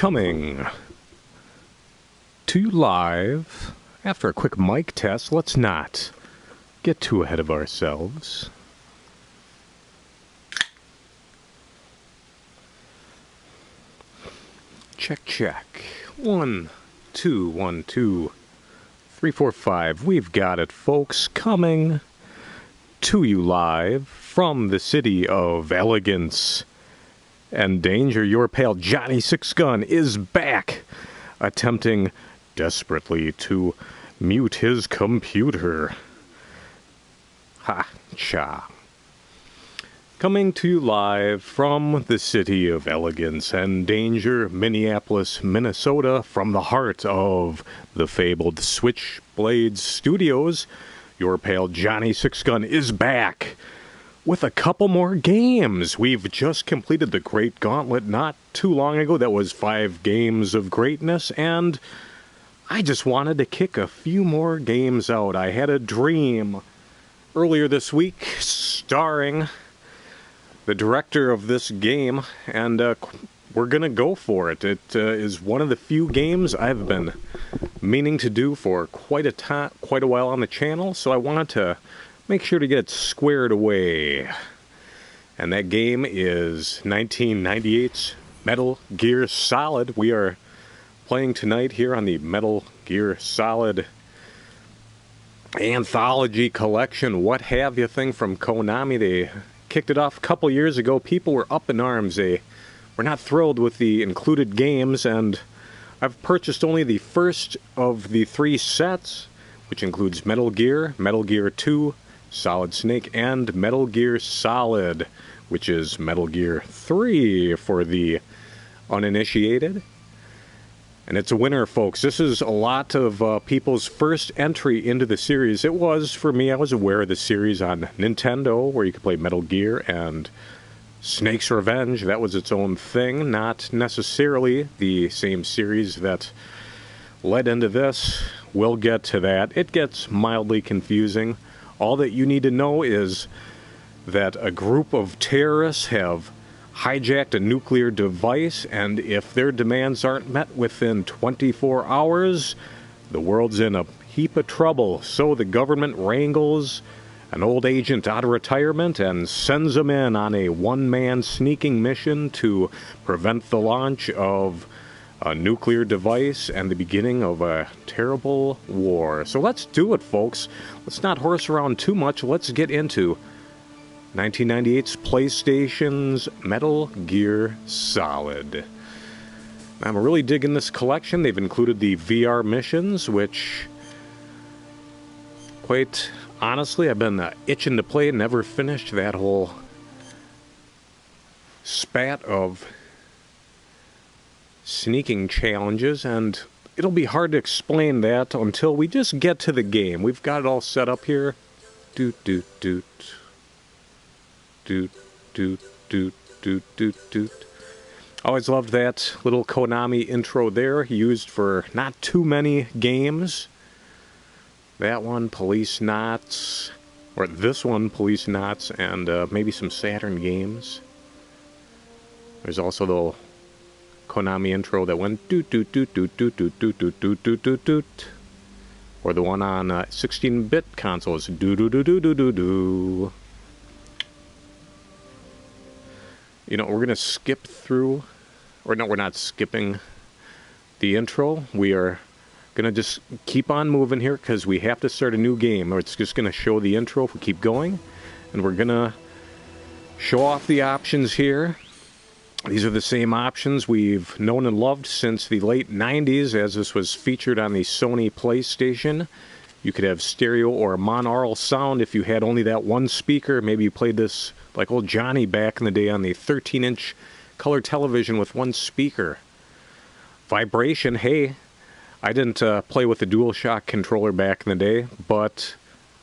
coming to you live after a quick mic test. Let's not get too ahead of ourselves. Check, check. 1, 2, 1, 2, 3, 4, 5. We've got it, folks. Coming to you live from the city of elegance and danger. Your pal Johnny Sixgun is back, attempting desperately to mute his computer. Ha-cha. Coming to you live from the city of elegance and danger, Minneapolis, Minnesota, from the heart of the fabled Switchblade Studios, your pal Johnny Sixgun is back with a couple more games. We've just completed the Great Gauntlet not too long ago. That was 5 games of greatness, and I just wanted to kick a few more games out. I had a dream earlier this week starring the director of this game, and we're gonna go for it. It is one of the few games I've been meaning to do for quite a while on the channel, so I wanted to make sure to get it squared away. And that game is 1998's Metal Gear Solid. We are playing tonight here on the Metal Gear Solid Anthology Collection, what have you thing from Konami. They kicked it off a couple years ago. People were up in arms. They were not thrilled with the included games, and I've purchased only the first of the 3 sets, which includes Metal Gear, Metal Gear 2, Solid Snake, and Metal Gear Solid, which is Metal Gear 3 for the uninitiated. And it's a winner, folks. This is a lot of people's first entry into the series. It was, for me, I was aware of the series on Nintendo, where you could play Metal Gear and Snake's Revenge. That was its own thing, not necessarily the same series that led into this. We'll get to that. It gets mildly confusing. All that you need to know is that a group of terrorists have hijacked a nuclear device, and if their demands aren't met within 24 hours, the world's in a heap of trouble. So the government wrangles an old agent out of retirement and sends him in on a one-man sneaking mission to prevent the launch of a nuclear device and the beginning of a terrible war. So let's do it, folks. Let's not horse around too much. Let's get into 1998's PlayStation's Metal Gear Solid. I'm really digging this collection. They've included the VR missions, which, quite honestly, I've been itching to play. Never finished that whole spat of sneaking challenges, and it'll be hard to explain that until we just get to the game. We've got it all set up here. Doot, doot, doot. Doot, doot, doot, doot, doot, doot. Always loved that little Konami intro there, used for not too many games. That one, Police Knots, or this one, Police Knots, and maybe some Saturn games. There's also the Konami intro that went doot, doot, doot, doot, doot, doot, doot, doot, doot, doot, doot, doot. Or the one on 16-bit consoles, doo doo doo doo doo doo doo. You know, we're going to skip through, or no, we're not skipping the intro. We are going to just keep on moving here because we have to start a new game, or it's just going to show the intro if we keep going. And we're going to show off the options here. These are the same options we've known and loved since the late 90s, as this was featured on the Sony PlayStation. You could have stereo or monaural sound if you had only that one speaker. Maybe you played this like old Johnny back in the day on the 13-inch color television with one speaker. Vibration, hey, I didn't play with the DualShock controller back in the day, but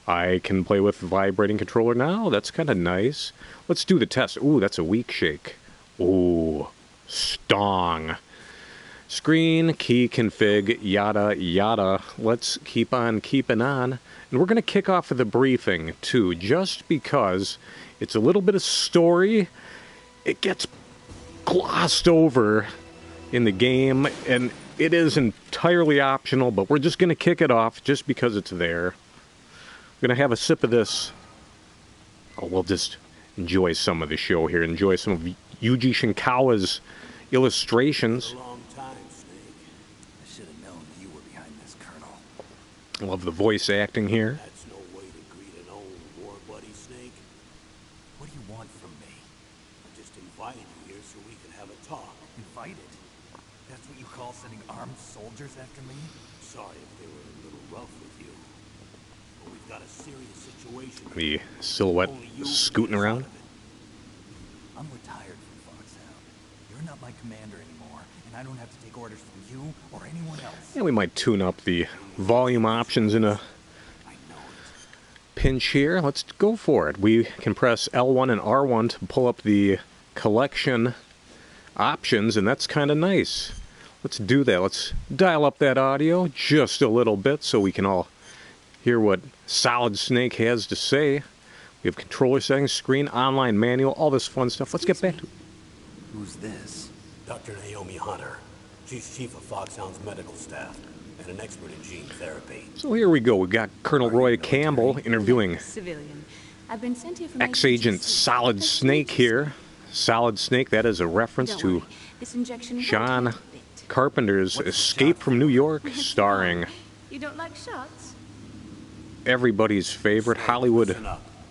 I can play with the vibrating controller now. That's kind of nice. Let's do the test. Ooh, that's a weak shake. Ooh, stong. Screen, key, config, yada, yada. Let's keep on keeping on. And we're going to kick off with a briefing, too, just because it's a little bit of story. It gets glossed over in the game, and it is entirely optional, but we're just going to kick it off just because it's there. We're going to have a sip of this. Oh, we'll just enjoy some of the show here, enjoy some of Yuji Shinkawa's illustrations. Love the voice acting here. That's no way to greet an old war buddy, Snake. What do you want from me? I just invited you here so we can have a talk. Invited? That's what you call sending armed soldiers after me? Sorry if they were a little rough with you. But we've got a serious situation. The silhouette scooting around. I'm retired from Foxhound. You're not my commander anymore, and I don't have to take orders from you or anyone else. Yeah, we might tune up the volume options in a pinch here. Let's go for it. We can press L1 and R1 to pull up the collection options, and that's kind of nice. Let's do that. Let's dial up that audio just a little bit so we can all hear what Solid Snake has to say. We have controller settings, screen, online manual, all this fun stuff. Let's get back to it. Who's this? Dr. Naomi Hunter. She's chief of Foxhound's medical staff and an expert in gene therapy. So here we go. We've got Colonel Roy Campbell interviewing Civilian. I've been sent here from ex-agent Solid Snake here. Solid Snake, that is a reference to John Carpenter's Escape from New York, starring You don't like shots? everybody's favorite Hollywood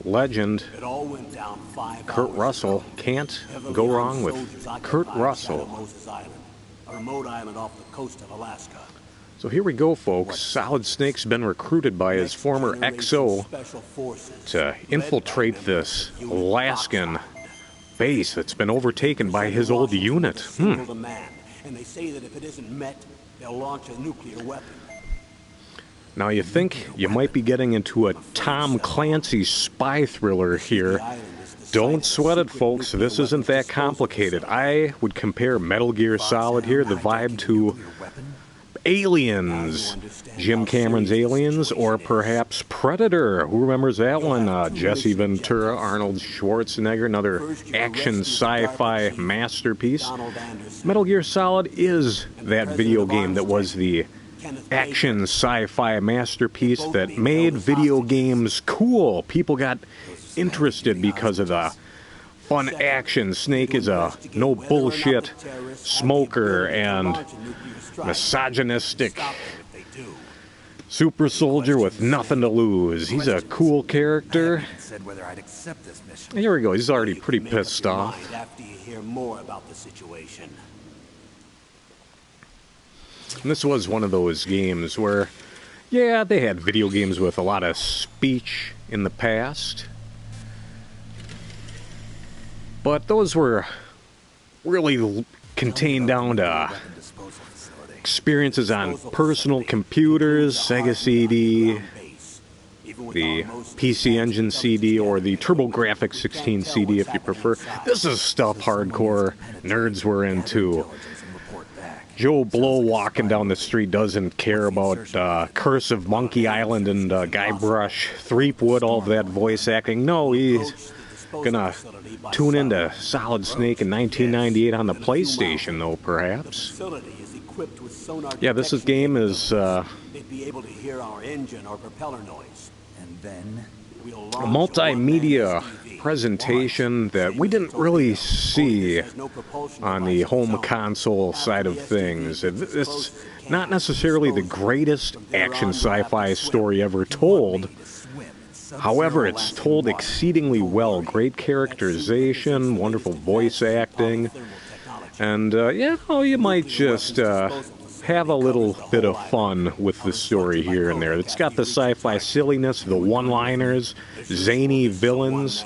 legend, It all went down 5 Kurt hours Russell. ago. Can't Heavily go armed wrong with soldiers Kurt occupied Russell. Moses Island, a remote island off the coast of Alaska. So here we go, folks. Solid Snake's been recruited by his former XO to infiltrate this Alaskan base that's been overtaken by his old unit. And they say that if it isn't met, they'll launch a nuclear weapon. Now you think you might be getting into a Tom Clancy spy thriller here. Don't sweat it, folks. This isn't that complicated. I would compare Metal Gear Solid here, the vibe, to Aliens. Jim Cameron's Aliens, or perhaps Predator. Who remembers that one? Jesse Ventura, Arnold Schwarzenegger, another action sci-fi masterpiece. Metal Gear Solid is that video game that was the action sci-fi masterpiece that made video games cool. People got interested because of the fun action. Snake is a no bullshit smoker and misogynistic super soldier with nothing to lose. He's a cool character. Here we go. He's already pretty pissed off. After you hear more about the situation. And this was one of those games where, yeah, they had video games with a lot of speech in the past. But those were really contained down to experiences on personal computers, Sega CD, the PC Engine CD, or the TurboGrafx 16 CD if you prefer. This is stuff hardcore nerds were into. Joe Blow walking down the street doesn't care about Curse of Monkey Island and Guybrush Threepwood, all of that voice acting. No, he's gonna tune into Solid Snake in 1998 on the PlayStation, though, perhaps. Yeah, this game is a multimedia presentation that we didn't really see on the home console side of things. It's not necessarily the greatest action sci-fi story ever told. However, it's told exceedingly well. Great characterization, wonderful voice acting, and yeah, oh, you might just have a little bit of fun with the story here and there. It's got the sci-fi silliness, the one-liners, zany villains.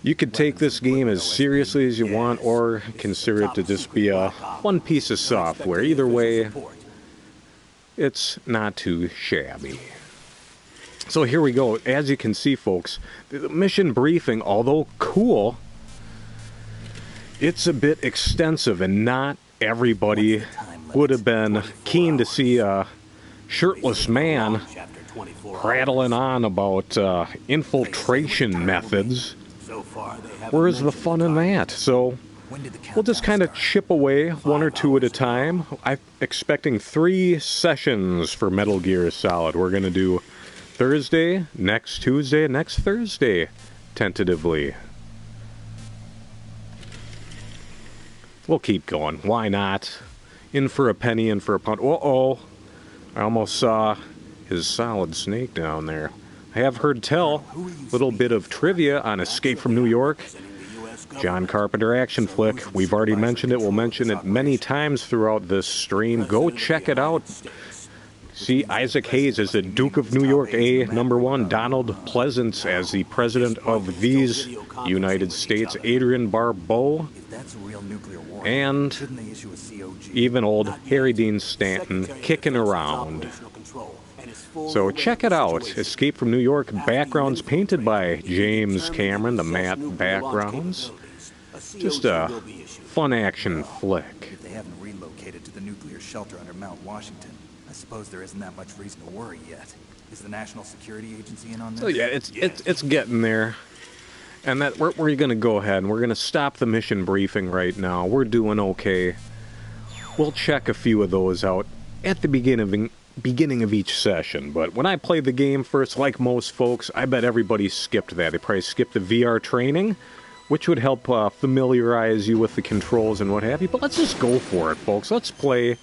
You could take this game as seriously as you want, or consider it to just be a fun piece of software. Either way, it's not too shabby. So here we go. As you can see, folks, the mission briefing, although cool, it's a bit extensive, and not everybody would have been keen to see a shirtless man prattling on about infiltration methods. Where's the fun in that? So When did the We'll just kind of start? chip away one or two at a time. I'm expecting 3 sessions for Metal Gear Solid. We're going to do Thursday, next Tuesday, and next Thursday, tentatively. We'll keep going. Why not? In for a penny, in for a pound. Uh-oh. I almost saw his Solid Snake down there. I have heard tell a little bit of trivia on Escape from New York. John Carpenter action flick. We've already mentioned it. We'll mention it many times throughout this stream. Go check it out. See Isaac Hayes as the Duke of New York, #1. Donald Pleasance as the President of these United States. Adrian Barbeau. If that's a real nuclear war, And shouldn't they issue a COG? even old Harry Dean Stanton kicking around. So check it out. Escape from New York. Backgrounds painted by James Cameron, the matte backgrounds. Just a fun action flick. If they haven't relocated to the nuclear shelter under Mount Washington, I suppose there isn't that much reason to worry yet. Is the National Security Agency in on this? So yeah, it's getting there. And that we're going to go ahead and we're going to stop the mission briefing right now. We're doing okay. We'll check a few of those out at the beginning of each session. But when I played the game first, like most folks, I bet everybody skipped that. They probably skipped the VR training, which would help familiarize you with the controls and what have you. But let's just go for it, folks. Let's play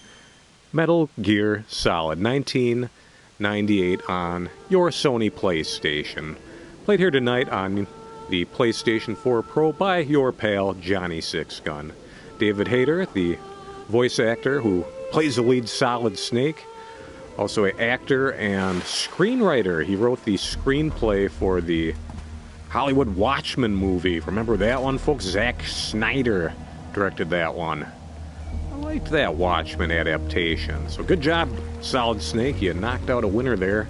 Metal Gear Solid 1998 on your Sony PlayStation. Played here tonight on the PlayStation 4 Pro by your pal Johnny Sixgun. David Hayter, the voice actor who plays the lead Solid Snake, also an actor and screenwriter. He wrote the screenplay for the Hollywood Watchmen movie. Remember that one, folks? Zack Snyder directed that one. I liked that Watchmen adaptation. So good job, Solid Snake. You knocked out a winner there.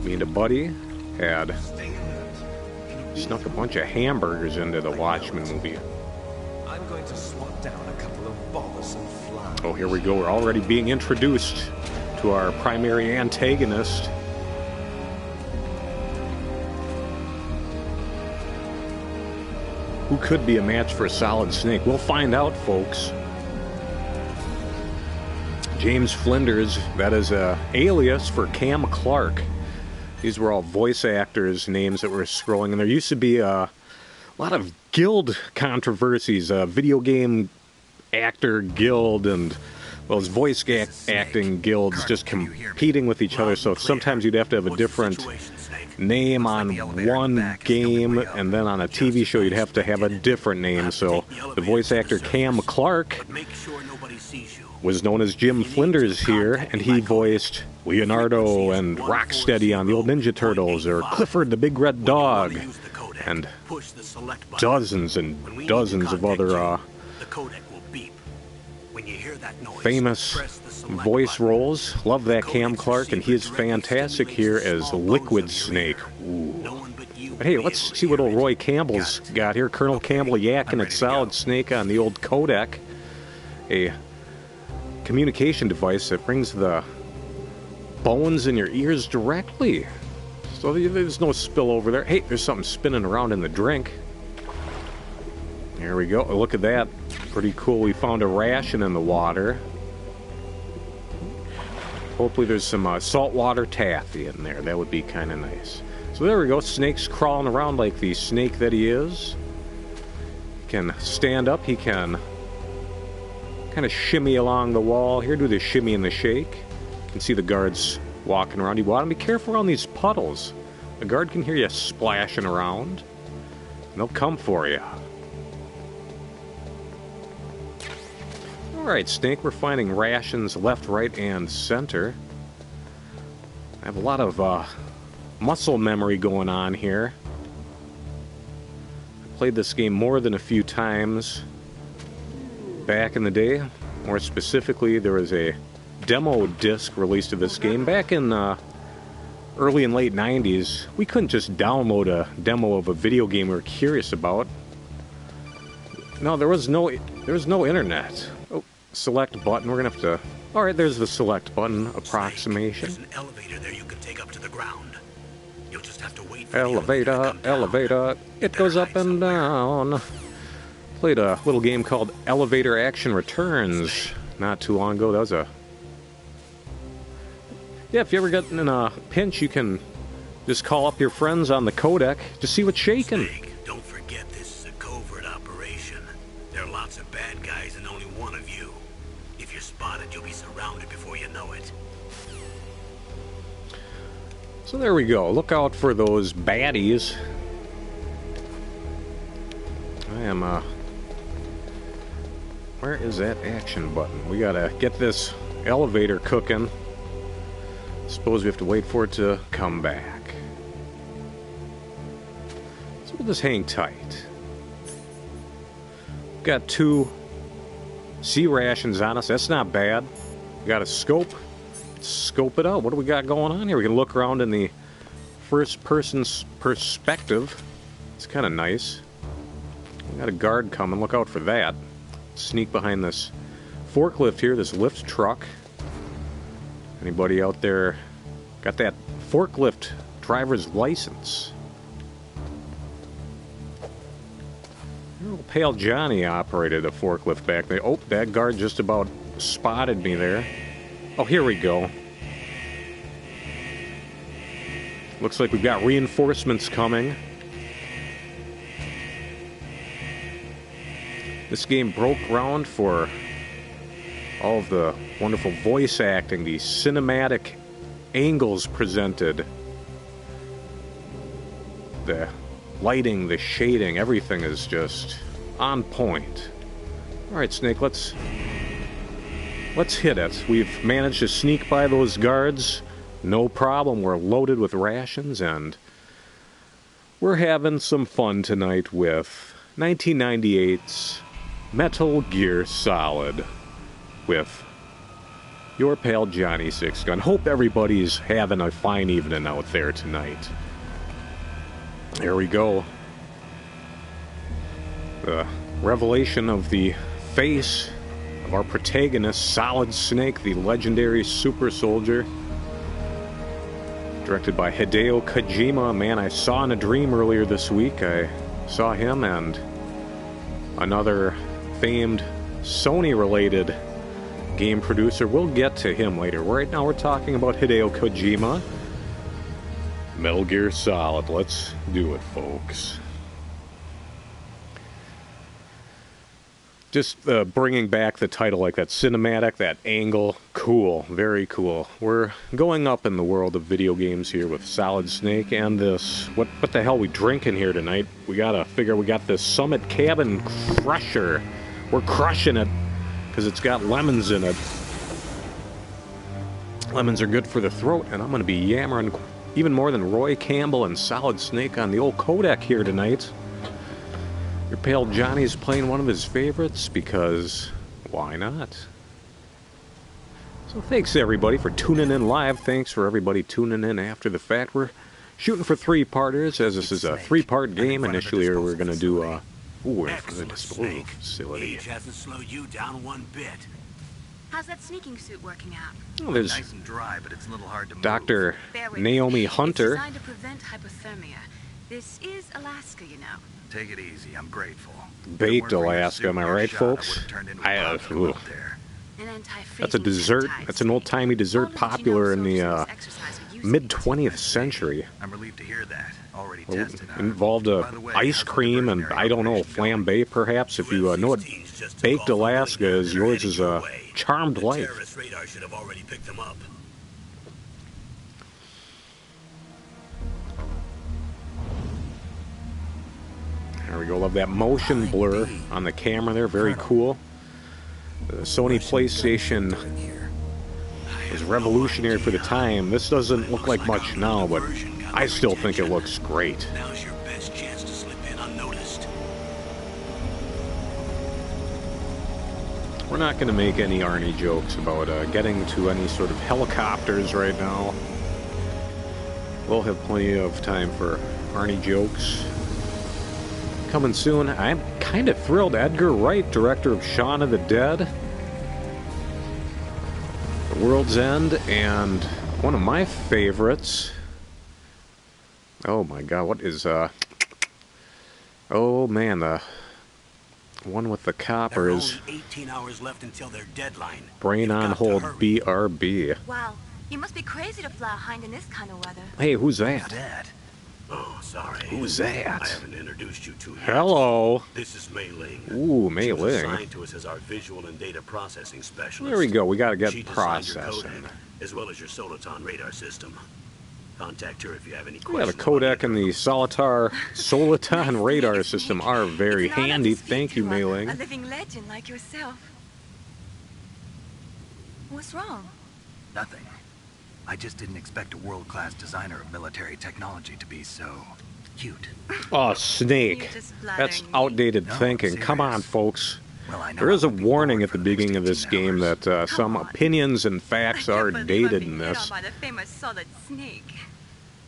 Me and a buddy had snuck a bunch of hamburgers into the Watchmen movie. I'm going to swat down a couple of bothersome flies. Oh, here we go. We're already being introduced to our primary antagonist. Who could be a match for Solid Snake? We'll find out, folks. James Flinders, that is a alias for Cam Clark. These were all voice actors' names that were scrolling, and there used to be a lot of guild controversies, video game actor guild and those voice acting guilds just competing with each other, so sometimes you'd have to have a different name on one game, and then on a TV show you'd have to have a different name. So the voice actor Cam Clark was known as Jim Flinders here, and he voiced Leonardo and Rocksteady on the old Ninja Turtles, or Clifford the Big Red Dog, and dozens and dozens of other famous voice roles. Love that Cam Clark, and he is fantastic here as Liquid Snake. Ooh. But hey, let's see what old Roy Campbell's got here. Colonel Campbell yakking at Solid Snake on the old codec, a communication device that brings the bones in your ears directly. So there's no spill over there. Hey, there's something spinning around in the drink. There we go. Look at that. Pretty cool. We found a ration in the water. Hopefully there's some saltwater taffy in there. That would be kind of nice. So there we go. Snake's crawling around like the snake that he is. He can stand up. He can kind of shimmy along the wall here. Do the shimmy and the shake. You can see the guards walking around. You want to be careful around these puddles. The guard can hear you splashing around, and they'll come for you. Alright, Snake, we're finding rations left, right, and center. I have a lot of muscle memory going on here. I played this game more than a few times back in the day. More specifically, there was a demo disc released of this game back in early and late 90s. We couldn't just download a demo of a video game we were curious about. No, there was no internet. Oh, select button. We're gonna have to. All right, there's the select button approximation. There's an elevator there you can take up to the ground. You'll just have to wait for Elevator, elevator. It goes up and down. Played a little game called Elevator Action Returns not too long ago. That was a... Yeah, if you ever get in a pinch, you can just call up your friends on the codec to see what's shaking. Snake, don't forget this is a covert operation. There are lots of bad guys and only one of you. If you're spotted, you'll be surrounded before you know it. So there we go. Look out for those baddies. I am, where is that action button? We gotta get this elevator cooking. Suppose we have to wait for it to come back. So we'll just hang tight. Got 2 C rations on us. That's not bad. We got a scope. Let's scope it out. What do we got going on here? We can look around in the first person's perspective. It's kind of nice. We got a guard coming. Look out for that. Sneak behind this forklift here, this lift truck. Anybody out there got that forklift driver's license? Your old pal Johnny operated a forklift back there. Oh, that guard just about spotted me there. Oh, here we go. Looks like we've got reinforcements coming. This game broke ground for all of the wonderful voice acting, the cinematic angles presented, the lighting, the shading, everything is just on point. Alright, Snake, let's hit it. We've managed to sneak by those guards. No problem. We're loaded with rations, and we're having some fun tonight with 1998's Metal Gear Solid with your pal Johnny Sixgun. Hope everybody's having a fine evening out there tonight. There we go. The revelation of the face of our protagonist, Solid Snake, the legendary super soldier. Directed by Hideo Kojima, a man I saw in a dream earlier this week. I saw him and another famed Sony-related game producer. We'll get to him later. Right now we're talking about Hideo Kojima. Metal Gear Solid. Let's do it, folks. Just bringing back the title like that, cinematic, that angle, cool, very cool. We're going up in the world of video games here with Solid Snake and this, what the hell we drinking here tonight? We gotta figure we got this Summit Cabin Crusher. We're crushing it because it's got lemons in it. Lemons are good for the throat, and I'm gonna be yammering even more than Roy Campbell and Solid Snake on the old codec here tonight. Your pal Johnny's playing one of his favorites because why not? So thanks everybody for tuning in live. Thanks for everybody tuning in after the fact. We're shooting for 3-parters as this is a 3-part game. Initially we're going to do we're in front of the disposal facility. Age hasn't slowed you down one bit. How's that sneaking suit working out? Well, there's Nice and dry, but it's a little hard to move. Dr. Bear with Naomi me. Hunter. It's designed to prevent hypothermia. This is Alaska, you know. Take it easy. I'm grateful. Baked Alaska, am I right, folks? Ooh. An anti-freeze That's a dessert. That's an old-timey dessert popular in the mid-20th century. I'm relieved to hear that. Already tested. Involved By the way, ice how's the cream and, preliminary I don't know, operation going? flambe perhaps. If you know what baked Alaska is, yours is a charmed life. Terrorist radar should have already picked them up. There we go. Love that motion blur on the camera there. Very cool. The Sony PlayStation was revolutionary for the time. This doesn't look like much now, but I still think it looks great. Now's your best chance to slip in unnoticed. We're not going to make any Arnie jokes about getting to any sort of helicopters right now. We'll have plenty of time for Arnie jokes. Coming soon. I'm kind of thrilled. Edgar Wright, director of Shaun of the Dead, The World's End, and one of my favorites. Oh my god, what is oh man, One with the There are coppers. only 18 hours left until their deadline. Brain You've on got to hold, hurry. BRB. Wow, you must be crazy to fly a hind in this kind of weather. Hey, who's that? That. Oh, sorry. Who's that? I haven't introduced you to yet. Hello. This is Mei Ling. Ooh, Mei She was Ling. assigned to us as our visual and data processing specialist. There we go. We got to get She designed your processing. codec, as well as your Soliton radar system. Contact her if you have any Yeah, questions. the codec and the Soliton Nice radar to meet you, system Snake. are very It's an honor handy. to speak Thank you, to Mei a Ling. living legend like yourself. What's wrong? Nothing. I just didn't expect a world-class designer of military technology to be so cute. Oh, You're Snake. just That's flattering me. outdated No, I'm thinking. Come on, serious. folks. Well, I know There is I a won't be warning bored at the for next beginning of this 18 game hours. that some Come on. opinions and facts I are can't believe I'm dated being in hit this. on by the famous Solid Snake.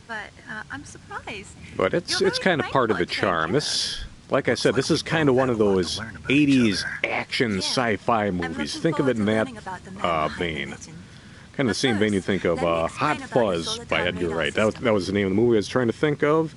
But I'm surprised. But it's You're it's very kind of part of the frankful, charm. Ted. This, like I said, like this we is kind of both one have of a lot to those learn about each 80s other. action Yeah. sci-fi I'm movies. looking Think of it forward in to that learning about the man behind the vein. legend. Kind of the But same vein you first, think of let me explain Hot about your Fuzz by Soliton Edgar radar Wright. system. That was the name of the movie I was trying to think of.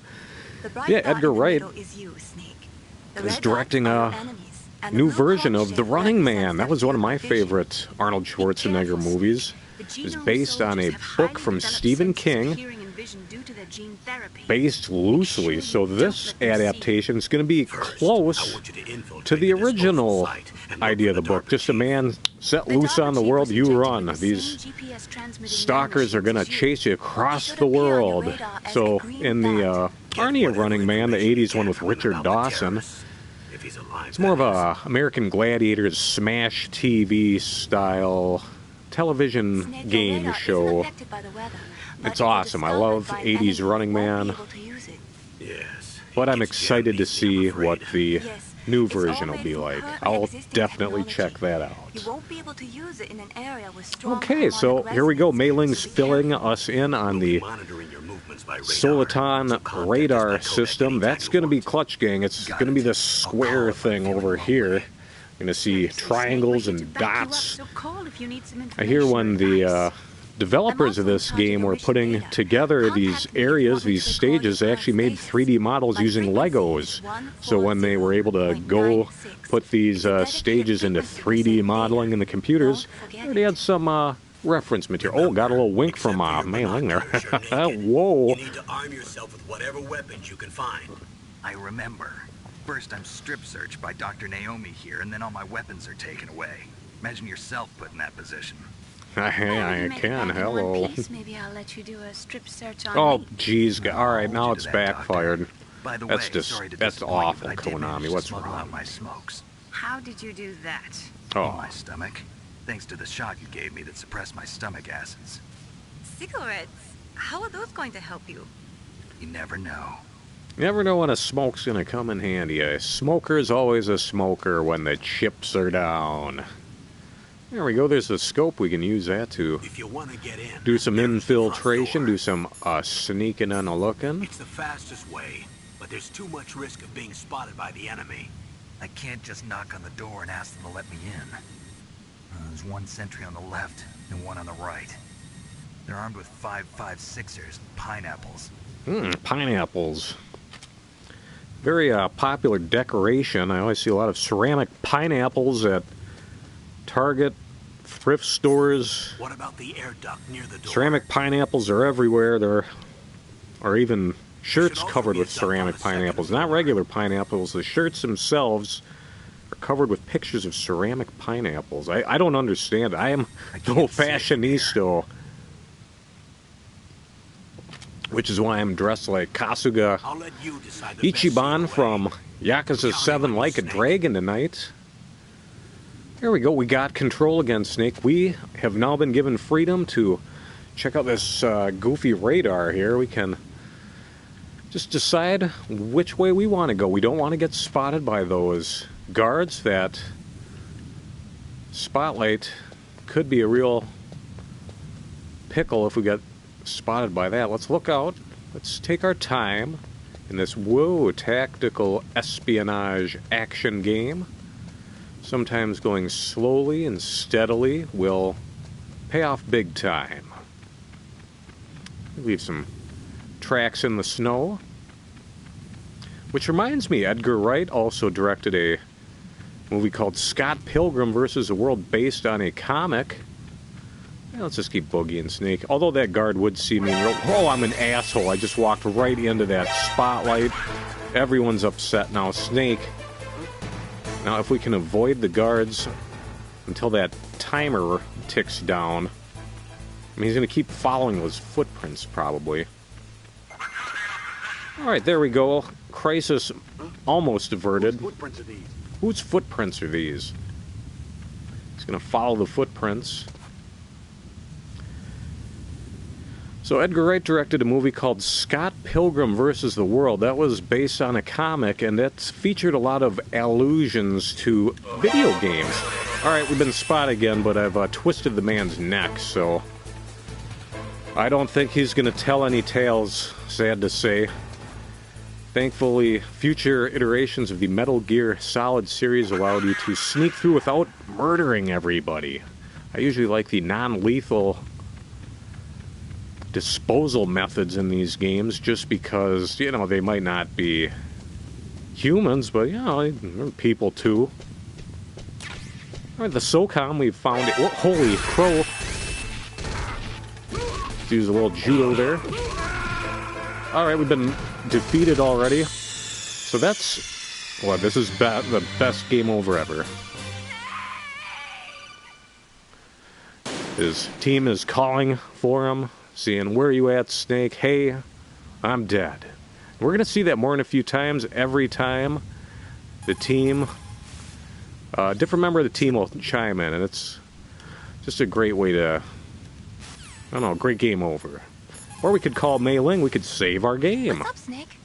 The bright Yeah, dot Edgar in the Wright middle is you, Snake. The is red directing dots are a your enemies, and the new blue version cone of The shape Running represents Man. That their was one of field my of vision. favorite Arnold Be Schwarzenegger careful, movies. Snake. The It's genome based on a soldiers have book highly from developed Stephen senses of King, hearing and vision due to their gene therapy. based Make loosely. sure So you don't this let them see you. adaptation is going to be First, close I want you to infiltrate to the the disposal original site and look idea of for the book. DARPA Just a chief. man set The loose DARPA on the chief world, was you injected run. with the These same GPS transmitting stalkers are nanomachines going to as you. chase you He across should the appear on your world. radar as So a green in the dot. Get Arnie whatever Running Man, the information you 80s one can with from him Richard about the Dawson, terrorists. If he's alive, it's more of that a American Gladiators smash TV style television Snake, your game radar show. isn't affected by the weather, but It's if you're awesome. I discovered love by an 80s enemy, you Running won't Man. be able to use it. is. Yes. But It I'm gets excited to jammed easy, see I'm afraid. what the Yes, new it's all version will made be from like. currently I'll existing definitely check technology. that out. You won't be able to use it in an area with strong Okay, so harmonic here we go. resonance, Mei Ling's so be filling careful. us in on We'll be the monitoring your movements by radar, so Soliton contact us radar by codec system. anytime That's you going to be want. clutch, gang. It's Got going to be it. this I'll square call if I'm thing feeling over lonely. here. You're going to see Seriously, Snake, triangles we're here to and back you up, dots. so call if you need some I hear information or when the advice. developers of I'm also in this charge of game your were mission putting data. together Contact these me if you areas, want me these to take orders stages, they from actually our made spaces. 3D models My using frequency Legos. is So when they were able to go 140.96. put these It's a dedicated stages into frequency for 3D safe modeling data. in the computers, Don't forget they already it. had some reference material. Oh, got a little wink Except from for your Mei Ling there. binoculars, you're naked. Whoa. You need to arm yourself with whatever weapons you can find. I remember. First, I'm strip searched by Dr. Naomi here, and then all my weapons are taken away. Imagine yourself put in that position. Well, I you made it can. back in one Hello. piece. Maybe I'll let you do a strip search on Oh, me. jeez. All right, I'll now hold it's you to that, backfired. Doctor. By the That's way, just sorry to that's disappoint you, awful, but I did manage Konami. to What's smuggle out wrong? my smokes. How did you do that? In Oh, my stomach. Thanks to the shot you gave me that suppressed my stomach acids. Cigarettes? How are those going to help you? You never know. you never know when a smoke's gonna come in handy. A smoker's always a smoker when the chips are down. There we go. There's a scope. We can use that to If you want to get in, do some there's the front infiltration, door. do some sneaking and a looking. It's the fastest way, but there's too much risk of being spotted by the enemy. I can't just knock on the door and ask them to let me in. There's one sentry on the left and one on the right. They're armed with 5.56ers and pineapples. Pineapples. Very popular decoration. I always see a lot of ceramic pineapples at Target, thrift stores. What about the air duct near the door? Ceramic pineapples are everywhere. There are even shirts should also covered be with a duct on ceramic the second pineapples. floor. Not regular pineapples. The shirts themselves are covered with pictures of ceramic pineapples. I don't understand. I am I no can't see it from here. fashionista, which is why I'm dressed like Kasuga I'll let you decide the best Ichiban way. from Yakuza Counting 7 on you, Like a Snake. Dragon tonight. There we go. We got control again, Snake. We have now been given freedom to check out this goofy radar here. We can just decide which way we want to go. We don't want to get spotted by those guards. That spotlight could be a real pickle if we get spotted by that. Let's look out. Let's take our time in this tactical espionage action game. Sometimes going slowly and steadily will pay off big time. Leave some tracks in the snow. Which reminds me, Edgar Wright also directed a movie called Scott Pilgrim versus the World, based on a comic. Yeah, let's just keep Boogie and Snake. Although that guard would see me and oh, I'm an asshole. I just walked right into that spotlight. Everyone's upset now. Snake. Now, if we can avoid the guards until that timer ticks down. I mean, he's going to keep following those footprints, probably. Alright, there we go. Crisis almost averted. Whose footprints are these? He's going to follow the footprints. So Edgar Wright directed a movie called Scott Pilgrim versus the World. That was based on a comic, and it featured a lot of allusions to video games. Alright, we've been spotted again, but I've twisted the man's neck, so I don't think he's going to tell any tales, sad to say. Thankfully, future iterations of the Metal Gear Solid series allowed you to sneak through without murdering everybody. I usually like the non-lethal disposal methods in these games, just because, you know, they might not be humans, but, you know, they're people too. Alright, the SOCOM, we found it. Oh, holy crow. Let's use a little judo there. Alright, we've been defeated already. So that's... well, this is the best game over ever. His team is calling for him, seeing, where are you at, Snake? Hey, I'm dead. We're going to see that more than a few times. Every time the team, different member of the team will chime in, and it's just a great way to, I don't know, great game over. Or we could call Mei Ling, we could save our game. What's up, Snake?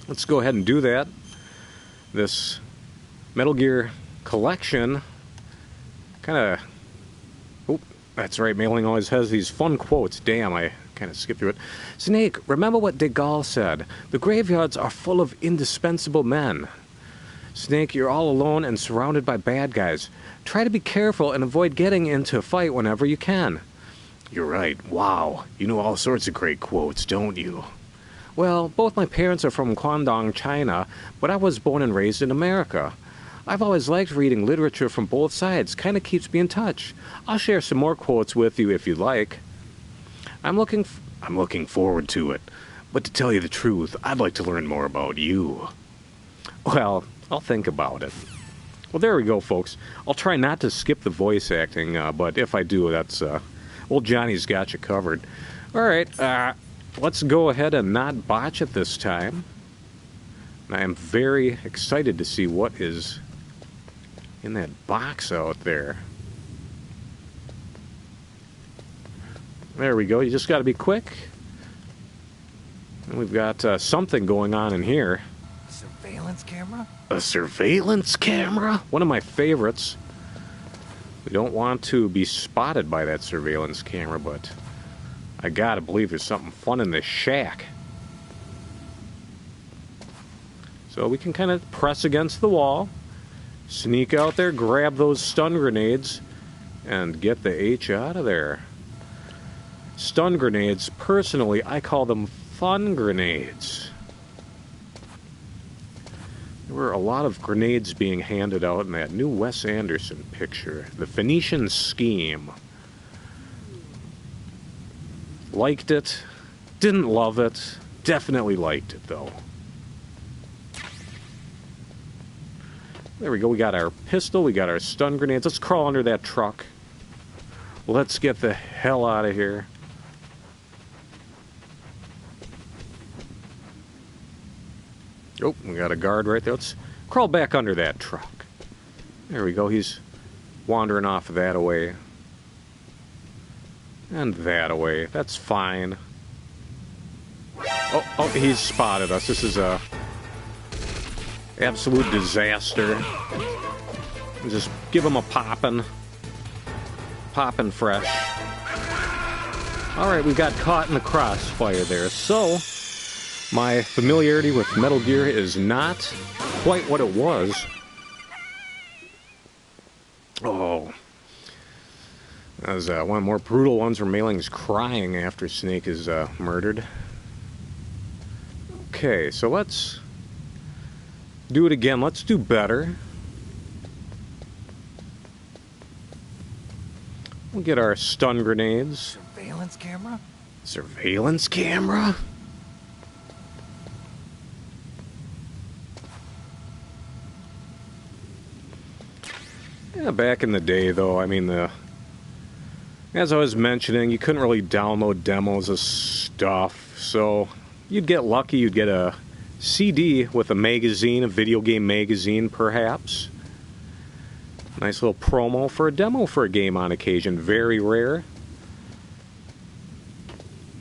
Let's go ahead and do that. This Metal Gear collection kind of... oh, that's right, Mei Ling always has these fun quotes. Damn, I kind of skipped through it. Snake, remember what de Gaulle said. The graveyards are full of indispensable men. Snake, you're all alone and surrounded by bad guys. Try to be careful and avoid getting into a fight whenever you can. You're right. Wow. You know all sorts of great quotes, don't you? Well, both my parents are from Guangdong, China, but I was born and raised in America. I've always liked reading literature from both sides. Kind of keeps me in touch. I'll share some more quotes with you if you'd like. I'm looking forward to it. But to tell you the truth, I'd like to learn more about you. Well, I'll think about it. Well, there we go, folks. I'll try not to skip the voice acting, but if I do, that's... old Johnny's got you covered. Alright, let's go ahead and not botch it this time. And I am very excited to see what is in that box out there. There we go. You just got to be quick. And we've got something going on in here. Surveillance camera? A surveillance camera? One of my favorites. We don't want to be spotted by that surveillance camera, but I gotta believe there's something fun in this shack. So we can kind of press against the wall, sneak out there, grab those stun grenades, and get the H out of there. Stun grenades, personally, I call them fun grenades. There were a lot of grenades being handed out in that new Wes Anderson picture, The Phoenician Scheme. Liked it, didn't love it, definitely liked it though. There we go, we got our pistol, we got our stun grenades. Let's crawl under that truck. Let's get the hell out of here. Oh, we got a guard right there. Let's crawl back under that truck. There we go. He's wandering off that away. And that away. That's fine. Oh, he's spotted us. This is a absolute disaster. Just give him a poppin'. Poppin' fresh. Alright, we got caught in the crossfire there. So... my familiarity with Metal Gear is not quite what it was. Oh. That was one of the more brutal ones where Mei Ling's crying after Snake is murdered. Okay, so let's do it again. Let's do better. We'll get our stun grenades. Surveillance camera? Surveillance camera? Yeah, back in the day, though, I mean, as I was mentioning, you couldn't really download demos of stuff, so you'd get lucky, you'd get a CD with a magazine, a video game magazine, perhaps. Nice little promo for a demo for a game on occasion. Very rare.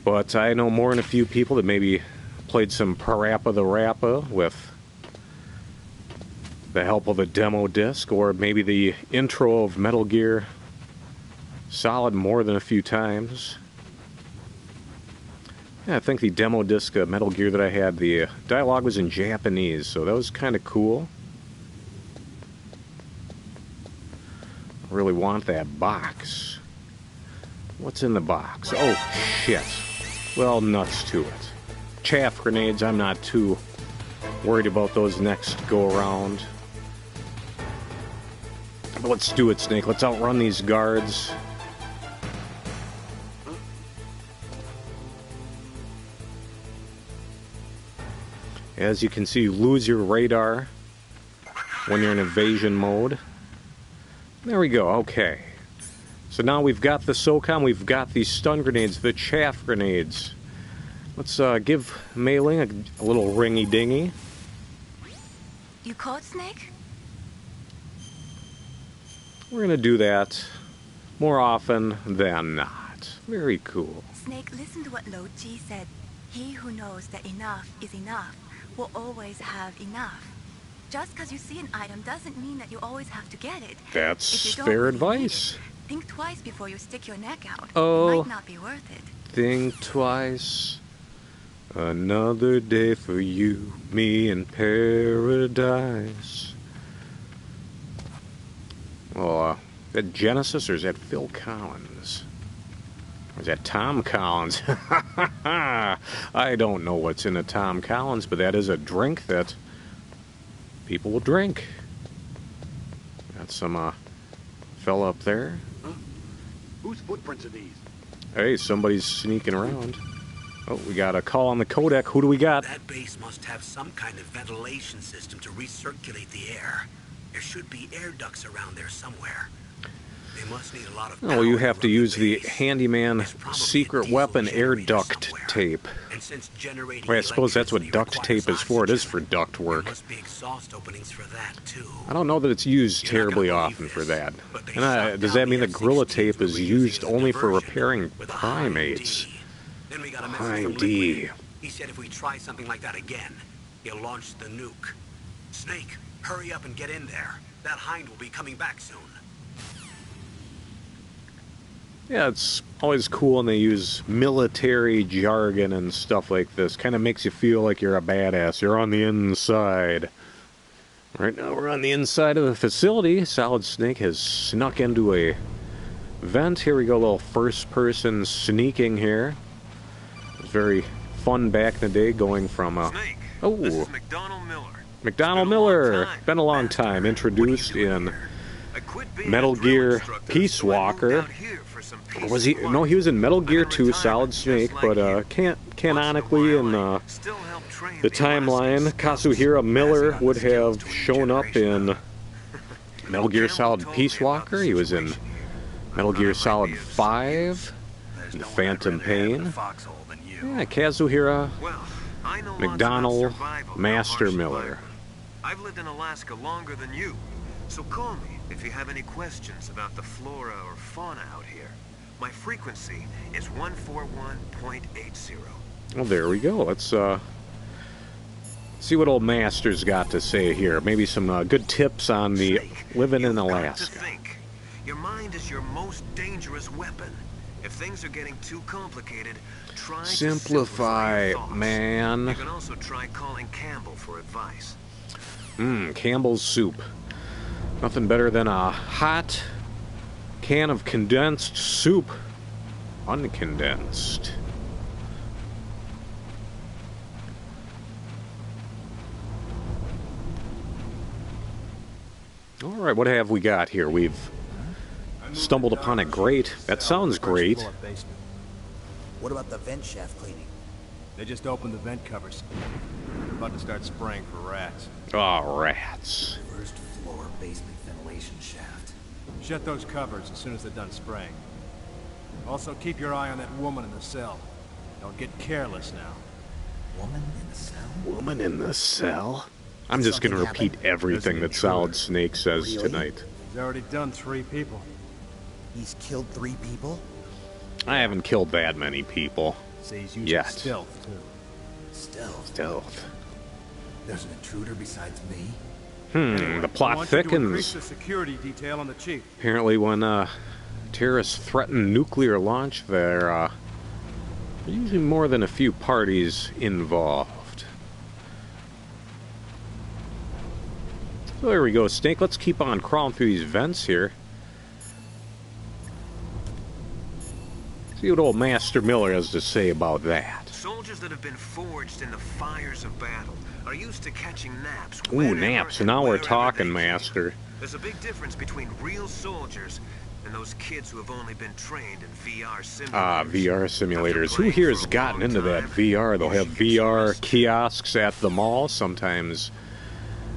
But I know more than a few people that maybe played some Parappa the Rappa with the help of a demo disc, or maybe the intro of Metal Gear Solid more than a few times. Yeah, I think the demo disc of Metal Gear that I had, the dialogue was in Japanese, so that was kind of cool. I really want that box. What's in the box? Oh, shit. Well, nuts to it. Chaff grenades, I'm not too worried about those next go-around. But let's do it, Snake. Let's outrun these guards. As you can see, you lose your radar when you're in evasion mode. There we go, okay. So now we've got the SOCOM, we've got the stun grenades, the chaff grenades. Let's give Mei Ling a little ringy-dingy. You caught Snake? We're gonna do that more often than not. Very cool. Snake, listen to what Lo Ji said. He who knows that enough is enough will always have enough. Just because you see an item doesn't mean that you always have to get it. That's fair advice. Think twice before you stick your neck out. Oh, it might not be worth it. Think twice. Another day for you, me in paradise. Well, is that Genesis or is that Phil Collins? Or is that Tom Collins? I don't know what's in a Tom Collins, but that is a drink that people will drink. Got some fella up there. Huh? Whose footprints are these? Hey, somebody's sneaking around. Oh, we got a call on the codec. Who do we got? That base must have some kind of ventilation system to recirculate the air. There should be air ducts around there somewhere. They must need a lot of power. Oh, well, you have to use the base. handyman There's probably secret a diesel weapon air generator duct somewhere. tape. And since generating Well, I suppose that's what electricity duct tape is requires for. It is oxygen, for duct there work. must be exhaust openings for that too. I don't know that it's used You're not terribly gonna believe often for this, that. but they And shot does down that mean the that Gorilla F-16s Tape we is were used using as only for diversion repairing with a high primates? D. Then we got a High message from D. Liquid. He said if we try something like that again, he'll launch the nuke. Snake, hurry up and get in there. That hind will be coming back soon. Yeah, it's always cool when they use military jargon and stuff like this. Kind of makes you feel like you're a badass. You're on the inside. Right now we're on the inside of the facility. Solid Snake has snuck into a vent. Here we go, a little first-person sneaking here. It was very fun back in the day going from... Snake, oh, this is McDonald Miller. McDonald Miller. Been a long time. Introduced in Metal Gear Peace Walker. Or was he? No, he was in Metal Gear 2 Solid Snake, but canonically in the timeline, Kazuhira Miller would have shown up in Metal Gear Solid Peace Walker. He was in Metal Gear Solid 5, The Phantom Pain. Yeah, Kazuhira McDonald Master Miller. I've lived in Alaska longer than you, so call me if you have any questions about the flora or fauna out here. My frequency is 141.80. Well, there we go. Let's see what old Master's got to say here. Maybe some good tips on the living in Alaska. Think. Your mind is your most dangerous weapon. If things are getting too complicated, try Simplify, to your thoughts. man. You can also try calling Campbell for advice. Campbell's soup. Nothing better than a hot can of condensed soup. Uncondensed. Alright, what have we got here? We've stumbled upon a grate. That sounds great. What about the vent shaft cleaning? They just opened the vent covers. They're about to start spraying for rats. Oh, rats. First floor basement ventilation shaft. Shut those covers as soon as they're done spraying. Also, keep your eye on that woman in the cell. Don't get careless now. Woman in the cell? Woman in the cell? I'm just gonna repeat everything that Solid Snake says tonight. He's already done 3 people. He's killed 3 people? I haven't killed that many people. Say he's using Yet. stealth, too. Stealth. There's an intruder besides me? The plot I want you to increase thickens. the security detail on the chief. Apparently when terrorists threaten nuclear launch, there are usually more than a few parties involved. So there we go, Snake. Let's keep on crawling through these vents here. See what old Master Miller has to say about that. Soldiers that have been forged in the fires of battle are used to catching naps. Ooh, whenever naps. and Now we're wherever talking, they can. Master. There's a big difference between real soldiers and those kids who have only been trained in VR simulators. Ah, VR simulators. Who here has gotten into that VR? They'll have VR kiosks at the mall, sometimes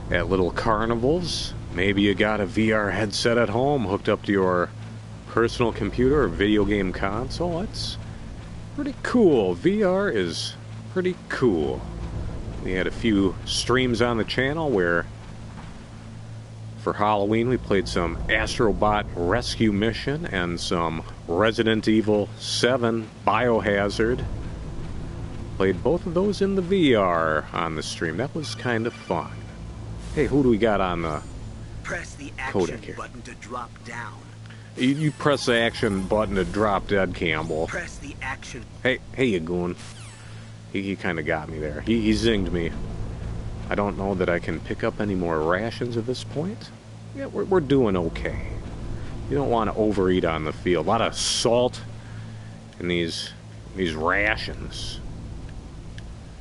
at little carnivals. Maybe you got a VR headset at home hooked up to your personal computer or video game console. It's pretty cool. VR is pretty cool. We had a few streams on the channel where for Halloween we played some Astrobot Rescue Mission and some Resident Evil 7 Biohazard. Played both of those in the VR on the stream. That was kind of fun. Hey, who do we got on the Press the codec action here? button to drop down. You press the action button to drop dead, Campbell. Press the action. Hey, you goon. He kind of got me there. He zinged me. I don't know that I can pick up any more rations at this point. Yeah, we're doing okay. You don't want to overeat on the field. A lot of salt in these rations.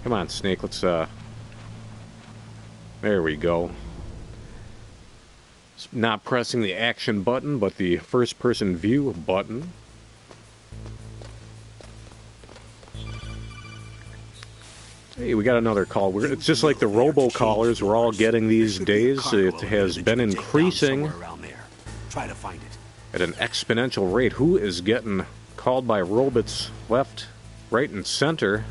Come on, Snake. Let's there we go. Not pressing the action button, but the first-person view button. Hey, we got another call. It's just like the robocallers we're all getting these days. It has been increasing Try to find it. at an exponential rate. Who is getting called by robots left, right, and center?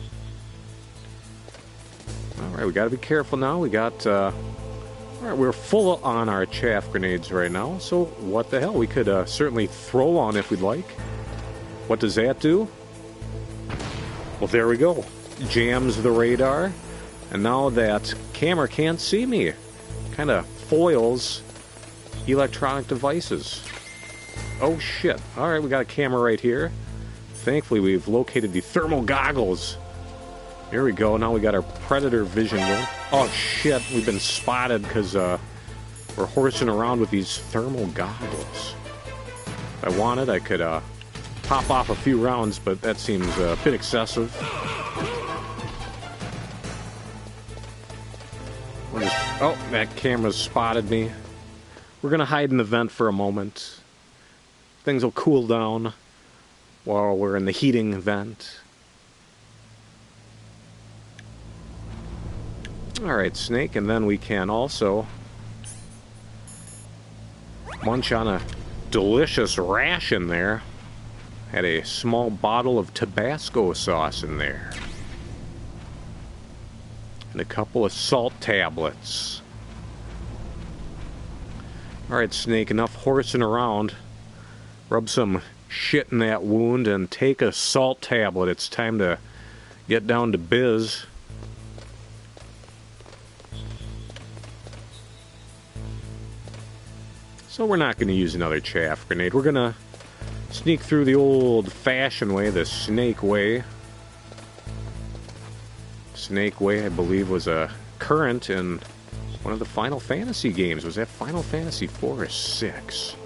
Alright, we gotta be careful now. We got, alright, we're full on our chaff grenades right now, so what the hell? We could certainly throw one if we'd like. What does that do? Well, there we go. Jams the radar, and now that camera can't see me. Kind of foils electronic devices. Oh shit. Alright, we got a camera right here. Thankfully, we've located the thermal goggles. Here we go. Now we got our predator vision going. Oh shit, we've been spotted because we're horsing around with these thermal goggles. If I wanted, I could pop off a few rounds, but that seems a bit excessive. Oh, that camera's spotted me. We're gonna hide in the vent for a moment. Things will cool down while we're in the heating vent. Alright, Snake, and then we can also munch on a delicious ration there. Had a small bottle of Tabasco sauce in there. And a couple of salt tablets. Alright, Snake, enough horsing around. Rub some shit in that wound and take a salt tablet. It's time to get down to biz. So we're not going to use another chaff grenade. We're going to sneak through the old-fashioned way, the Snake way. Snake way, I believe, was a current in one of the Final Fantasy games. Was that Final Fantasy 4 or 6?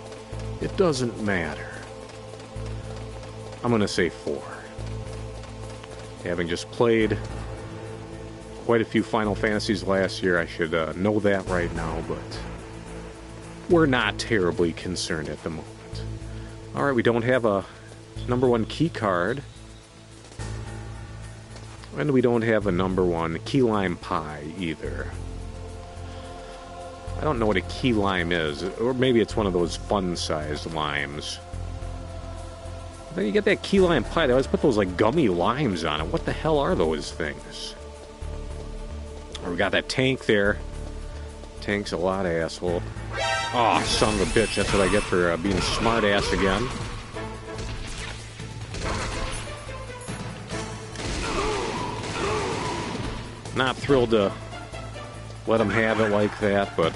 It doesn't matter. I'm going to say 4. Having just played quite a few Final Fantasies last year, I should know that right now, but we're not terribly concerned at the moment. Alright, we don't have a #1 key card. And we don't have a #1 key lime pie either. I don't know what a key lime is. Or maybe it's one of those fun-sized limes. Then you get that key lime pie. They always put those like gummy limes on it. What the hell are those things? We got that tank there. Tank's a lot, asshole. Oh, son of a bitch. That's what I get for being a smart ass again. Not thrilled to let him have it like that, but...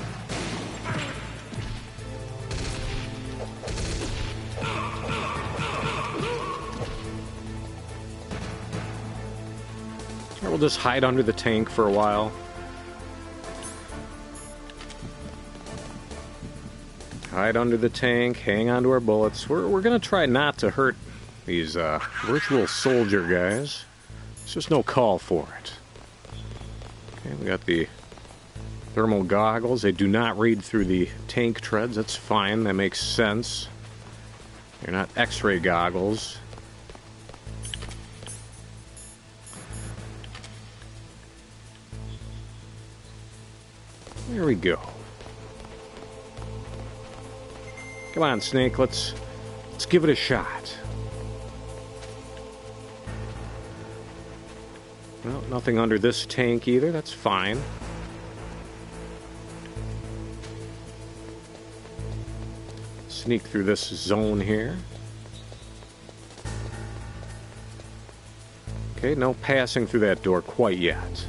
we'll just hide under the tank for a while. Hide under the tank, hang on to our bullets. We're going to try not to hurt these virtual soldier guys. There's just no call for it. Okay, we got the thermal goggles. They do not read through the tank treads. That's fine. That makes sense. They're not X-ray goggles. There we go. Come on, Snake. Let's give it a shot. Well, nothing under this tank either. That's fine. Sneak through this zone here. Okay, no passing through that door quite yet.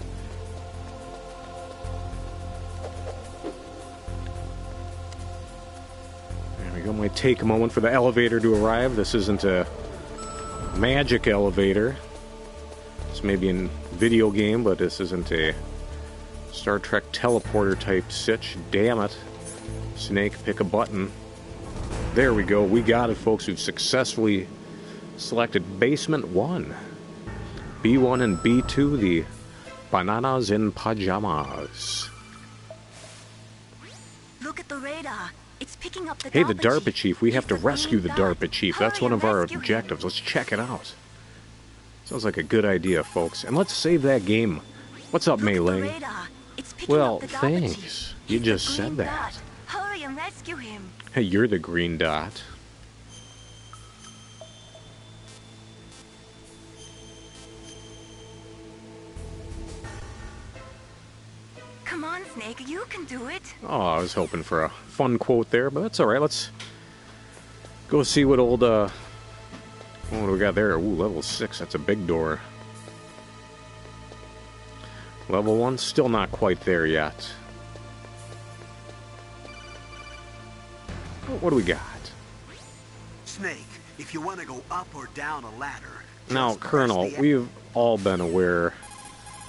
It might take a moment for the elevator to arrive. This isn't a magic elevator. This may be a video game, but this isn't a Star Trek teleporter type sitch. Damn it. Snake, pick a button. There we go. We got it, folks. We've successfully selected Basement 1. B1 and B2, the bananas in pajamas. Look at the radar. It's picking up the Hey, the DARPA chief. We have to rescue the DARPA chief. That's one of our objectives. Let's check it out. Sounds like a good idea, folks. And let's save that game. What's up, Mei Ling? Well, thanks. You just said that. Hurry and rescue him. Hey, you're the green dot. Come on, Snake. You can do it. Oh, I was hoping for a fun quote there, but that's alright. Let's go see what old, what do we got there? Ooh, level 6. That's a big door. Level 1, still not quite there yet. What do we got? Snake, if you want to go up or down a ladder... Now, Colonel, we've all been aware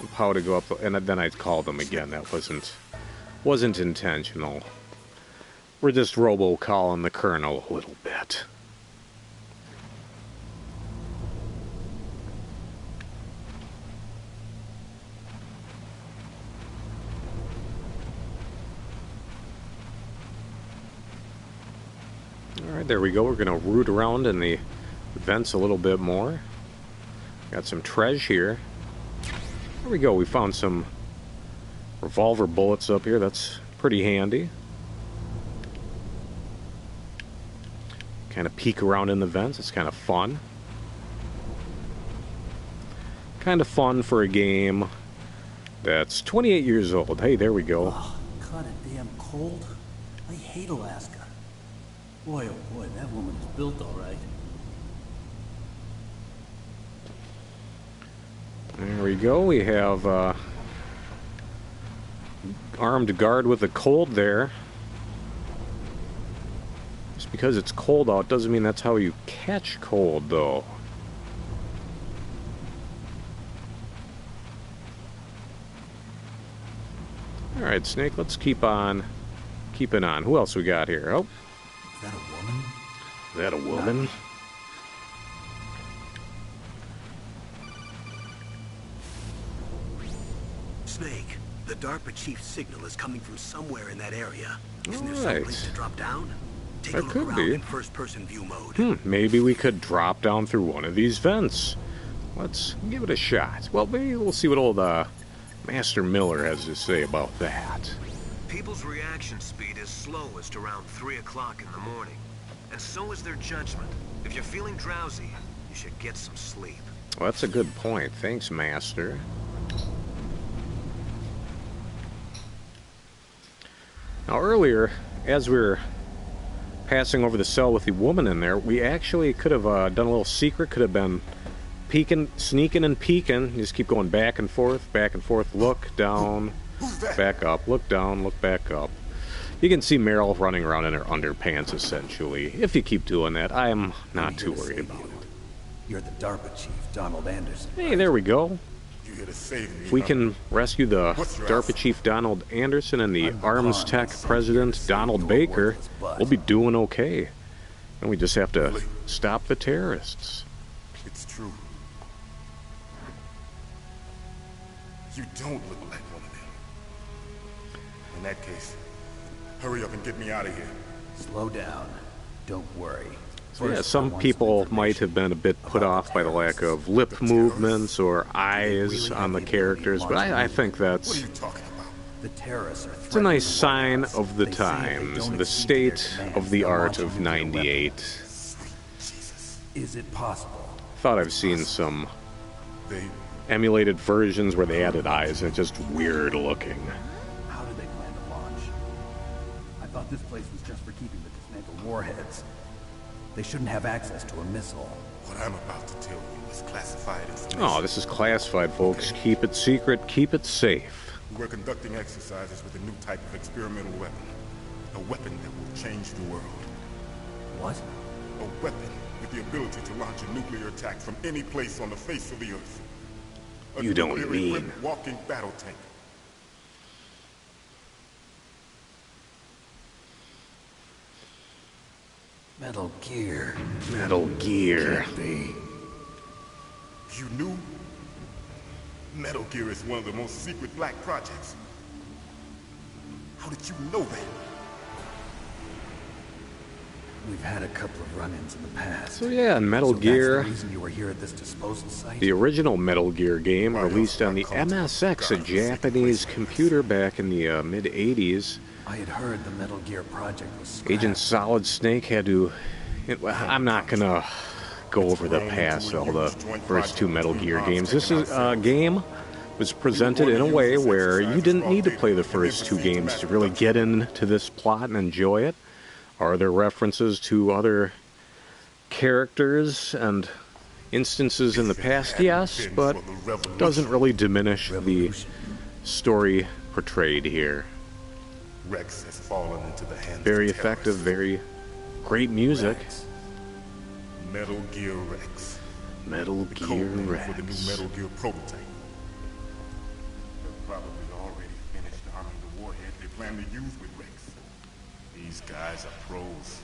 of how to go up, and then I called them again. That wasn't intentional. We're just robocalling the Colonel a little bit. Alright, there we go. We're going to root around in the vents a little bit more. Got some treasure here. There we go. We found some revolver bullets up here. That's pretty handy. Kind of peek around in the vents. It's kind of fun. Kind of fun for a game that's 28 years old. Hey, there we go. Oh, kind of damn cold. I hate Alaska. Boy, oh boy, that woman is built all right. There we go. We have armed guard with a cold there. Just because it's cold out doesn't mean that's how you catch cold, though. Alright, Snake, let's keep on keeping on. Who else we got here? Oh. Is that a woman? Is that a woman? Snake, the DARPA chief's signal is coming from somewhere in that area. Isn't there Alright. some place to drop down? Take That a look could around be. in first-person view mode. Maybe we could drop down through one of these vents. Let's give it a shot. Well, maybe we'll see what old Master Miller has to say about that. People's reaction speed is slowest around 3 o'clock in the morning. And so is their judgment. If you're feeling drowsy, you should get some sleep. Well, that's a good point. Thanks, Master. Now, earlier, as we were passing over the cell with the woman in there, we actually could have done a little secret. Could have been peeking, sneaking and peeking. You just keep going back and forth, look down, back up, look down, look back up. You can see Meryl running around in her underpants, essentially. If you keep doing that, I'm not too worried about it. You're the DARPA chief, Donald Anderson. Hey, there we go. You here to save me, If we huh? can rescue the What's your DARPA answer? chief Donald Anderson and the I'm Arms Khan, Tech sent president here to Donald save your Baker, worthless butt. we'll be doing okay. And we just have to Really? stop the terrorists. It's true. You don't look like one of them. In that case, hurry up and get me out of here. Slow down. Don't worry. So yeah, First, I some want people some might have been a bit put about off by the lack terrorists. of lip The terrorists? movements or eyes really on the have the ability to characters, but launch I think What that's are you talking about? The terrorists are it's a nice sign threatening the of the White House. They say if they times, don't the accede to their state demands, of the they'll art launch a of nuclear weapon. 98. Sweet Jesus. Is it possible? Thought I've seen some They emulated versions where they added eyes, and it's just weird looking. How do they plan to launch? I thought this place was just for keeping the dismantled warheads. They shouldn't have access to a missile. what I'm about to tell you is classified information. Oh, this is classified, folks. Keep it secret, keep it safe. We're conducting exercises with a new type of experimental weapon. A weapon that will change the world. What? A weapon with the ability to launch a nuclear attack from any place on the face of the earth. A You don't nuclear-equipped mean- walking battle tank. Metal Gear. Metal Gear. Can't be. You knew? Metal Gear is one of the most secret black projects. How did you know that? We've had a couple of run-ins in the past. So yeah, in Metal So Gear, That's the reason you were here at this disposal site? the original Metal Gear game, Why released else on the not call it MSX, a God, Japanese secret computer back in the mid-80s. I had heard the Metal Gear project was scrapped. Agent Solid Snake had to... I'm not gonna go over the past, all the first two Metal Gear games. This is a game was presented in a way where you didn't need to play the first two games to really get into this plot and enjoy it. Are there references to other characters and instances in the past? Yes, but doesn't really diminish the Revolution. story portrayed here. Rex has fallen into the hands Very of effective, terrorists. very great music. Rex. Metal Gear Rex. Metal The Gear code name for the new Rex. Metal Gear prototype. They're probably already finished arming the warhead they plan to use with Rex. These guys are pros.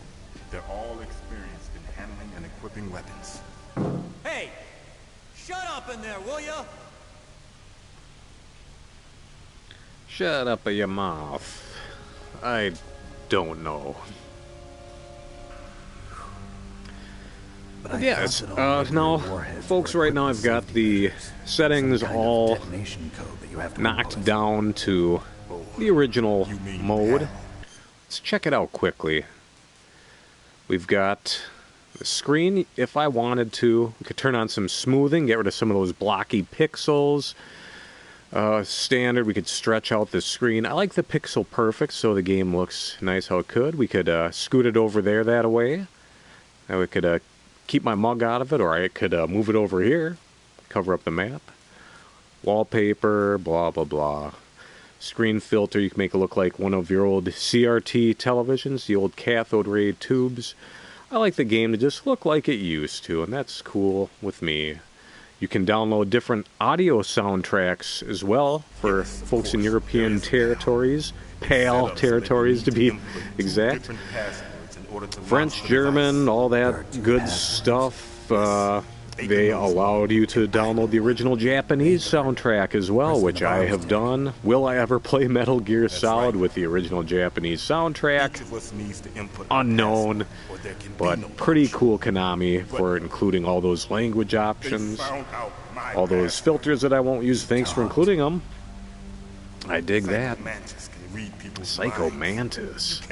They're all experienced in handling and equipping weapons. Hey! Shut up in there, will ya? Shut up your mouth. I don't know. But I Yes, thought that all nuclear now, warheads folks, were right now equipped I've with got safety the measures. settings Some kind of all detonation code that you have to knocked input. down to the original You mean mode. now? Let's check it out quickly. We've got the screen. If I wanted to, we could turn on some smoothing, get rid of some of those blocky pixels. Standard, we could stretch out the screen. I like the pixel perfect, so the game looks nice how it could. We could scoot it over there that way. And we could keep my mug out of it, or I could move it over here, cover up the map. Wallpaper, blah, blah, blah. Screen filter, you can make it look like one of your old CRT televisions, the old cathode ray tubes. I like the game to just look like it used to, and that's cool with me. You can download different audio soundtracks as well for Yes, of folks in course. European There is territories, PAL Setup so territories to that you be need input two exact. different passwords in order to French, launch the German, device. all There are that two good passwords. stuff. they allowed you to download the original Japanese soundtrack as well, which I have done. Will I ever play Metal Gear Solid with the original Japanese soundtrack? Unknown, but pretty cool Konami for including all those language options, all those filters that I won't use. Thanks for including them. I dig that. Psycho Mantis.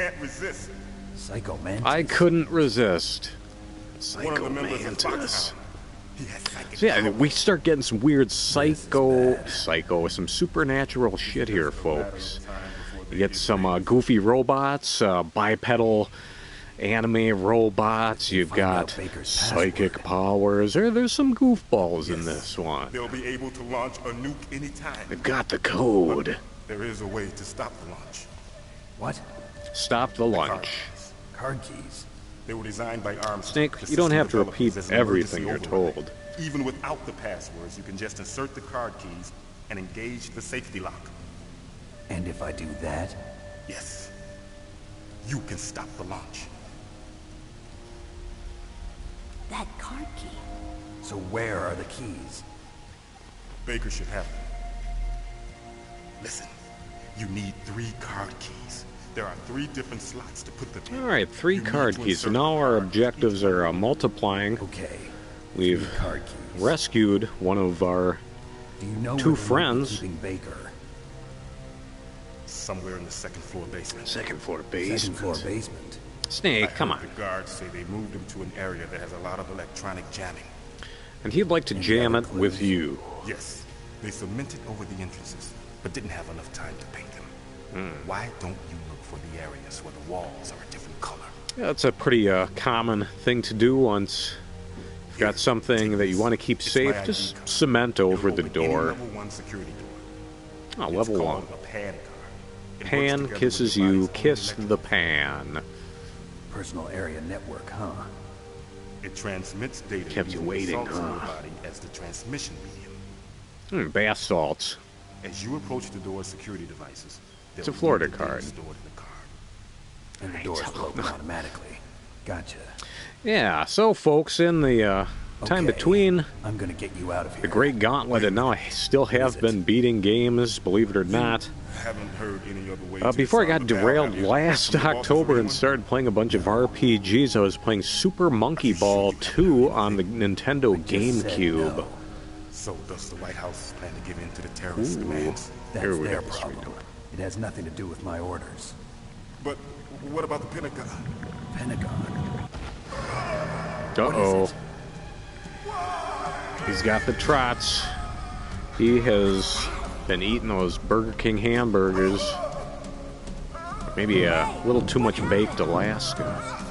Psycho Mantis? I couldn't resist. Psycho Mantis. So yeah, we start getting some weird some supernatural shit here, folks. You get some goofy robots, bipedal anime robots. You've got psychic powers. There's some goofballs in this one. They'll be able to launch a nuke anytime. They've got the code. There is a way to stop the launch. What? Stop the launch. Card keys. They were designed by arms. Snake, you don't have to repeat everything you're told. Even without the passwords, you can just insert the card keys and engage the safety lock. And if I do that? Yes. You can stop the launch. That card key. So where are the keys? Baker should have them. Listen, you need 3 card keys. There are 3 different slots to put them in. Alright, 3 card keys. So now our objectives are multiplying. Okay. We've rescued one of our 2 friends. Baker? Somewhere in the second floor basement. Second floor basement. Second floor basement. Snake, come on. The guards say they moved him to an area that has a lot of electronic jamming. And he'd like to jam it with you. Yes. They cemented over the entrances, but didn't have enough time to paint them. Why don't you look for the areas where the walls are a different color? Yeah, that's a pretty common thing to do once you've got something that you want to keep safe. Just cement over the door. Level 1 security door. Oh, level 1. A pan card. Pan kisses you, kiss the pan. Personal area network, huh? It transmits data Kept you waiting, huh? The body as the transmission medium. Bath salts. As you approach the door's security devices, it's a Florida card. Stored in the card. And the doors open automatically. Gotcha. Yeah, so folks, in the time between I'm gonna get you out of here. the Great Gauntlet and now, I still have been beating games, believe it or not. Haven't heard any other way Before I got derailed last October and started playing a bunch of RPGs, I was playing Super Monkey Ball 2 on the Nintendo GameCube. No. So does the White House plan to give in to the terrorist demands? That's their problem. It has nothing to do with my orders. But what about the Pentagon? Pentagon? Uh-oh. He's got the trots. He has been eating those Burger King hamburgers. Maybe a little too much baked Alaska.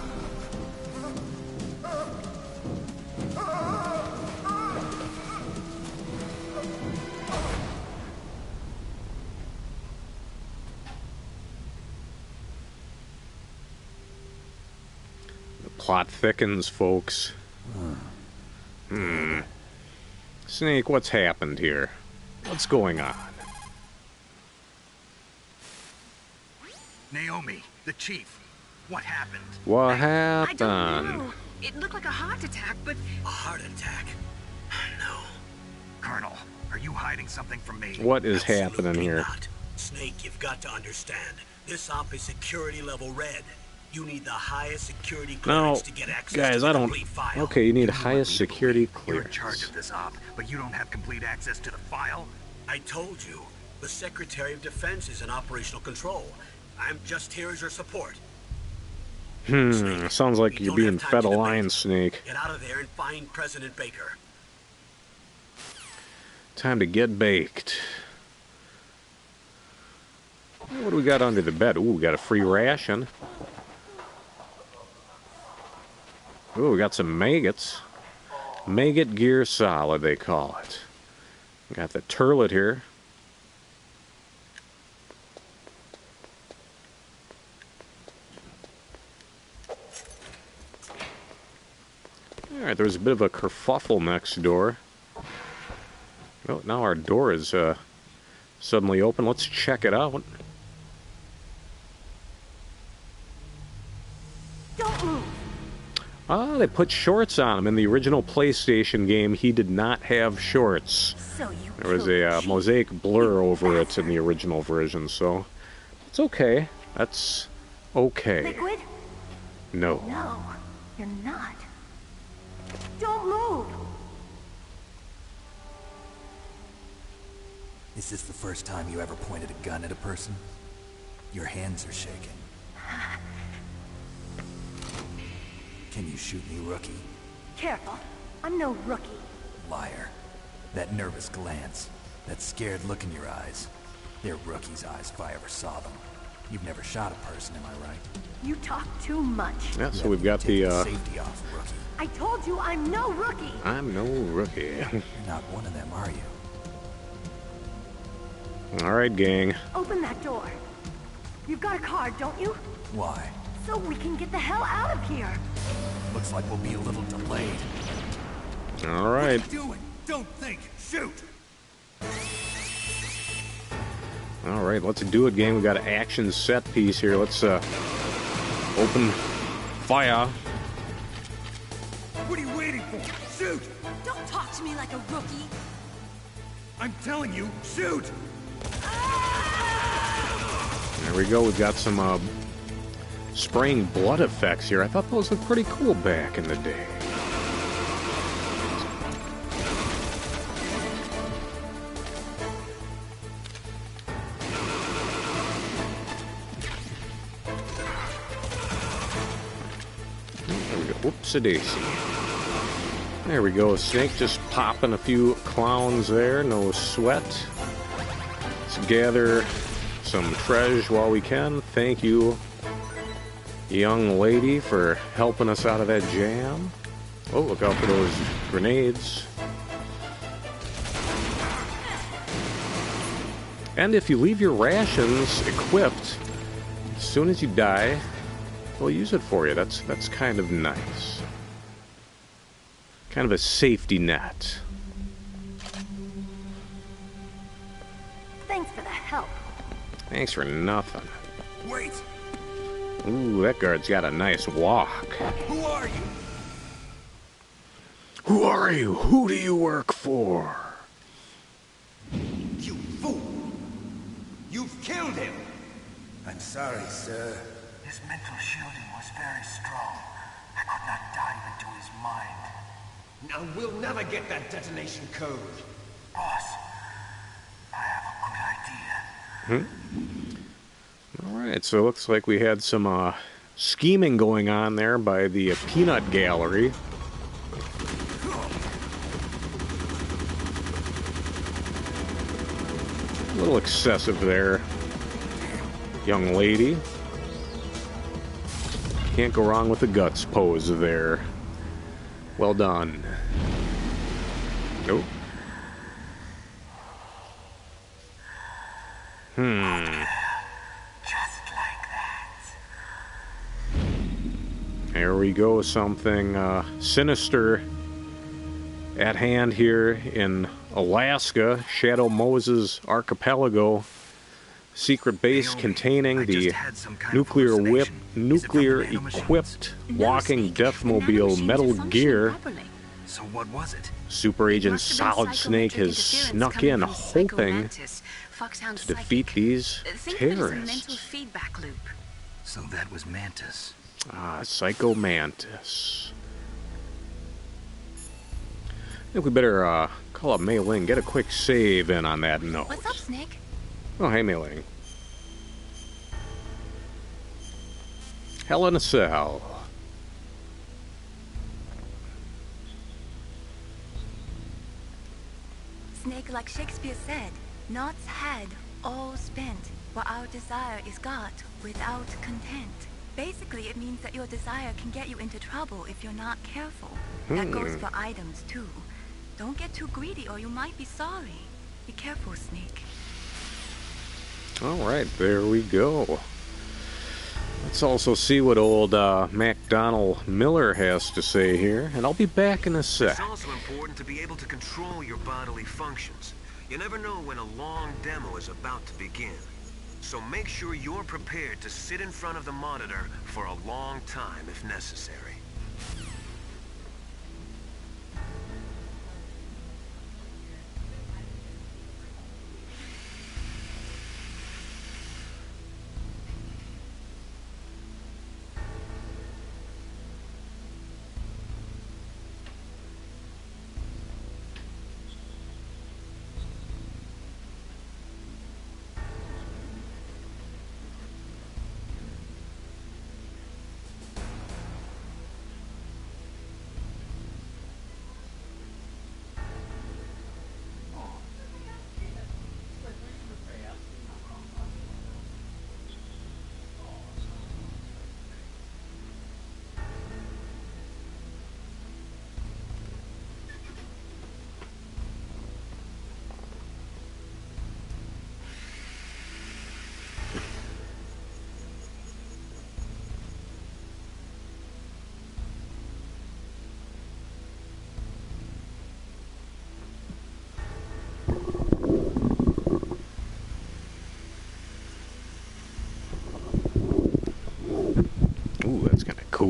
The plot thickens, folks. Snake, what's happened here? What's going on? Naomi, the chief. What happened? What I happened? don't know. It looked like a heart attack, but... A heart attack? No. Colonel, are you hiding something from me? What is happening Absolutely here? not. Snake, you've got to understand. This op is security level red. You need the highest security clearance to get access guys, to I the don't... complete file. Okay, you need highest security You're in charge clearance. of this op, but you don't have complete access to the file? I told you. The Secretary of Defense is in operational control. I'm just here as your support. Snake, Sounds like we you're don't being have time fed to a debate. line, Snake. Get out of there and find President Baker. Time to get baked. What do we got under the bed? Ooh, we got a free ration. Ooh, we got some maggots. Maggot Gear Solid, they call it. Got the turlet here. Alright, there's a bit of a kerfuffle next door. Oh, now our door is suddenly open. Let's check it out. Don't move. Oh, they put shorts on him. In the original PlayStation game, he did not have shorts. So you There was a mosaic blur over it in the original version, so it's okay. That's okay. Liquid? No. No, you're not. Don't move! Is this the first time you ever pointed a gun at a person? Your hands are shaking. Can you shoot me, rookie? Careful. I'm no rookie. Liar. That nervous glance, that scared look in your eyes. They're rookies' eyes if I ever saw them. You've never shot a person, am I right? You talk too much. Yeah, so we've got the safety off, rookie. I told you I'm no rookie. I'm no rookie. You're not one of them, are you? All right, gang. Open that door. You've got a card, don't you? Why? So we can get the hell out of here. Looks like we'll be a little delayed. All right. What are you doing? Don't think. Shoot! All right, let's do it, gang. We got an action set piece here. Let's open fire. What are you waiting for? Shoot! Don't talk to me like a rookie. I'm telling you, shoot! There we go. We've got some spraying blood effects here. I thought those looked pretty cool back in the day. There we go. Whoopsie-daisy. There we go. Snake just popping a few clowns there. No sweat. Let's gather some treasure while we can. Thank you, young lady, for helping us out of that jam. Oh, look out for those grenades. And if you leave your rations equipped, as soon as you die, they'll use it for you. That's kind of nice. Kind of a safety net. Thanks for the help. Thanks for nothing. Wait! Ooh, that guard's got a nice walk. Who are you? Who are you? Who do you work for? You fool! You've killed him! I'm sorry, sir. His mental shielding was very strong. I could not dive into his mind. Now we'll never get that detonation code. Boss, I have a good idea. Alright, so it looks like we had some scheming going on there by the peanut gallery. A little excessive there, young lady. Can't go wrong with the guts pose there. Well done. Nope. Just like that. There we go. Something sinister at hand here in Alaska. Shadow Moses Archipelago. Secret base containing the nuclear-equipped walking deathmobile Metal Gear. So what was it? Super Agent Solid Snake has snuck in, hoping to defeat these terrorists. So that was Mantis. Ah, Psycho Mantis. I think we better call up Mei Ling, get a quick save in on that note. What's up, Snake? Oh, hey, Mei Ling. Hell in a Cell. Snake, like Shakespeare said, knots had all spent, while our desire is got without content. Basically, it means that your desire can get you into trouble if you're not careful. That goes for items, too. Don't get too greedy or you might be sorry. Be careful, Snake. Alright, there we go. Let's also see what old MacDonald Miller has to say here, and I'll be back in a sec. It's also important to be able to control your bodily functions. You never know when a long demo is about to begin. So make sure you're prepared to sit in front of the monitor for a long time if necessary.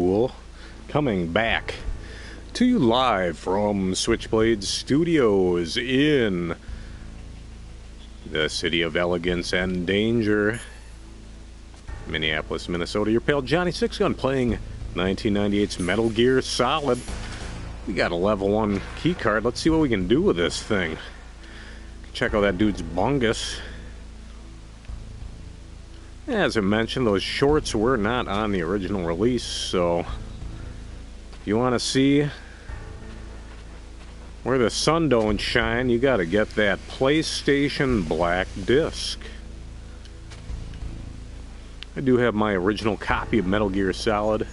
cool. Coming back to you live from Switchblade Studios in the city of elegance and danger, Minneapolis, Minnesota. Your pal Johnny Sixgun playing 1998's Metal Gear Solid. We got a level 1 keycard. Let's see what we can do with this thing. Check out that dude's bungus. As I mentioned, those shorts were not on the original release, so if you want to see where the sun don't shine, you got to get that PlayStation Black disc. I do have my original copy of Metal Gear Solid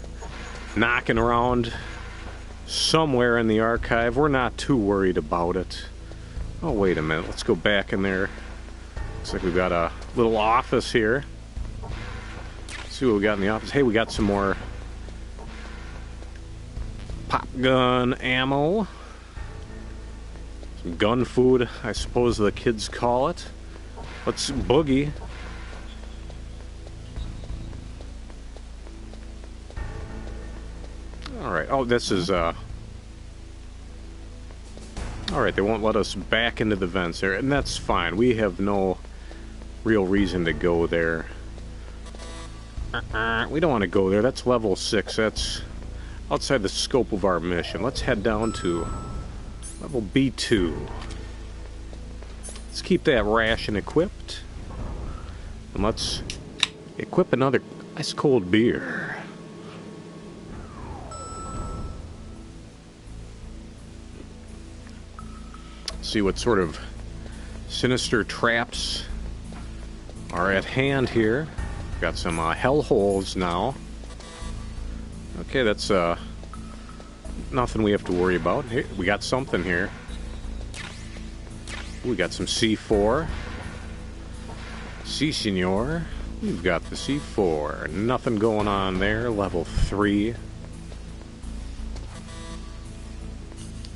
knocking around somewhere in the archive. We're not too worried about it. Oh, wait a minute. Let's go back in there. Looks like we've got a little office here. Let's see what we got in the office. Hey, we got some more pop gun ammo. Some gun food, I suppose the kids call it. Let's boogie. Alright, oh, this is, Alright, they won't let us back into the vents there, and that's fine. We have no real reason to go there. We don't want to go there. That's level 6. That's outside the scope of our mission. Let's head down to level B2. Let's keep that ration equipped. And let's equip another ice cold beer. See what sort of sinister traps are at hand here. Got some hell holes now. Okay, that's nothing we have to worry about. Here, we got something here. We got some C4. Si, senor. We've got the C4. Nothing going on there. Level 3.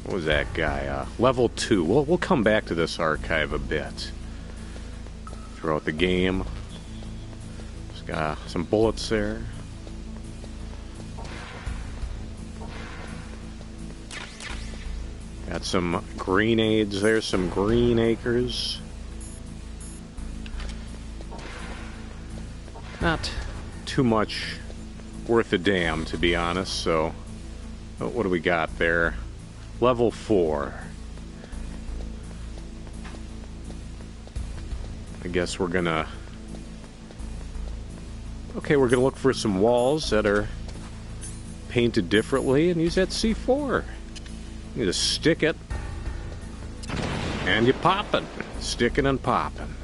What was that guy? Level 2. We'll come back to this archive a bit throughout the game. Just got some bullets there. Got some grenades there, some green acres. Not too much worth a damn, to be honest, so what do we got there? Level 4. I guess we're gonna... Okay, we're gonna look for some walls that are painted differently and use that C4. You just stick it, and you pop it. Sticking and popping.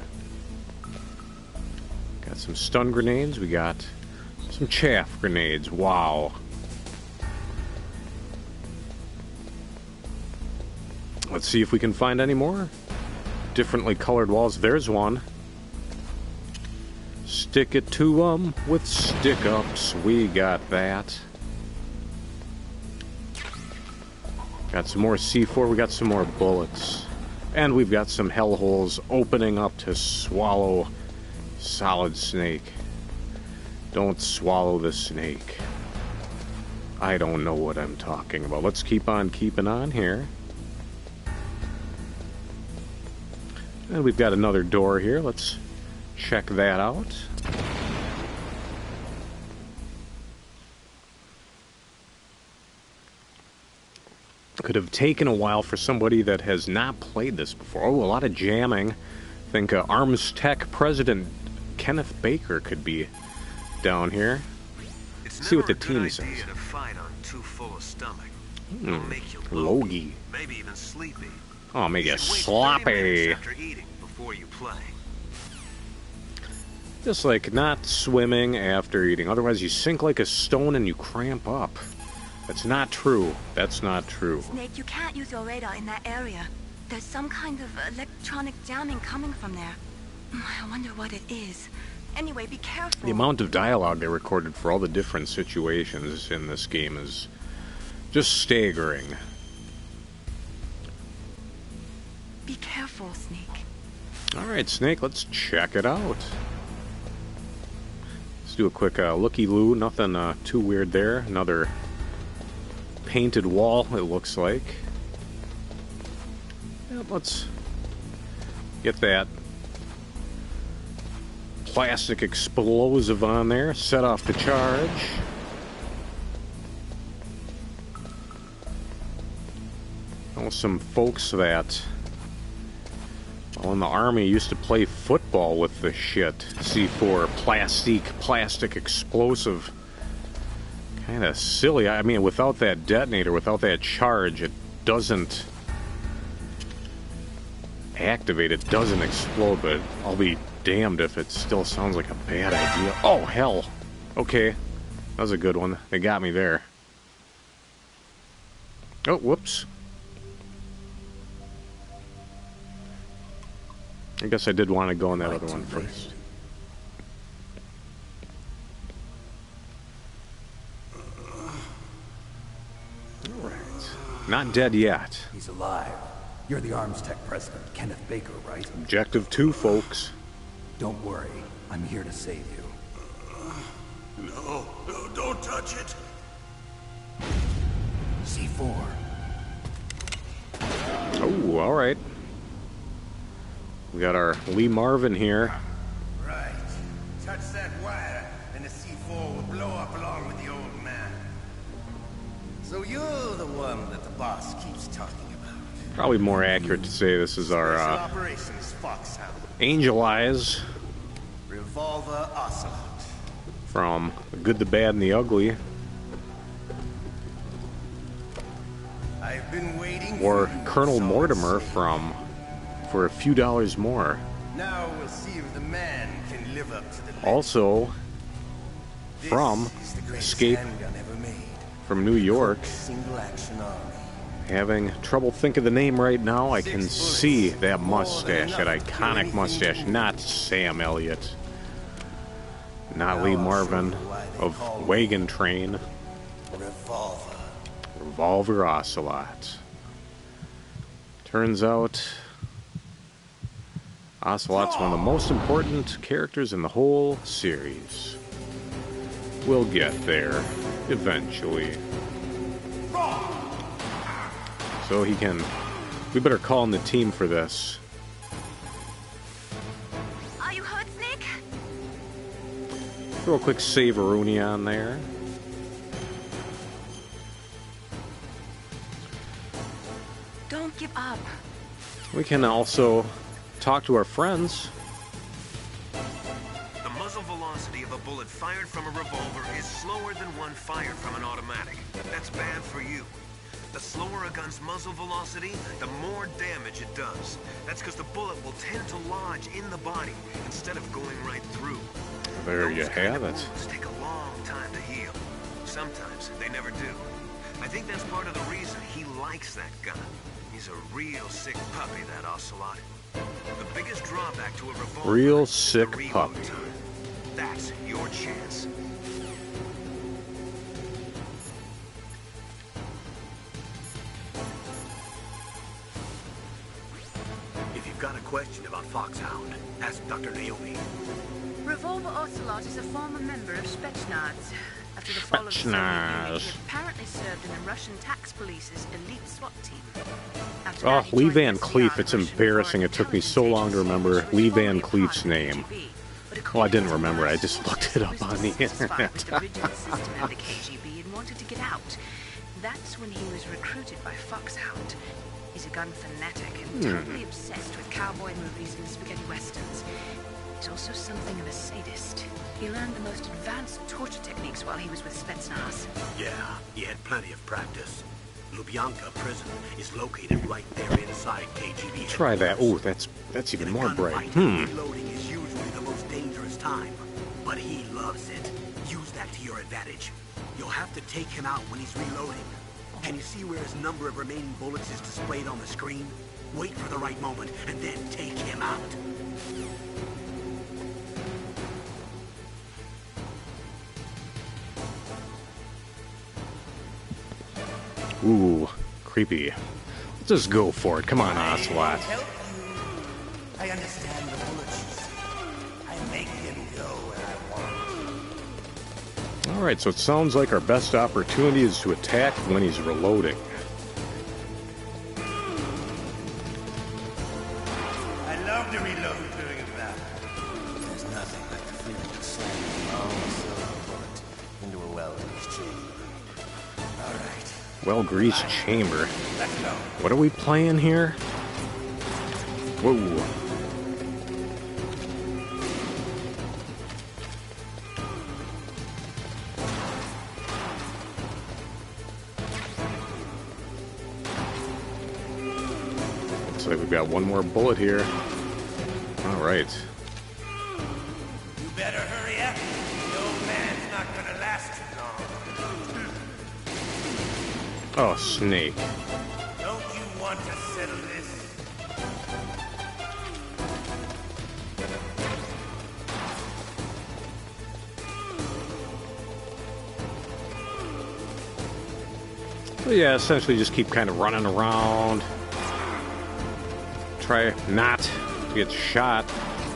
Got some stun grenades. We got some chaff grenades. Wow. Let's see if we can find any more differently colored walls. There's one. Stick it to 'em with stick-ups. We got that. Got some more C4, we got some more bullets. And we've got some hellholes opening up to swallow Solid Snake. Don't swallow the snake. I don't know what I'm talking about. Let's keep on keeping on here. And we've got another door here. Let's check that out. Could have taken a while for somebody that has not played this before. Oh, a lot of jamming. I think Arms Tech President Kenneth Baker could be down here. It's see what the never a good team says. idea to fight on too full a stomach. It'll make you Logy. maybe even sleepy. Oh, make you should wait 30 sloppy. minutes after eating before you play. Just like not swimming after eating. Otherwise you sink like a stone and you cramp up. That's not true. That's not true. Snake, you can't use your radar in that area. There's some kind of electronic jamming coming from there. I wonder what it is. Anyway, be careful. The amount of dialogue they recorded for all the different situations in this game is just staggering. Be careful, Snake. Alright, Snake, let's check it out. Let's do a quick looky-loo. Nothing too weird there. Another painted wall, it looks like. Yep, let's get that plastic explosive on there. Set off the charge. Well, some folks that, well, in the Army used to play football with this shit. C4 plastic explosive. Kind of silly. I mean, without that detonator, without that charge, it doesn't activate, it doesn't explode, but I'll be damned if it still sounds like a bad idea. Oh, hell. Okay. That was a good one. They got me there. Oh, whoops. I guess I did want to go on that other one first. Alright. Not dead yet. He's alive. You're the Arms Tech president, Kenneth Baker, right? Objective 2, folks. Don't worry. I'm here to save you. No, don't touch it. C4. Oh, alright. We got our Lee Marvin here. Right. Touch that wire, and the C4 will blow up along with the old man. So you're the one that the boss keeps talking about. Probably more accurate to say this is our Operations Foxhound. Angel Eyes. Revolver Ocelot. From The Good, the Bad, and the Ugly. I've been waiting Or for you, Colonel so Mortimer from For a Few Dollars More. Now we'll see if the man can live up to the legend. Also from Escape from New York. Single action army. Having trouble thinking the name right now. I can see that mustache, that iconic mustache. Not Sam Elliott. Not Lee Marvin of Wagon Train. Revolver Ocelot. Turns out Ocelot's one of the most important characters in the whole series. We'll get there eventually. So he can... We better call in the team for this. Are you hurt, Snake? Throw a quick save-a-rooney on there. Don't give up. We can also talk to our friends. The muzzle velocity of a bullet fired from a revolver is slower than one fired from an automatic. That's bad for you. The slower a gun's muzzle velocity, the more damage it does. That's because the bullet will tend to lodge in the body instead of going right through. There you have it. Wounds take a long time to heal. Sometimes they never do. I think that's part of the reason he likes that gun. He's a real sick puppy, that Ocelot. The biggest drawback to a revolver Real is sick the reload puppy. time. That's your chance. If you've got a question about Foxhound, ask Dr. Naomi. Revolver Ocelot is a former member of Spetsnaz. After the fall of the Soviet Union, he apparently served in the Russian tax police's elite SWAT team. After that, he Lee joined Van the CIA, Cleef. It's Russian embarrassing. It took me so long to remember Lee Van Cleef's formerly a name. part of the KGB. But Well, I didn't according to remember. I Russian just looked sources, it up he on was the dissatisfied with the internet. rigid system of the KGB and wanted to get out. That's when he was recruited by Foxhound. He's a gun fanatic and totally obsessed with cowboy movies and spaghetti westerns. He's also something of a sadist. He learned the most advanced torture techniques while he was with Spetsnaz. Yeah, he had plenty of practice. Lubyanka prison is located right there inside KGB. Try that. Oh, that's even more bright. Reloading is usually the most dangerous time, but he loves it. Use that to your advantage. You'll have to take him out when he's reloading. Can you see where his number of remaining bullets is displayed on the screen? Wait for the right moment, and then take him out. Ooh, creepy. Let's just go for it. Come on, Ocelot. I understand the bullets you see. I make him go where I want. Alright, so it sounds like our best opportunity is to attack when he's reloading. I love to reload during a battle. There's nothing like the feeling of slamming a long silver bullet into a well-greased chamber. Alright. Well-greased chamber. Let's go. What are we playing here? Whoa. Looks like we've got one more bullet here. Alright. You better hurry up. The old man's not gonna last too long. Oh, Snake. Don't you want to settle this? So yeah, essentially just keep kind of running around. Try not to get shot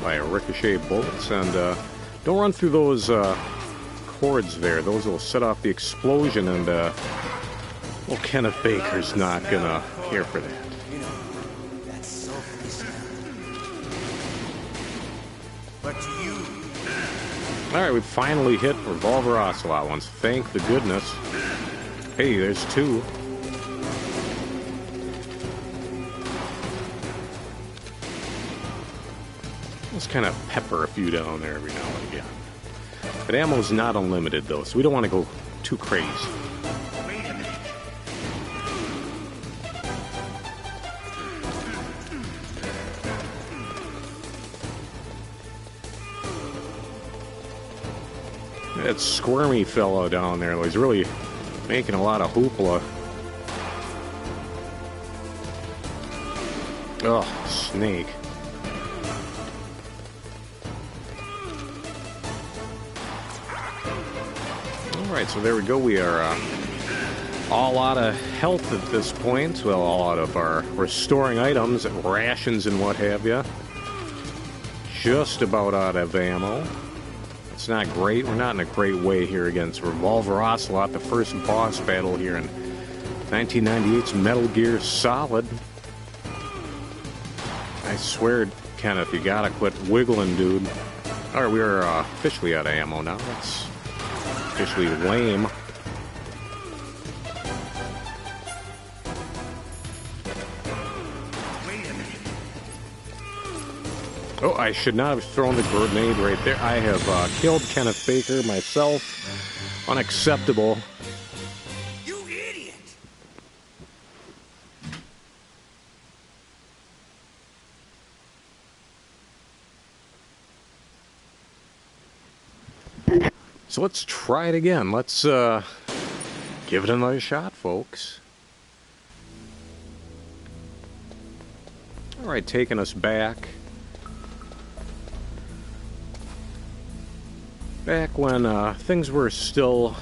by ricochet bullets, and don't run through those cords there. Those will set off the explosion, and well, Kenneth Baker's not gonna care for that. You know, that's sulfury smell. But to you, Alright, we finally hit Revolver Ocelot once. Thank the goodness. Hey, there's two. Let's kind of pepper a few down there every now and again. But ammo's not unlimited, though, so we don't want to go too crazy. wait a minute. That squirmy fellow down there, he's really making a lot of hoopla. Oh, Snake. Alright, so there we go. We are all out of health at this point. Well, all out of our restoring items, rations and what have you. Just about out of ammo. It's not great. We're not in a great way here against Revolver Ocelot, the first boss battle here in 1998's Metal Gear Solid. I swear, Kenneth, you gotta quit wiggling, dude. Alright, we're officially out of ammo now. That's officially lame. Oh, I should not have thrown the grenade right there. I have killed Kenneth Baker myself. Unacceptable. You idiot! So let's try it again. Let's give it another shot, folks. Alright, taking us back. Back when things were still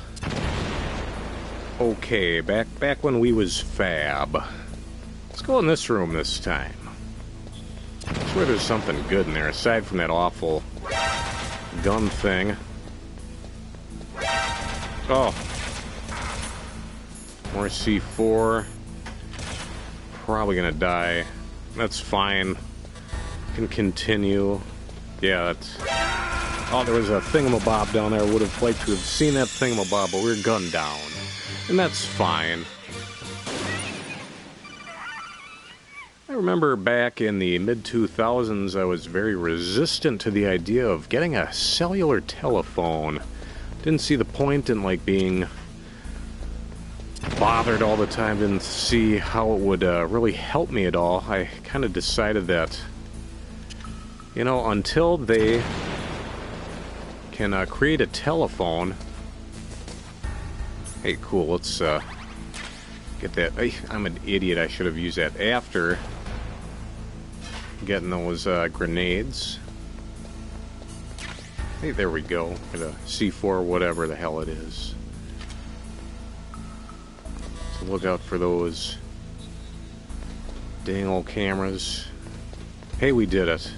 okay. Back when we was fab. Let's go in this room this time. I swear there's something good in there, aside from that awful gun thing. Oh. More C4. Probably gonna die. That's fine. Can continue. Yeah, that's... Oh, there was a thingamabob down there. I would have liked to have seen that thingamabob, but we're gunned down. And that's fine. I remember back in the mid-2000s, I was very resistant to the idea of getting a cellular telephone. Didn't see the point in, like, being bothered all the time. Didn't see how it would really help me at all. I kind of decided that, you know, until they can create a telephone. Hey, cool, let's get that. Hey, I'm an idiot. I should have used that after getting those grenades. Hey, there we go. Get a C4, whatever the hell it is. So look out for those dang old cameras. Hey, we did it.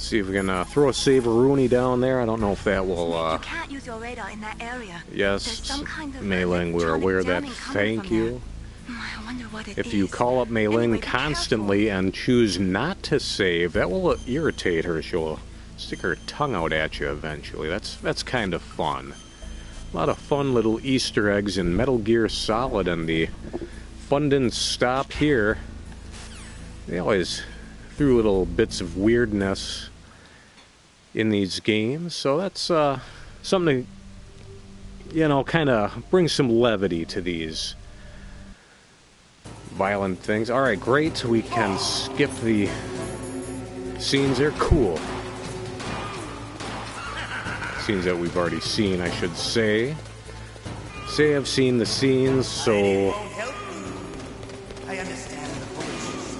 see if we can throw a Save-A-Rooney down there. I don't know if that will... You can't use your radar in that area. Yes, There's some kind of Mei Ling, we're aware of that. jamming coming Thank from there. you. I wonder what it If you is. call up Mei Ling Anyway, be constantly and choose not to save, that will irritate her. She'll stick her tongue out at you eventually. That's kind of fun. A lot of fun little Easter eggs in Metal Gear Solid, and the fun didn't stop here. They always threw little bits of weirdness in these games, so that's something to, you know, kind of bring some levity to these violent things. Alright, great. We can skip the scenes there. Cool. Scenes that we've already seen, I should say. Say I've seen the scenes, so... I understand the bullets.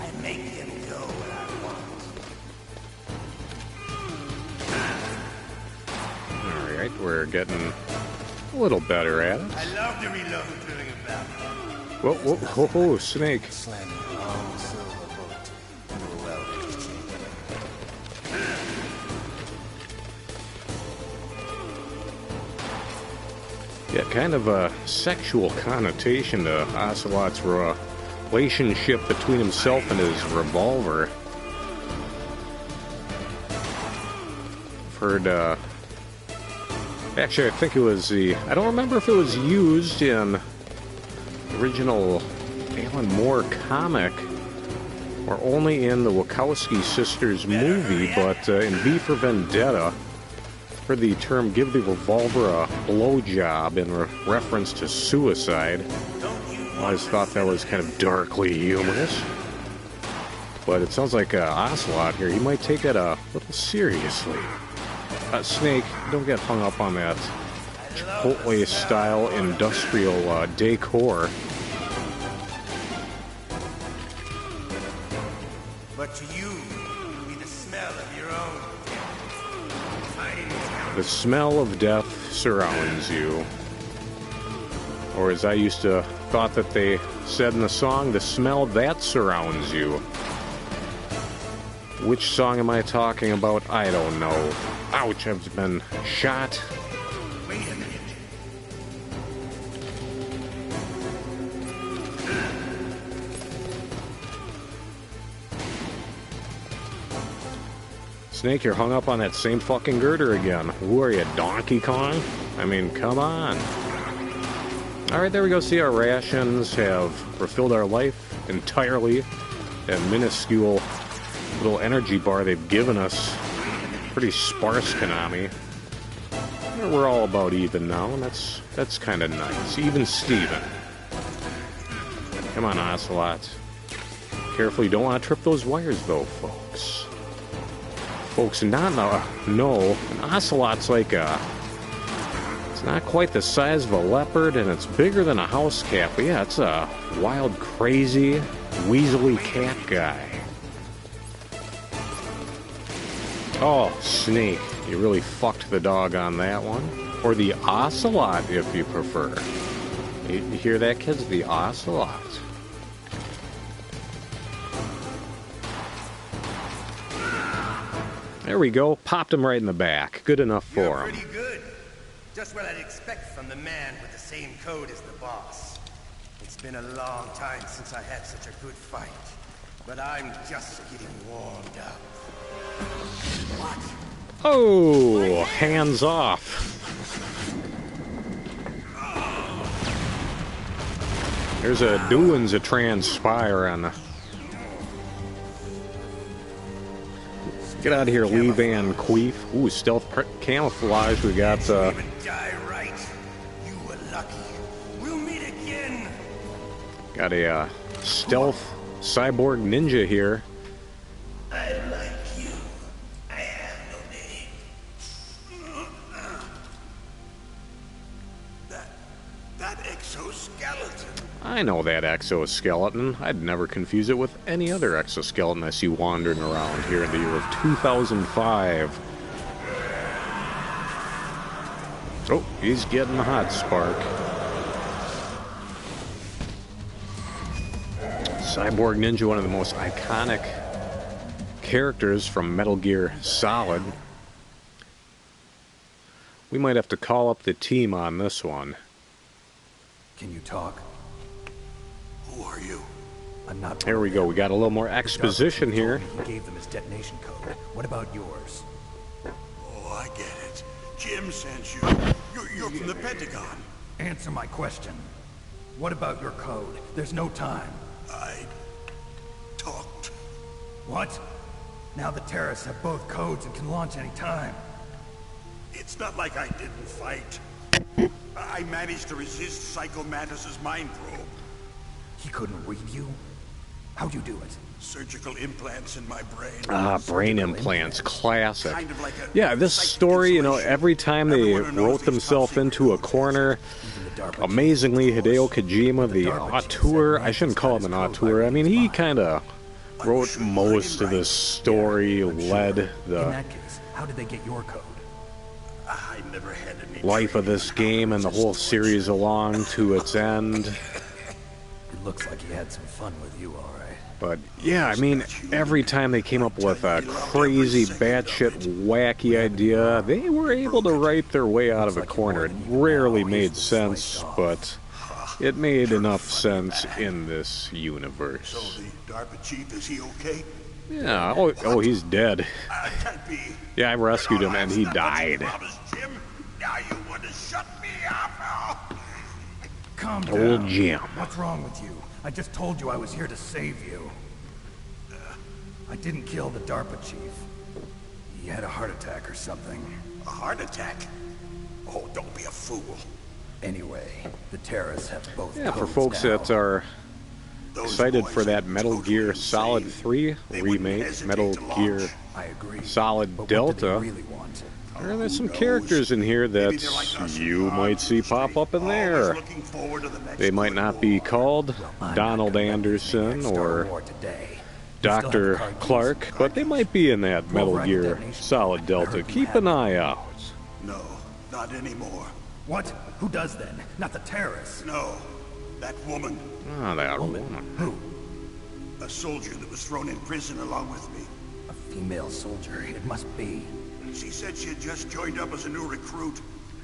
I make them go where I want. Alright, we're getting a little better at it. I love to reload during a battle. Whoa, whoa, whoa, whoa, Snake. Slamming a long silver bullet into a welded chamber. Yeah, kind of a sexual connotation to Ocelot's relationship between himself and his revolver. I've heard, actually, I think it was I don't remember if it was used in original Alan Moore comic or only in the Wachowski sisters movie, but in V for Vendetta, for the term "give the revolver a blowjob" in reference to suicide. I always thought that was kind of darkly humorous, but it sounds like Ocelot here, he might take it a little seriously. Snake, don't get hung up on that Chipotle-style industrial decor. But to you, it'll be the smell of your own. The smell of death surrounds you. Or as I used to thought that they said in the song, the smell that surrounds you. Which song am I talking about? I don't know. Ouch, I've been shot. Wait a minute. Snake, you're hung up on that same fucking girder again. Who are you, Donkey Kong? I mean, come on. Alright, there we go. See, our rations have refilled our life entirely. That minuscule little energy bar they've given us. Pretty sparse, Konami. We're all about even now, and that's kind of nice. Even Steven. Come on, Ocelot. Careful, you don't want to trip those wires, though, folks. Folks, no, an Ocelot's like it's not quite the size of a leopard, and it's bigger than a house cat, but yeah, it's a wild, crazy, weaselly cat guy. Oh, Snake, you really fucked the dog on that one. Or the Ocelot, if you prefer. You hear that, kids? The Ocelot. There we go. Popped him right in the back. Good enough for him. Pretty good. Just what I'd expect from the man with the same code as the boss. It's been a long time since I had such a good fight. But I'm just getting warmed up. What? Oh, hands off. There's a doings a transpiring. Get out of here, Lee Van Queef. Ooh, stealth camouflage. We got, Die right. You were lucky. We'll meet again. Got a, stealth cyborg ninja here. I like you. I have no name. That exoskeleton. I know that exoskeleton. I'd never confuse it with any other exoskeleton I see wandering around here in the year of 2005. Oh, he's getting the hot spark. Cyborg Ninja, one of the most iconic characters from Metal Gear Solid. We might have to call up the team on this one. Can you talk? Who are you? I'm not. Here we go. We got a little more exposition here. He gave them his detonation code. What about yours? Oh, I get it. Jim sent you. You're from the Pentagon. Answer my question. What about your code? There's no time. I talked. What? Now the terrorists have both codes and can launch any time. It's not like I didn't fight. I managed to resist Psycho Mantis's mind probe. He couldn't read you? How'd you do it? Surgical implants in my brain. Ah, brain implants, classic. Kind of like Yeah, this story, you know, every time they wrote themselves into a corner, amazingly, Hideo Kojima, the auteur, I shouldn't call him an auteur, I mean, he kind of wrote most of this story, led In the that case, how did they get your code? I never had any life of this game and the whole series along to its end. It looks like he had some fun with you, all right. But yeah, I mean, every time they came up with a crazy, batshit, wacky idea, they were able to write their way out of a corner. It rarely made sense, but it made enough sense in this universe. So the DARPA chief, is he okay? Yeah, oh, he's dead. Can't be. Yeah, I rescued him and he died. Jim, now you want to shut me up? Calm down. Old Jim. What's wrong with you? I just told you I was here to save you. I didn't kill the DARPA chief. He had a heart attack or something. A heart attack? Oh, don't be a fool. Anyway, the terrorists have both. Yeah, for folks that are excited for that Metal Gear Solid 3 remake, Metal Gear Solid Delta, there's some characters in here that you might see pop up in there. They might not be called Donald Anderson or Dr. Clark, but they might be in that Metal Gear Solid Delta. Keep an eye out. No, not anymore. What? Who does then? Not the terrorists. No, that woman. Ah, that woman. Who? A soldier that was thrown in prison along with me. A female soldier. It must be. She said she had just joined up as a new recruit.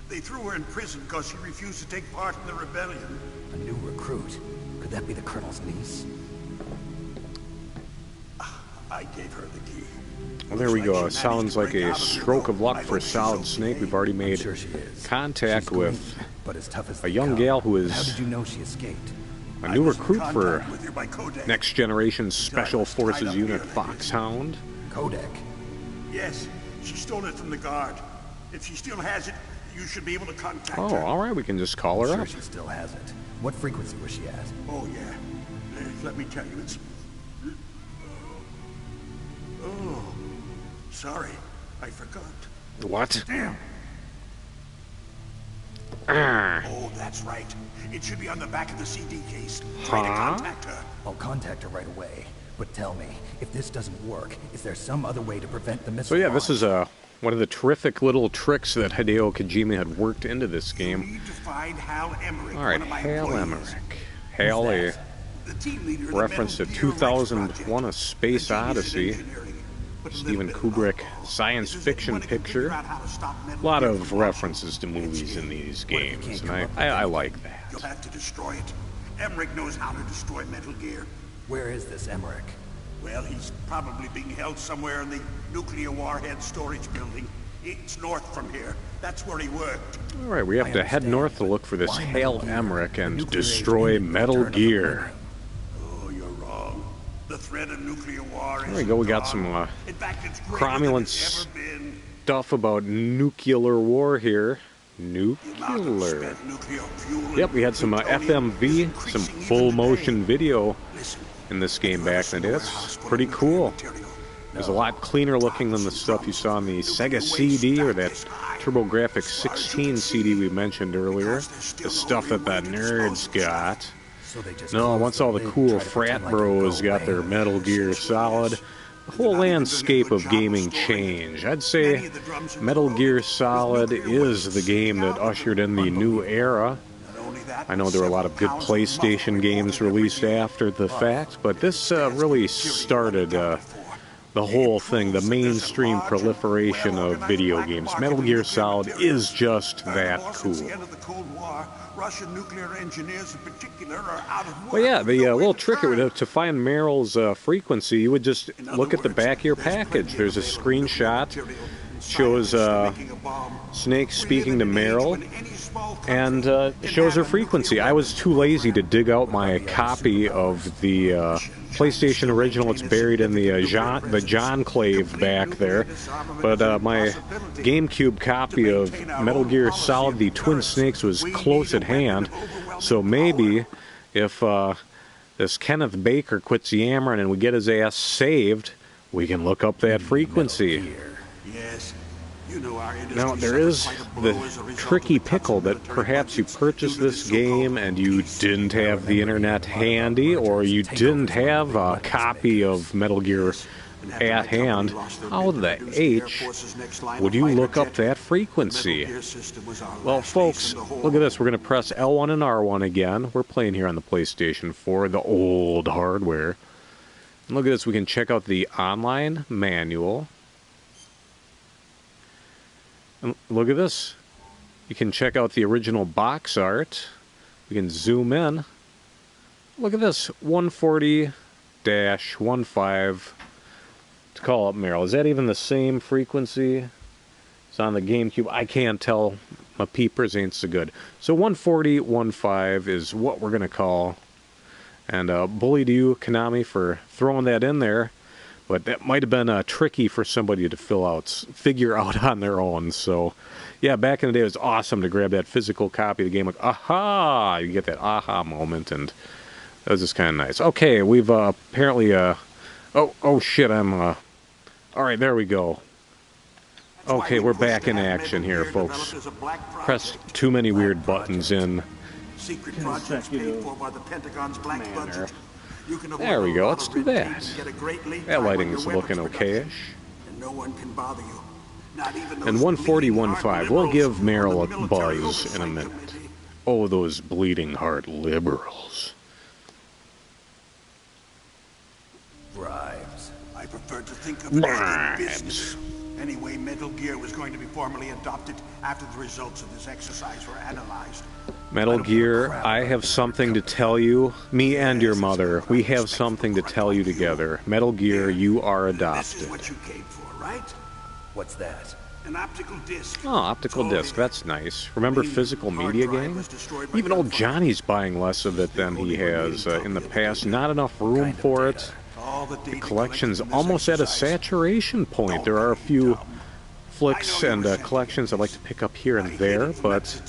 They threw her in prison because she refused to take part in the rebellion. A new recruit? Could that be the Colonel's niece? I gave her the key. Well, there we go. Sounds like a stroke of luck for Solid Snake. We've already made contact with a young gal who is How did you know she escaped? a new recruit for Next Generation Special Forces Unit Foxhound. Kodak? Yes, she stole it from the guard. If she still has it, you should be able to contact Oh, her. all right. We can just call her I'm up. sure she still has it. What frequency was she at? Oh, yeah. Let me tell you, it's... Oh, sorry. I forgot. What? Damn. Ah. Oh, that's right. It should be on the back of the CD case. Try to contact her. I'll contact her right away. But tell me, if this doesn't work, is there some other way to prevent the missile So yeah, this launch? is one of the terrific little tricks that Hideo Kojima had worked into this game. Need to find Hal Emmerich, All right, one of my Hal employees. Emmerich. Hal, a The team leader of the reference to Metal Gear Rex 2001: A Space project. Odyssey. Stephen Kubrick science fiction picture. A lot of references to movies in these games, and I like that. You'll have to destroy it. Emmerich knows how to destroy Metal Gear. Where is this Emmerich? Well, he's probably being held somewhere in the nuclear warhead storage building. It's north from here. That's where he worked. All right, we have to head north to look for this Hal Emmerich and destroy Metal Gear. Oh, you're wrong. The threat of nuclear war is There we go. We got some cromulent stuff about nuclear war here. Nuclear. Yep, we had some FMV, some full motion video in this game back in the day. That's pretty cool. It was a lot cleaner looking than the stuff you saw on the Sega CD or that TurboGrafx 16 CD we mentioned earlier. The stuff that the nerds got. No, once all the cool frat bros got their Metal Gear Solid, the whole landscape of gaming changed. I'd say Metal Gear Solid is the game that ushered in the new era. I know there were a lot of good PlayStation games released after the fact, but this really started the the whole thing, the mainstream proliferation of video games. Metal Gear Solid is just that cool. Russian nuclear engineers in particular are out of work. Well, yeah, the little trick to find Meryl's frequency, you would just look at the back of your package. There's a screenshot, shows Snake speaking to Meryl, and shows her frequency. I was too lazy to dig out my copy of the PlayStation original. It's buried in the Johnclave back there. But my GameCube copy of Metal Gear Solid: The Twin Snakes was close at hand. So maybe if this Kenneth Baker quits yammering and we get his ass saved, we can look up that frequency. Yes. Now, there is the tricky pickle that perhaps you purchased this game and you didn't have the internet handy, or you didn't have a copy of Metal Gear at hand. How the H would you look up that frequency? Well, folks, look at this. We're going to press L1 and R1 again. We're playing here on the PlayStation 4, the old hardware. And look at this. We can check out the online manual. And look at this. You can check out the original box art. We can zoom in. Look at this. 140-15 to call up Meryl. Is that even the same frequency? It's on the GameCube. I can't tell. My peepers ain't so good. So 140-15 is what we're going to call. And bully to you, Konami, for throwing that in there. But that might have been tricky for somebody to figure out on their own. So, yeah, back in the day, it was awesome to grab that physical copy of the game. Like, aha! You get that aha moment, and that was just kind of nice. Okay, we've apparently... Oh, shit, all right, there we go. Okay, we're back in action here, folks. Pressed too many weird buttons in. Secret projects paid for by the Pentagon's black budget. There we go, let's do that. That lighting's looking okayish. And 140-15, we'll give Meryl a buzz in a minute. Oh, those bleeding heart liberals. Bribes. I prefer to think of it as business. Anyway, Metal Gear was going to be formally adopted after the results of this exercise were analyzed. Metal Gear, I have something to tell you. Me and your mother, we have something to tell you together. Metal Gear, you are adopted. This is what you came for, right? What's that? An optical disc. Oh, optical disc, that's nice. Remember physical media game? Even old Johnny's buying less of it than he has in the past. Not enough room for it. The collection's almost at a saturation point. There are a few flicks and collections I'd like to pick up here and there, but,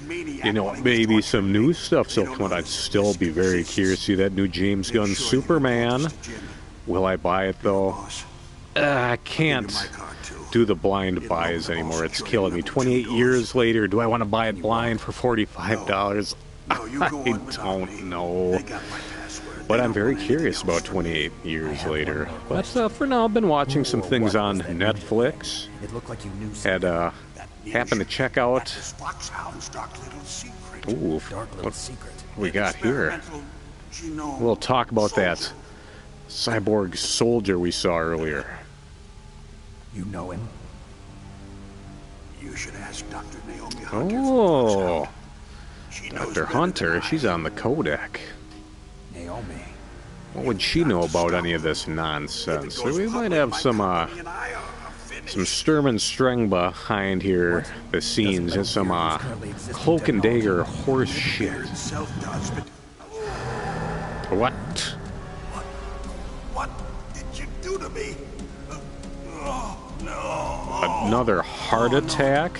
you know, maybe some new stuff will come out. I'd still be very curious to see that new James Gunn Superman. Will I buy it, though? I can't do the blind buys anymore. It's killing me. 28 years later, do I want to buy it blind for $45? I don't know. But I'm very curious about 28 years later. But for now, I've been watching some things on Netflix. Had happened to check out. Ooh, what we got here? We'll talk about that cyborg soldier we saw earlier. You know him? You should ask Dr. Naomi Hunter. Oh, Dr. Hunter, she's on the codec. Naomi. What would she know about any of this nonsense? So we might have some Sturm and Strang behind here, the scenes, and some cloak and dagger horse shit. What? What did you do to me? Oh, no. Another heart attack?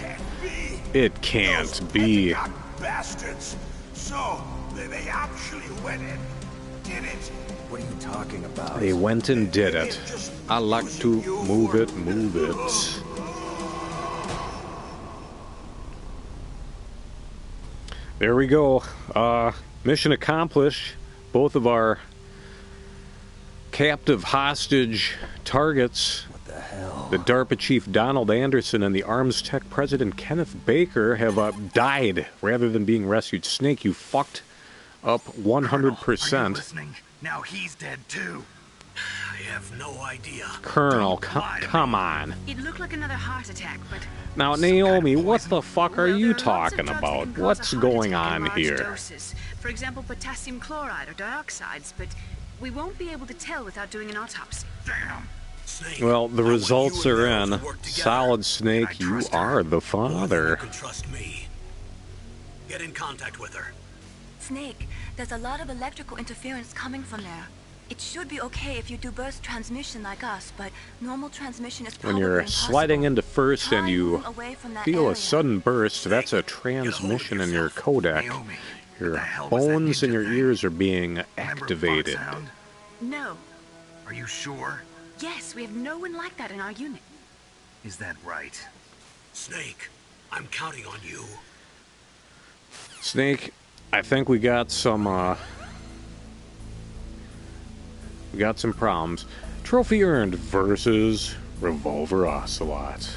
It can't be. Bastards. So, they actually went in. Did it? What are you talking about? They went and did it. I like to move it, move it. There we go. Mission accomplished. Both of our captive hostage targets, what the hell? The DARPA chief Donald Anderson and the Arms Tech president Kenneth Baker have died rather than being rescued. Snake, you fucked up 100%. Now he's dead too. I have no idea. Colonel, come on. It looked like another heart attack, but... Now, Naomi, what the fuck are you talking about? What's going on here? Doses. For example, potassium chloride or dioxides, but we won't be able to tell without doing an autopsy. Damn. Snake, well, the results are in. Solid Snake, you are the father. You can trust me. Get in contact with her. Snake, there's a lot of electrical interference coming from there. It should be okay if you do burst transmission like us, but normal transmission is probably when you're impossible. sliding into first and you feel a sudden burst, that's a transmission in your codec. Your bones in your ears are being activated. No. Are you sure? Yes, we have no one like that in our unit. Is that right? Snake, I'm counting on you. Snake, I think we got some problems. Trophy earned versus Revolver Ocelot.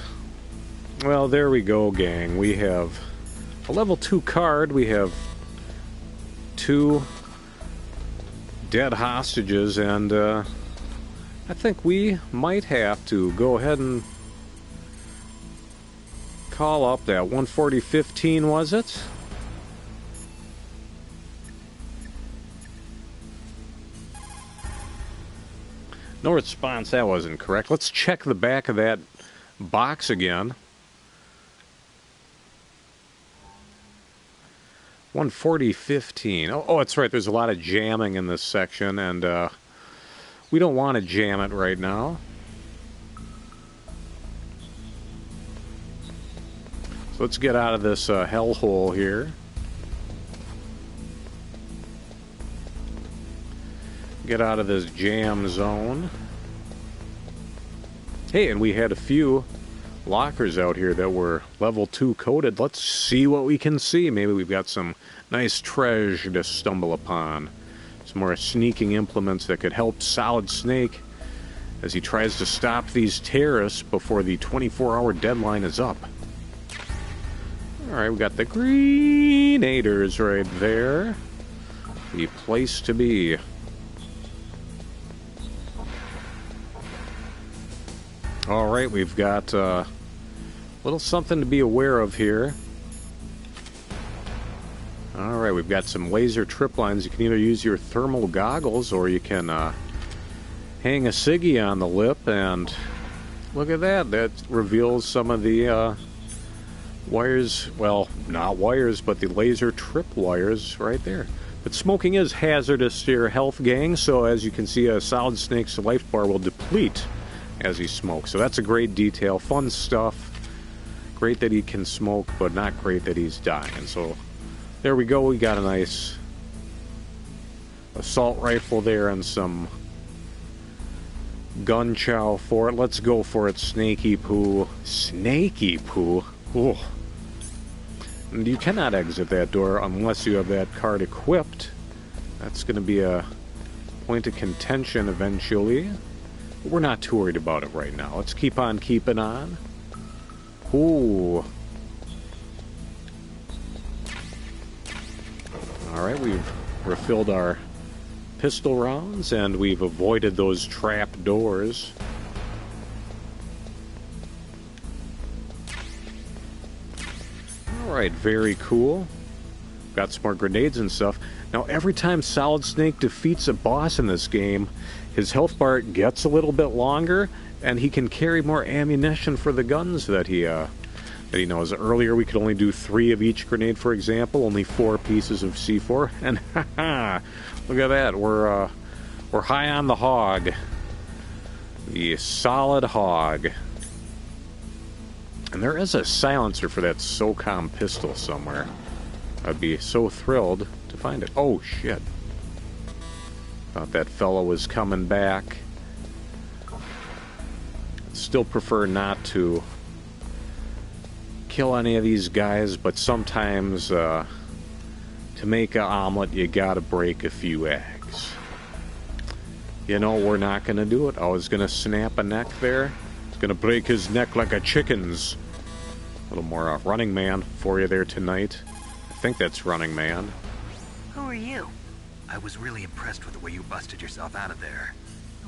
Well, there we go, gang. We have a level 2 card. We have 2 dead hostages, and I think we might have to go ahead and call up that 140-15, was it? No response, that wasn't correct. Let's check the back of that box again. 140-15. Oh, that's right, there's a lot of jamming in this section, and we don't want to jam it right now. So let's get out of this hellhole here. Get out of this jam zone. Hey, and we had a few lockers out here that were level 2 coded. Let's see what we can see. Maybe we've got some nice treasure to stumble upon. Some more sneaking implements that could help Solid Snake as he tries to stop these terrorists before the 24-hour deadline is up. Alright, we got the Greenaders right there. The place to be. Alright, we've got a little something to be aware of here. Alright, we've got some laser trip lines. You can either use your thermal goggles or you can hang a ciggy on the lip, and look at that. That reveals some of the wires, well, not wires, but the laser trip wires right there. But smoking is hazardous to your health, gang, so as you can see, a Solid Snake's life bar will deplete as he smokes. So that's a great detail. Fun stuff. Great that he can smoke, but not great that he's dying. So there we go. We got a nice assault rifle there and some gun chow for it. Let's go for it, Snaky Poo. Snaky Poo? Ooh. And you cannot exit that door unless you have that card equipped. That's going to be a point of contention eventually. But we're not too worried about it right now. Let's keep on keeping on. Ooh. Alright, we've refilled our pistol rounds and we've avoided those trap doors. Alright, very cool. Got some more grenades and stuff. Now, every time Solid Snake defeats a boss in this game, his health bar gets a little bit longer, and he can carry more ammunition for the guns that he knows. Earlier, we could only do 3 of each grenade, for example, only 4 pieces of C4, and haha, look at that, we're high on the hog. The solid hog. And there is a silencer for that SOCOM pistol somewhere. I'd be so thrilled to find it. Oh, shit. Thought that fellow was coming back. Still prefer not to kill any of these guys, but sometimes to make an omelet, you gotta break a few eggs. You know, we're not gonna do it. I was gonna snap a neck there. It's gonna break his neck like a chicken's. A little more Running Man for you there tonight. I think that's Running Man. Who are you? I was really impressed with the way you busted yourself out of there.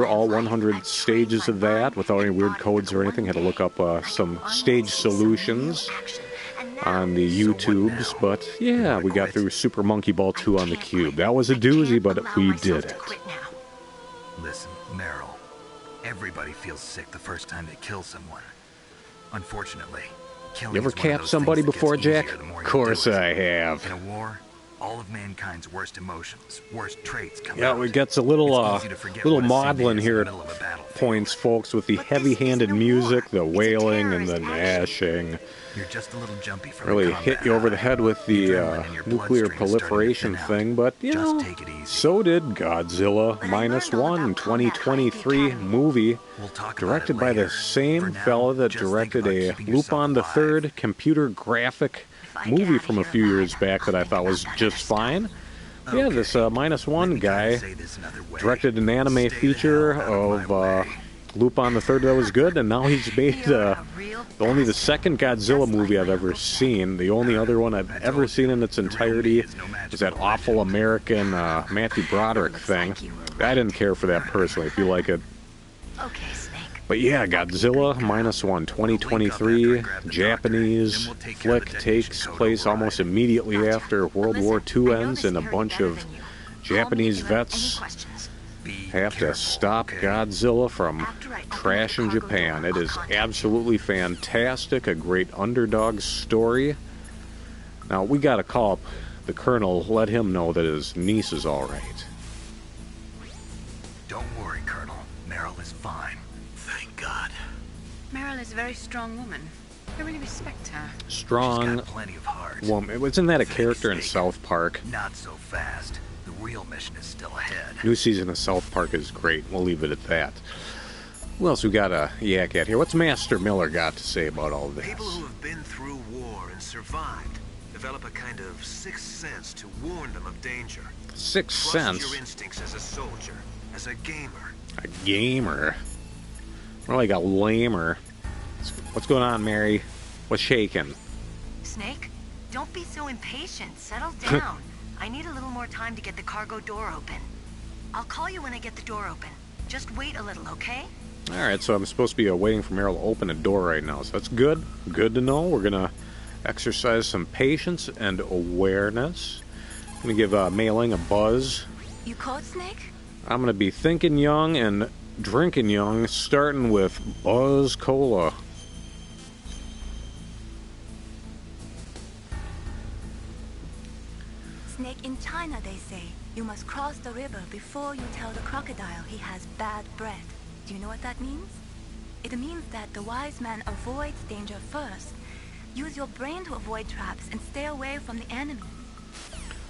through all 100 stages of that without any weird codes or anything. Had to look up some stage solutions. on the YouTubes, but yeah, we got through Super Monkey Ball 2 on the Cube. That was a doozy, but we did it. Listen, Meryl, everybody feels sick the first time they kill someone. Unfortunately, killing You ever is one of capped those somebody things that before, gets easier Jack? the more Of you course do it. I have. In a war, all of mankind's worst emotions, worst traits come Yeah, out. we got a little, It's easy to forget little what a sin maudlin is here in the middle of a battlefield. points, folks, with the heavy-handed music, the wailing, and the gnashing. You're just a little jumpy from Really the hit combat you over the high. head with the Adrenaline in your nuclear bloodstream is starting to proliferation thin out. thing, but, you Just know, take it easy. so did Godzilla -1 2023 movie, directed by the same fella that directed a Lupin the Third computer graphic movie from a few years back that I thought was just fine. Yeah, this -1 guy directed an anime feature of Lupin the Third that was good, and now he's made only the second Godzilla movie I've ever seen. The only other one I've ever seen in its entirety was that awful American Matthew Broderick thing. I didn't care for that personally, if you like it. But yeah, Godzilla -1 2023 Japanese flick takes place almost immediately after World War II ends, and a bunch of Japanese vets have to stop Godzilla from trashing Japan. It is absolutely fantastic, a great underdog story. Now, we gotta call up the Colonel, let him know that his niece is alright. Don't worry, Colonel. Meryl is fine. Thank God. Meryl is a very strong woman. I really respect her. Strong She's got plenty of heart. woman. Wasn't that a character in South Park? Not so fast. The real mission is still ahead. New season of South Park is great. We'll leave it at that. Who else we got a yak at here? What's Master Miller got to say about all this? People who have been through war and survived develop a kind of sixth sense to warn them of danger. Sixth Trust sense? your instincts as a soldier, as a gamer. A gamer? More like a lamer. What's going on, Mary? What's shaking? Snake, don't be so impatient. Settle down. I need a little more time to get the cargo door open. I'll call you when I get the door open. Just wait a little, okay? Alright, so I'm supposed to be waiting for Meryl to open a door right now, so that's good. Good to know. We're gonna exercise some patience and awareness. I'm gonna give Mei Ling a buzz. You called Snake? I'm gonna be thinking young and drinking young, starting with Buzz Cola. Snake, in China they say you must cross the river before you tell the crocodile he has bad breath. Do you know what that means? It means that the wise man avoids danger first. Use your brain to avoid traps and stay away from the enemy.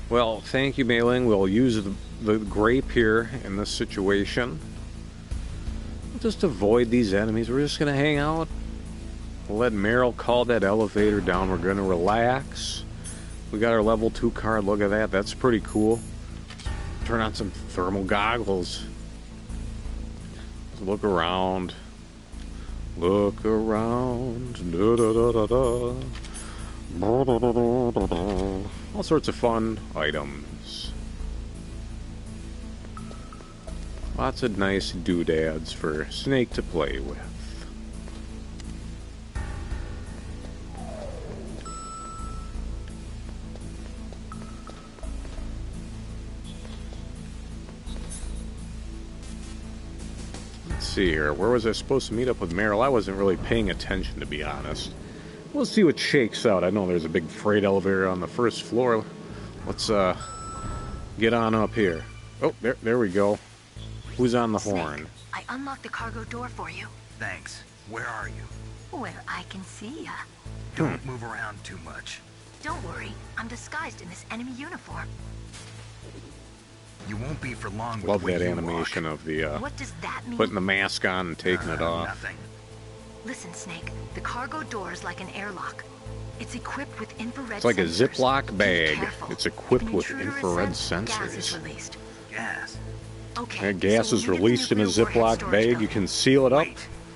Well, thank you, Mei Ling. We'll use the grape here in this situation. Just avoid these enemies. We're just gonna hang out. We'll let Meryl call that elevator down. We're gonna relax. We got our level 2 card. Look at that. That's pretty cool. Turn on some thermal goggles. Look around. Look around. Da, da, da, da, da. Da, da, da, da, da, da. All sorts of fun items. Lots of nice doodads for Snake to play with. See here, where was I supposed to meet up with Meryl? I wasn't really paying attention, to be honest. We'll see what shakes out. I know there's a big freight elevator on the first floor. Let's get on up here. Oh, there we go. Who's on the horn? I unlocked the cargo door for you. Thanks. Where are you? Where I can see ya. Don't move around too much. Don't worry, I'm disguised in this enemy uniform. You won't be for long. Love that animation of the What does that mean? putting the mask on and taking it off. Nothing. Listen, Snake, the cargo door is like an airlock. It's equipped with infrared It's like a sensors. Ziploc bag. Careful. It's equipped If an with intruder is infrared sensed, gas is sensors. released. Gas. Okay. Gas so is we'll meet released at in the a nuclear warhead Ziploc storage bag. You building. can seal it up. You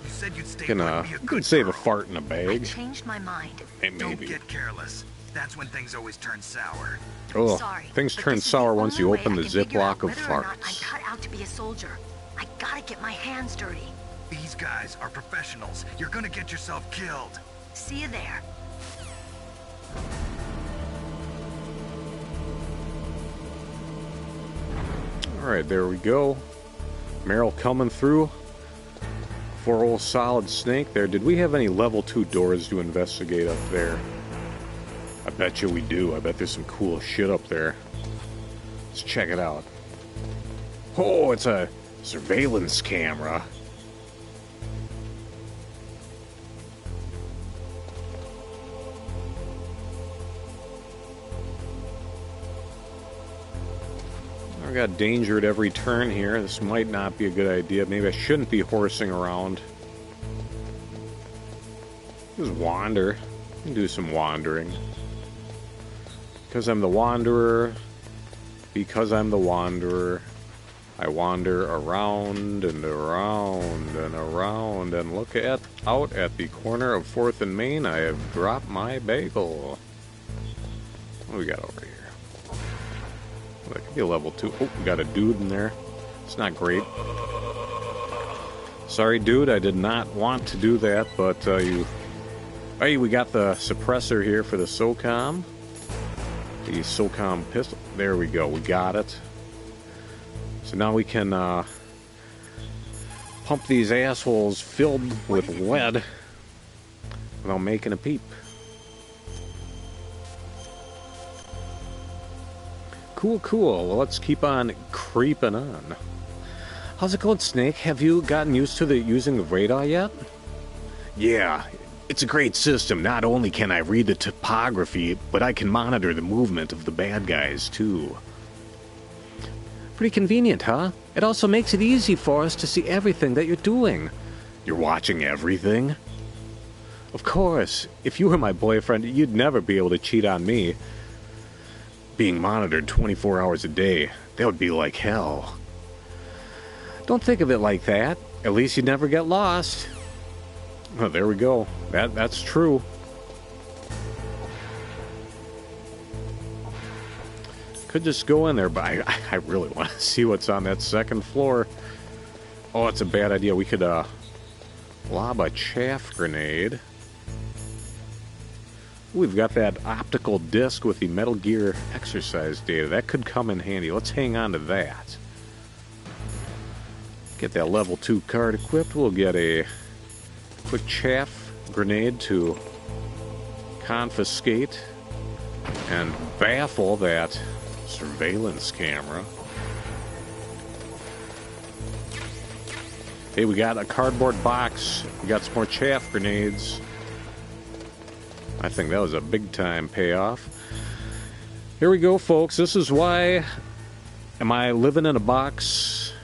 said you'd stay You can save a fart in a I bag. changed my mind. Hey, Don't maybe. get careless. That's when things always turn sour. Oh, Sorry, things but turn this is sour the once you only open way the I can figure out Ziploc of whether or not I'm farts. cut out to be a soldier. I gotta get my hands dirty. These guys are professionals. You're gonna get yourself killed. See you there. Alright, there we go. Meryl coming through. For old Solid Snake there. Did we have any level 2 doors to investigate up there? I bet you we do. I bet there's some cool shit up there. Let's check it out. Oh, it's a surveillance camera. I got danger at every turn here. This might not be a good idea. Maybe I shouldn't be horsing around. Just wander. Do some wandering. Because I'm the wanderer. Because I'm the wanderer. I wander around and around and around and look out at the corner of 4th and Main. I have dropped my bagel. What do we got over here? That could be a level 2. Oh, we got a dude in there. It's not great. Sorry, dude, I did not want to do that, but you... Hey, we got the suppressor here for the SOCOM. The SOCOM pistol. There we go, we got it. So now we can pump these assholes filled with lead without making a peep. Cool, cool. Well, let's keep on creeping on. How's it going, Snake? Have you gotten used to using the radar yet? Yeah, it's a great system. Not only can I read the topography, but I can monitor the movement of the bad guys, too. Pretty convenient, huh? It also makes it easy for us to see everything that you're doing. You're watching everything? Of course. If you were my boyfriend, you'd never be able to cheat on me. Being monitored 24 hours a day, that would be like hell. Don't think of it like that. At least you'd never get lost. Oh, there we go. That's true. Could just go in there, but I really want to see what's on that second floor. Oh, it's a bad idea. We could lob a chaff grenade. We've got that optical disc with the Metal Gear exercise data. That could come in handy. Let's hang on to that. Get that level 2 card equipped. We'll get a quick chaff grenade to confiscate and baffle that surveillance camera. Hey, we got a cardboard box. We got some more chaff grenades. I think that was a big time payoff. Here we go, folks. This is why... Am I living in a box?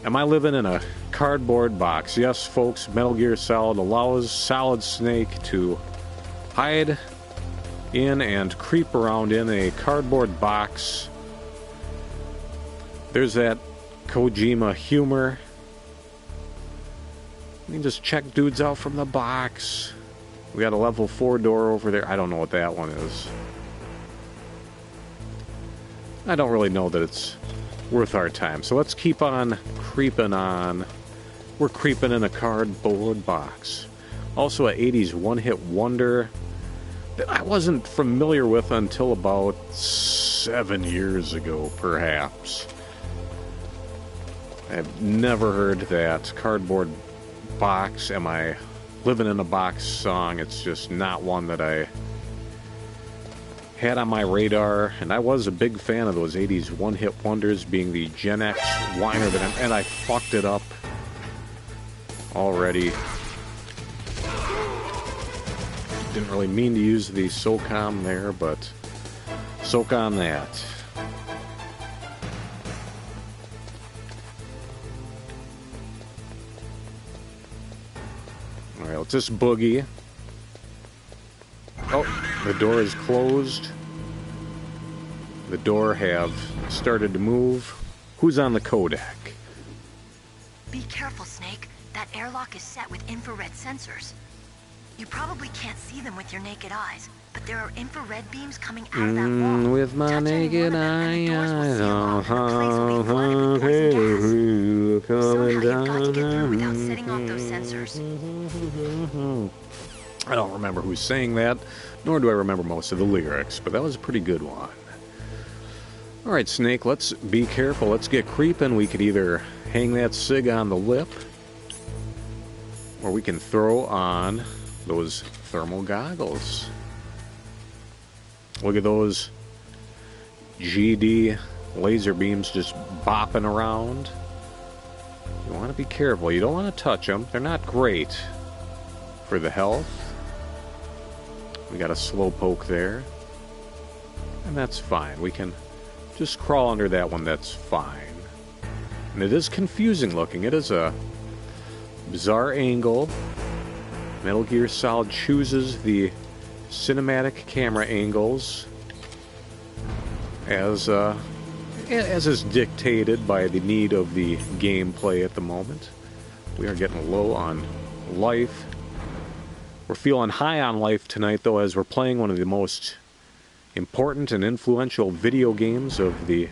Am I living in a cardboard box? Yes, folks, Metal Gear Solid allows Solid Snake to hide in and creep around in a cardboard box. There's that Kojima humor. You can just check dudes out from the box. We got a level 4 door over there. I don't know what that one is. I don't really know that it's worth our time. So let's keep on creeping on. We're creeping in a cardboard box. Also an 80s one-hit wonder that I wasn't familiar with until about 7 years ago, perhaps. I've never heard that cardboard box. Am I living in a box song? It's just not one that I had on my radar, and I was a big fan of those 80s one-hit wonders, being the Gen X whiner, and I fucked it up already. Didn't really mean to use the SOCOM there, but soak on that. Alright, let's just boogie. Oh, the door is closed. The door have started to move. Who's on the codec? Be careful, Snake. That airlock is set with infrared sensors. You probably can't see them with your naked eyes, but there are infrared beams coming out of that wall. With my naked eye, I don't remember who's saying that, nor do I remember most of the lyrics, but that was a pretty good one. Alright, Snake, let's be careful. Let's get creeping. We could either hang that cig on the lip, or we can throw on those thermal goggles. Look at those GD laser beams just bopping around. You want to be careful. You don't want to touch them. They're not great for the health. We got a slow poke there. And that's fine. We can just crawl under that one. That's fine. And it is confusing looking. It is a bizarre angle. Metal Gear Solid chooses the cinematic camera angles as is dictated by the need of the gameplay at the moment. We are getting low on life. We're feeling high on life tonight, though, as we're playing one of the most important and influential video games of the...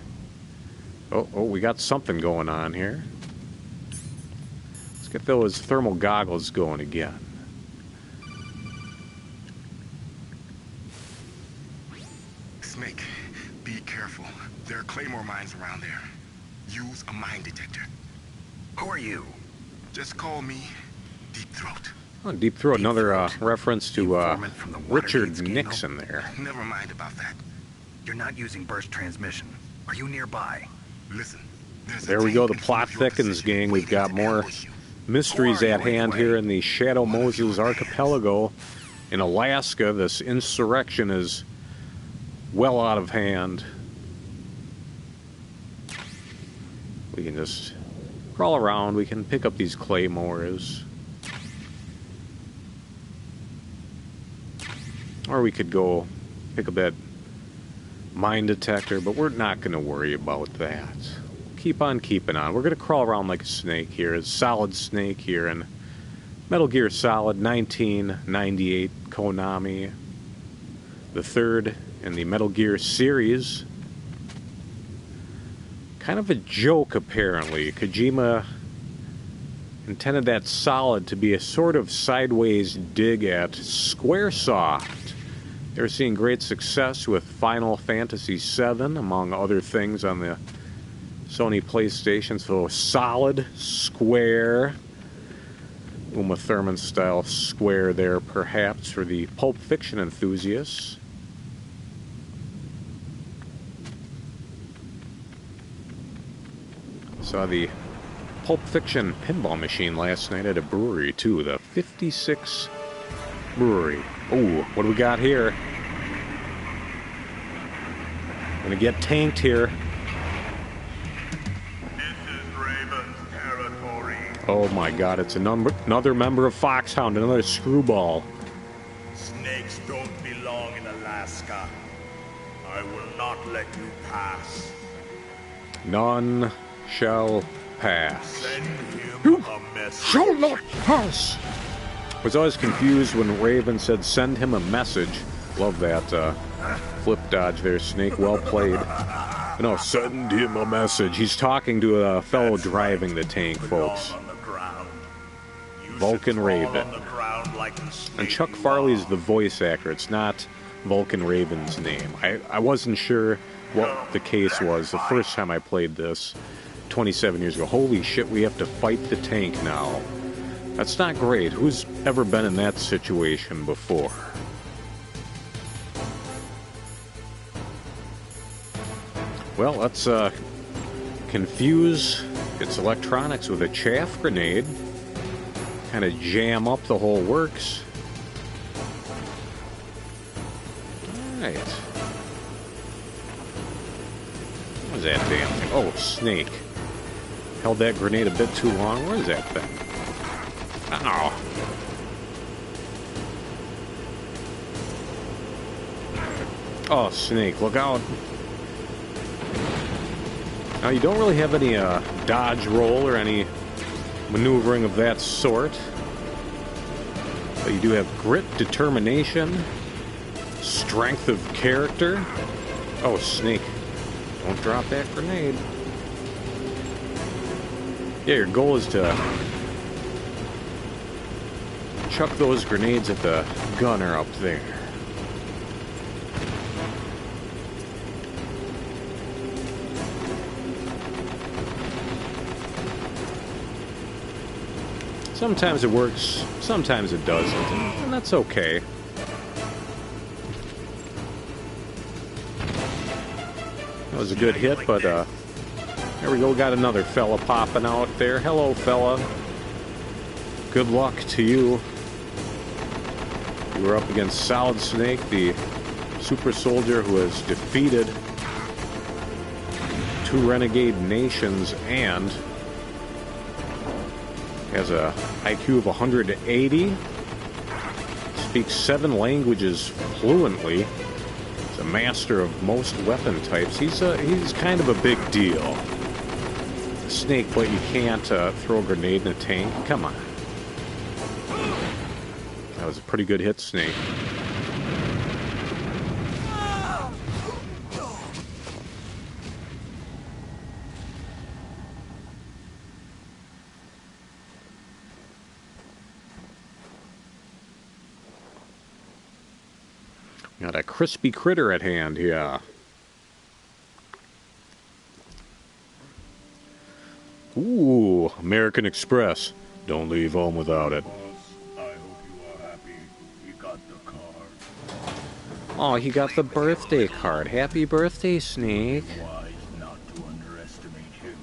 Oh, we got something going on here. Let's get those thermal goggles going again. Snake, be careful. There are claymore mines around there. Use a mine detector. Who are you? Just call me Deep Throat. Oh, Deep Throat, another reference to Richard Nixon there. Never mind about that. You're not using burst transmission. Are you nearby? Listen, there we go, the plot thickens, gang. We've got more mysteries at hand here in the Shadow Moses Archipelago in Alaska. This insurrection is well out of hand. We can just crawl around. We can pick up these claymores. Or we could go pick up that mine detector, but we're not going to worry about that. Keep on keeping on. We're going to crawl around like a snake here, a solid snake here in Metal Gear Solid 1998 Konami, the third in the Metal Gear series. Kind of a joke, apparently. Kojima intended that Solid to be a sort of sideways dig at Squaresoft. They're seeing great success with Final Fantasy VII, among other things, on the Sony PlayStation. So Solid, Square, Uma Thurman style Square there, perhaps, for the Pulp Fiction enthusiasts. Saw the Pulp Fiction pinball machine last night at a brewery, too. The 56 Brewery. Oh, what do we got here? Gonna get tanked here. This is Raven's territory. Oh my god, it's another member of Foxhound, another screwball. Snakes don't belong in Alaska. I will not let you pass. None shall pass. Send him a message. Shall not pass! I was always confused when Raven said send him a message. Love that flip dodge there, Snake. Well played. No, send him a message. He's talking to a fellow driving the tank, folks. Vulcan Raven. And Chuck Farley's the voice actor. It's not Vulcan Raven's name. I wasn't sure what the case was the first time I played this 27 years ago. Holy shit, we have to fight the tank now. That's not great. Who's ever been in that situation before? Well, let's confuse its electronics with a chaff grenade. Kind of jam up the whole works. Alright. What was that damn thing? Oh, Snake. Held that grenade a bit too long. Where is that thing? Ow. Oh, Snake, look out. Now, you don't really have any dodge roll or any maneuvering of that sort. But you do have grit, determination, strength of character. Oh, Snake, don't drop that grenade. Yeah, your goal is to chuck those grenades at the gunner up there. Sometimes it works, sometimes it doesn't, and that's okay. That was a good hit, but there we go, got another fella popping out there. Hello, fella. Good luck to you. You were up against Solid Snake, the super soldier who has defeated 2 renegade nations and has a IQ of 180, speaks 7 languages fluently, is a master of most weapon types. He's kind of a big deal. Snake, but you can't throw a grenade in a tank. Come on. That was a pretty good hit, Snake. Got a crispy critter at hand here. Ooh, American Express. Don't leave home without it. I hope you are happy. You got the card. Oh, he got the birthday card. Happy birthday, Snake. Wise not to underestimate him.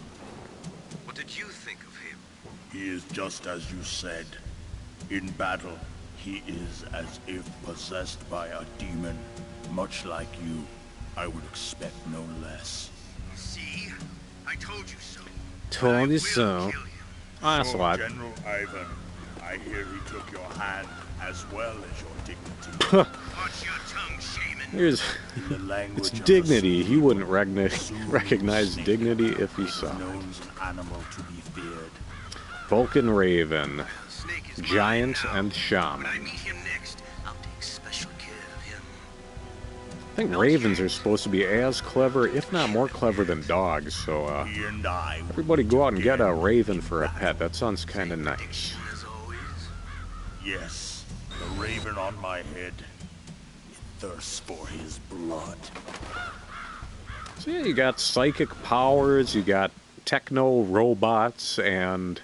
What did you think of him? He is just as you said. In battle, he is as if possessed by a demon. Much like you, I would expect no less. See? I told you so. Told you so. That's So, what. General Ivan, I hear he took your hand as well as your dignity. Watch your tongue, shaman. Here's In the language it's of dignity. the He wouldn't recognize dignity if he saw it. known as an animal to be feared. Vulcan Raven, Snake is Giant mine now. and Shaman. When I meet him next, I'll take special care of him. I think ravens are supposed to be as clever, if not more clever than dogs, so He and I will everybody go out and get a again raven for a pet. That sounds kind of nice. As always. Yes, the raven on my head. It thirsts for his blood. So yeah, you got psychic powers, you got techno robots, and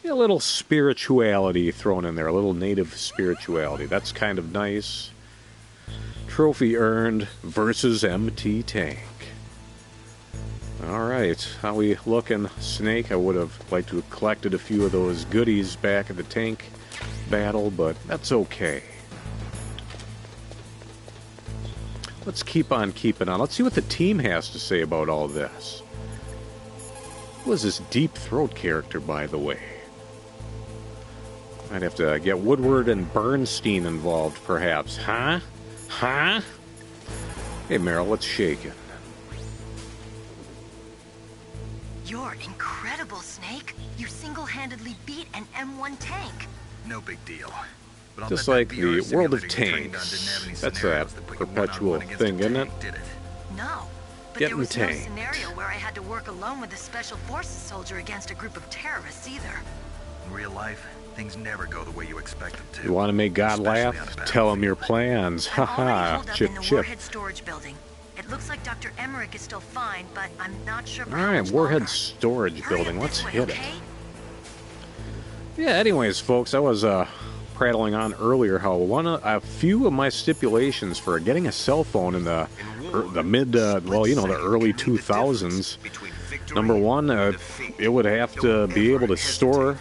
a little spirituality thrown in there, a little native spirituality. That's kind of nice. Trophy earned versus MT Tank. Alright, how we looking, Snake? I would have liked to have collected a few of those goodies back at the tank battle, but that's okay. Let's keep on keeping on. Let's see what the team has to say about all this. Who is this Deep Throat character, by the way? I'd have to get Woodward and Bernstein involved, perhaps. Huh? Huh? Hey, Meryl, what's shaking? You're incredible, Snake. You single-handedly beat an M1 tank. No big deal. But I'll Just bet like that the VR World of simulator you trained on didn't Tanks. have any That's that scenarios that put you perpetual one-on-one against thing, a isn't it? tank, did it? No, but Getting there was no tanked. scenario where I had to work alone with a special forces soldier against a group of terrorists either. In real life, things never go the way you expect them to. You want to make God Especially on laugh? the Tell him your plans. I'm already Haha. holed up Chip, in the chip. Warhead storage building. It looks like Dr. Emmerich is still fine, but I'm not sure for how Alright, much Warhead longer. Storage Hurry Building. up Let's this way, hit it. okay? Yeah, anyways, folks, I was prattling on earlier how a few of my stipulations for getting a cell phone in the mid, well, you know, the early 2000s. Number one, it would have to be able to store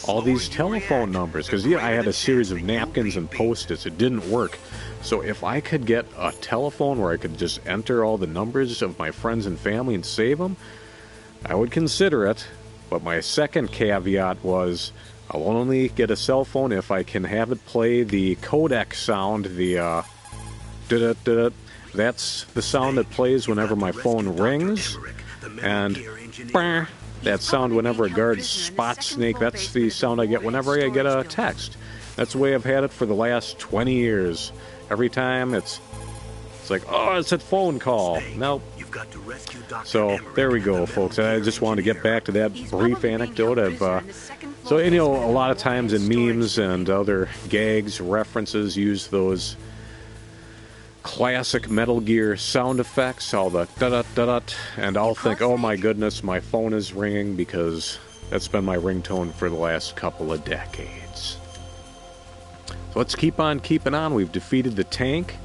all these telephone numbers, because yeah, I had a series of napkins and post-its. It didn't work. So if I could get a telephone where I could just enter all the numbers of my friends and family and save them, I would consider it. But my second caveat was I'll only get a cell phone if I can have it play the codec sound, the da-da-da-da. That's the sound that plays whenever my phone rings, and bah, that sound whenever a guard spots Snake. That's the sound I get whenever I get a text. That's the way I've had it for the last 20 years. Every time it's like, oh, it's a phone call. Nope. So there we go, folks. I just wanted to get back to that brief anecdote of so, you know, a lot of times in memes and other gags, references use those classic Metal Gear sound effects, all the da-da-da-da, and I'll think, oh my goodness, my phone is ringing because That's been my ringtone for the last couple of decades. So let's keep on keeping on. We've defeated the tank.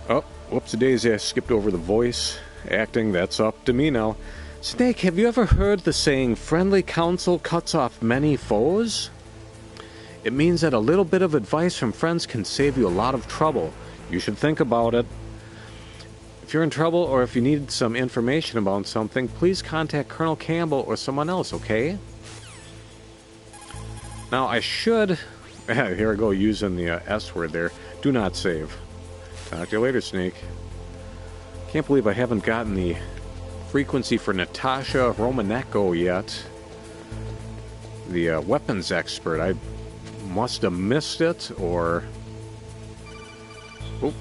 Oh, whoops-a-daisy, I skipped over the voice acting. That's up to me now. Snake, have you ever heard the saying, friendly counsel cuts off many foes? It means that a little bit of advice from friends can save you a lot of trouble. You should think about it. If you're in trouble or if you need some information about something, please contact Colonel Campbell or someone else, okay? Now, I should... Here I go, using the S word there. Do not save. Talk to you later, Snake. Can't believe I haven't gotten the frequency for Natasha Romanenko yet. The weapons expert. I must have missed it, or... Oh.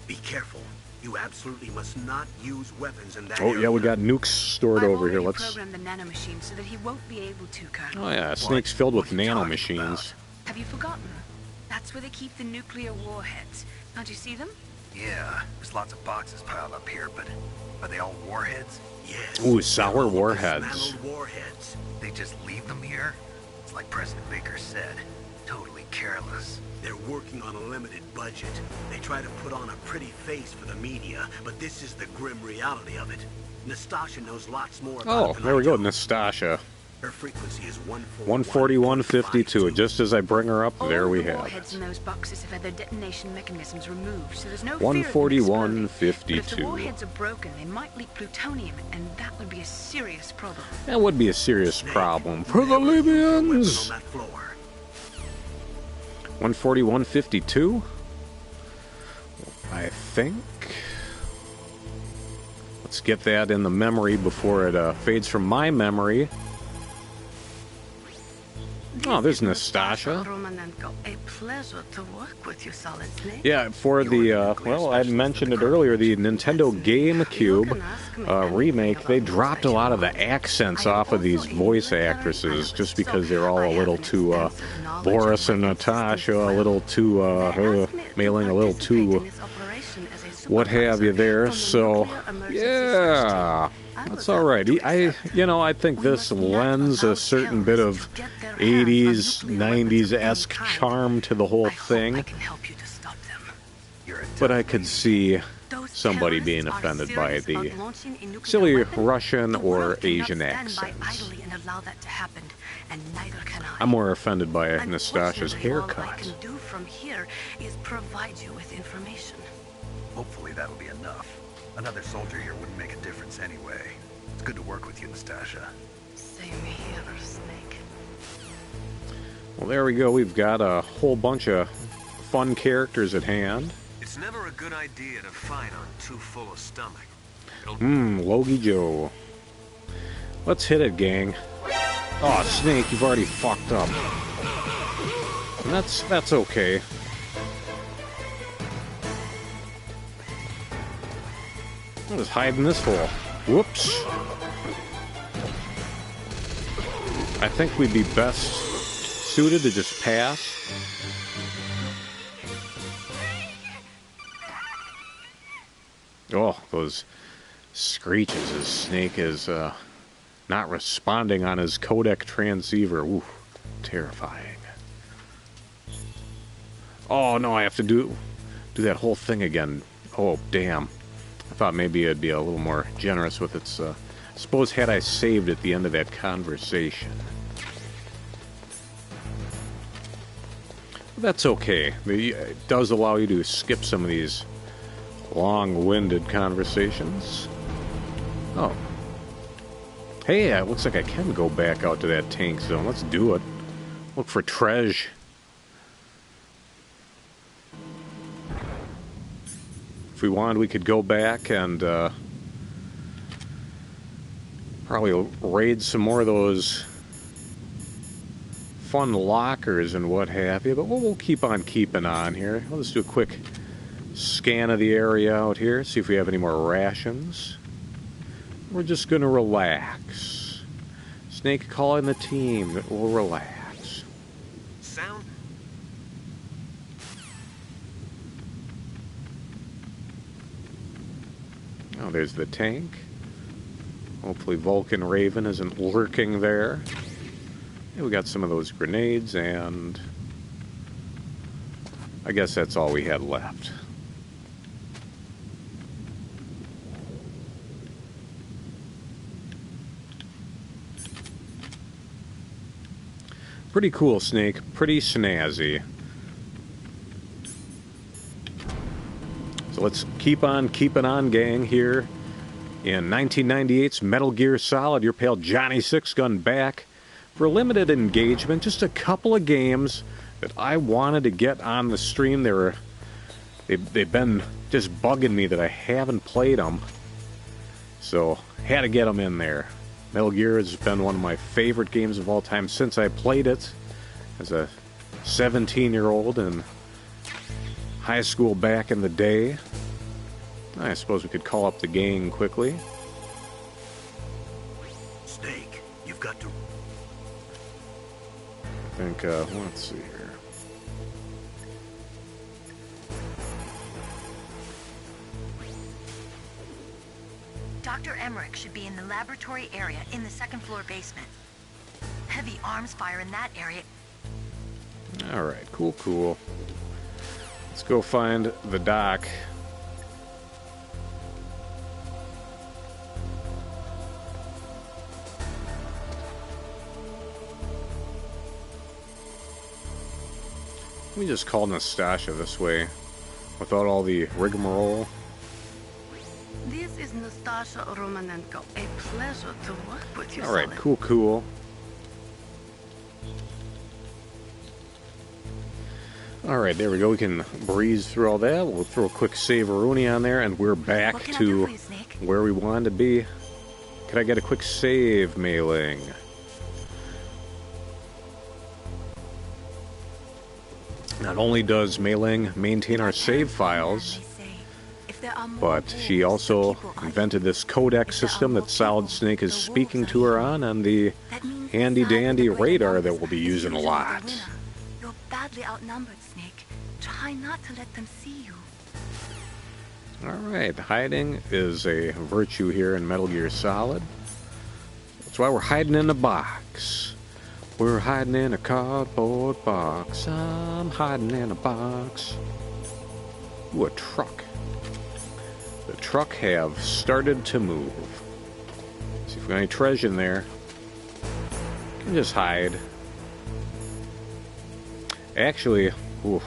Be careful. You absolutely must not use weapons in that Oh, area. yeah, we got nukes stored over here. Let's... program the nanomachine so that he won't be able to, Colonel. Oh, yeah, Snake's filled with nanomachines. Have you forgotten? That's where they keep the nuclear warheads. Can't you see them? Yeah, there's lots of boxes piled up here, but are they all warheads? Yes. Ooh, sour warheads. Dismantled warheads. They just leave them here? It's like President Baker said, totally careless. They're working on a limited budget. They try to put on a pretty face for the media, but this is the grim reality of it. Nastasha knows lots more about it than there we I go, do. Nastasha. Her frequency is 141.52. Just as I bring her up, there we All the have warheads it. in those boxes have had their detonation mechanisms removed, so there's no 141.52. fear of them exploding. But if the warheads are broken, they might leak plutonium, and that would be a serious problem. That would be a serious problem for the Libyans. 141.52. I think. Let's get that in the memory before it fades from my memory. Oh, there's Nastasha. Romanenko, a pleasure to work with you, Solid Snake. Yeah, for the, well, I mentioned it earlier, the Nintendo GameCube remake, they dropped a lot of the accents off of these voice actresses just because they're all a little too, Boris and Natasha, a little too, mailing a little too, what have you there, so, yeah. That's all right. I think this lends a certain bit of 80s, 90s-esque charm to the whole thing. But I could see somebody being offended by the silly Russian or Asian accents. I'm more offended by Nastasha's haircut. All I can do from here is provide you with information. Hopefully that'll be enough. Another soldier here wouldn't make a difference anyway. It's good to work with you, Nastasha. Same here, Snake. Well, there we go. We've got a whole bunch of fun characters at hand. It's never a good idea to fight on too full a stomach. Logie Joe. Let's hit it, gang. Oh, Snake, you've already fucked up. And that's okay. I'll just hide in this hole. Whoops. I think we'd be best suited to just pass. Oh, those screeches as Snake is not responding on his codec transceiver. Ooh, terrifying. Oh no, I have to do that whole thing again. Oh, damn. I thought maybe it'd be a little more generous with its, suppose had I saved at the end of that conversation. That's okay. It does allow you to skip some of these long-winded conversations. Oh. Hey, it looks like I can go back out to that tank zone. Let's do it. Look for treasure. If we wanted, we could go back and probably raid some more of those fun lockers and what have you, but we'll keep on keeping on here. We'll just do a quick scan of the area out here, see if we have any more rations. We're just going to relax. Snake calling the team. We'll relax. Sound? Oh, there's the tank. Hopefully Vulcan Raven isn't lurking there. Yeah, we got some of those grenades, and I guess that's all we had left. Pretty cool, Snake. Pretty snazzy. So let's keep on keeping on, gang, here in 1998's Metal Gear Solid. Your pal Johnny Sixgun back for a limited engagement. Just a couple of games that I wanted to get on the stream. They've been just bugging me that I haven't played them. So, had to get them in there. Metal Gear has been one of my favorite games of all time since I played it as a 17-year-old in high school back in the day. I suppose we could call up the gang quickly. Snake, you've got to... I think, let's see here. Dr. Emmerich should be in the laboratory area in the second floor basement. Heavy arms fire in that area. Alright, cool. Let's go find the doc. We just call Nastasia this way, without all the rigmarole. This is Nastasia Romanenko. A pleasure to work with you. Alright, cool. Alright, there we go. We can breeze through all that. We'll throw a quick save-a-rooney on there, and we're back to where we wanted to be. Could I get a quick save, Mei-Ling? Not only does Mei-Ling maintain our save files, but she also invented this codec system that Solid Snake is speaking to her on the handy-dandy radar that we'll be using a lot. You're badly outnumbered, Snake. Try not to let them see you. Alright, hiding is a virtue here in Metal Gear Solid. That's why we're hiding in the box. We're hiding in a cardboard box. I'm hiding in a box. Ooh, a truck. The truck have started to move. See if we got any treasure in there. Can just hide. Actually, ooh.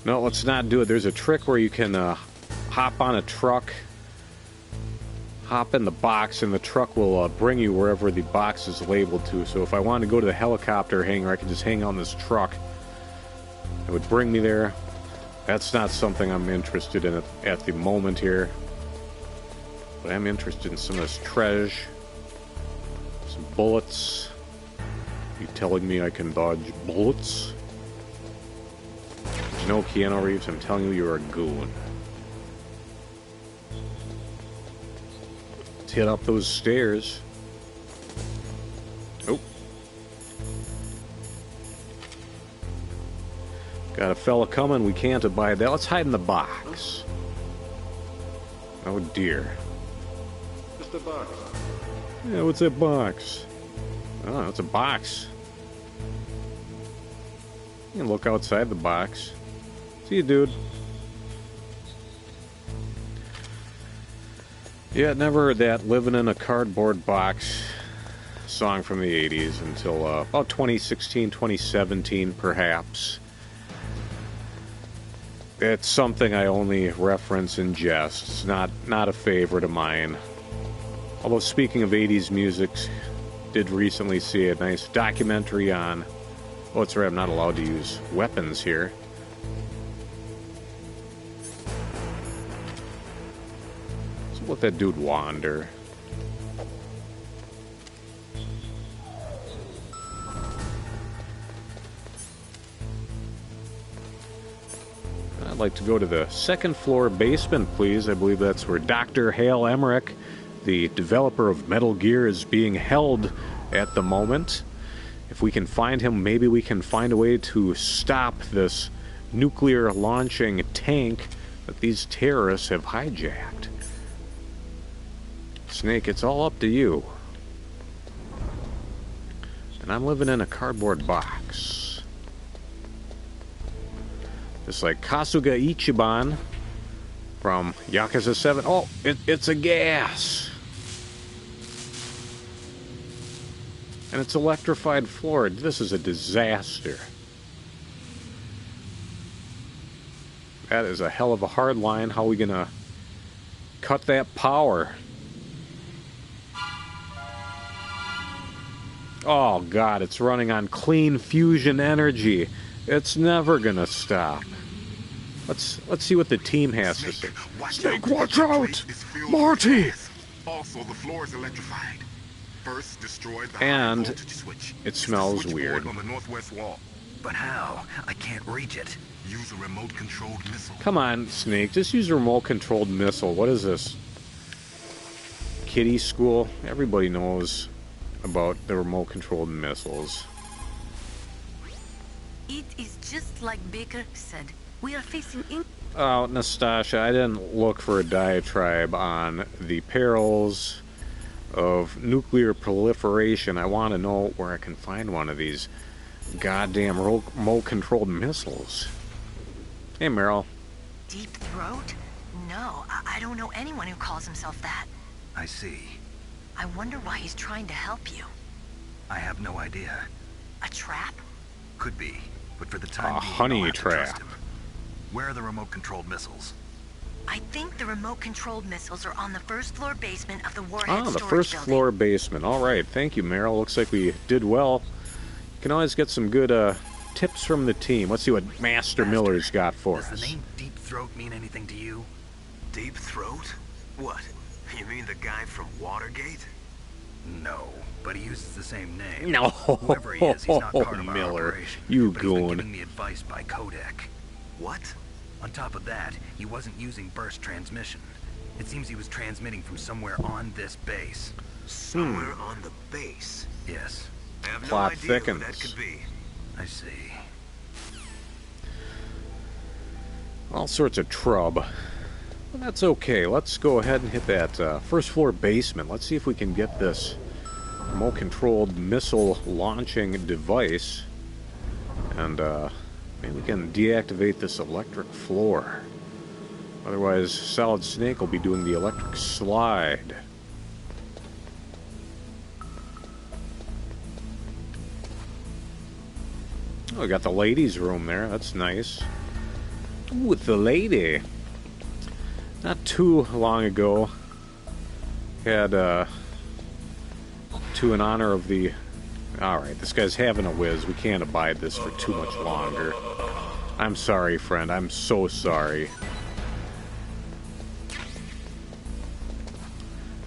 No, let's not do it. There's a trick where you can hop on a truck, hop in the box, and the truck will bring you wherever the box is labeled to. So if I wanted to go to the helicopter hangar, I could just hang on this truck. It would bring me there. That's not something I'm interested in at the moment here. But I'm interested in some of this treasure. Some bullets. You telling me I can dodge bullets? No, Keanu Reeves, I'm telling you, you're a goon. Let's hit up those stairs. Oh. Got a fella coming, we can't abide that. Let's hide in the box. Oh dear. Just a box. Yeah, what's that box? Oh, it's a box. You can look outside the box. See you, dude. Yeah, never heard that living in a cardboard box song from the 80s until about 2016, 2017, perhaps. It's something I only reference in jest. It's not a favorite of mine. Although, speaking of 80s music, did recently see a nice documentary on... Oh, it's right, I'm not allowed to use weapons here. So let that dude wander. I'd like to go to the second floor basement, please. I believe that's where Dr. Hale Emmerich, the developer of Metal Gear, is being held at the moment. If we can find him, maybe we can find a way to stop this nuclear launching tank that these terrorists have hijacked. Snake, it's all up to you. And I'm living in a cardboard box. Just like Kasuga Ichiban from Yakuza 7. Oh, it's a gas! And it's electrified floor. This is a disaster. That is a hell of a hard line. How are we gonna cut that power? Oh god, it's running on clean fusion energy. It's never gonna stop. Let's see what the team has to say. Snake, watch out! Marty! Also, the floor is electrified. First, destroy the and high voltage switch. It smells weird. On the northwest wall. But how? I can't reach it. Use a remote-controlled missile. Come on, Snake. Just use a remote-controlled missile. What is this? Kiddie school? Everybody knows about the remote-controlled missiles. It is just like Baker said. We are facing in. Oh, Nastasha, I didn't look for a diatribe on the perils of nuclear proliferation. I want to know where I can find one of these goddamn remote-controlled missiles. Hey, Meryl. Deep throat? No, I don't know anyone who calls himself that. I see. I wonder why he's trying to help you. I have no idea. A trap? Could be, but for the time being, honey I'll have to trust trap. him. Where are the remote-controlled missiles? I think the remote-controlled missiles are on the first floor basement of the warhead Ah, the storage first building. floor basement. All right, thank you, Meryl. Looks like we did well. You can always get some good tips from the team. Let's see what Master Miller's got for Does us. the name Deep Throat mean anything to you? Deep Throat? What? You mean the guy from Watergate? No, but he uses the same name. No, Whoever he is, he's not part of our Miller, operation. you but he's been goon. giving me advice by codec. What? On top of that, he wasn't using burst transmission. It seems he was transmitting from somewhere on this base. Somewhere on the base? Yes. I have Plot no idea thickens. who that could be. I see. All sorts of trub. Well, that's okay. Let's go ahead and hit that first floor basement. Let's see if we can get this remote-controlled missile launching device. And maybe we can deactivate this electric floor. Otherwise, Solid Snake will be doing the electric slide. Oh, we got the ladies' room there. That's nice. Ooh, with the lady. Not too long ago, had, to in honor of the... Alright, this guy's having a whiz. We can't abide this for too much longer. I'm sorry, friend. I'm so sorry.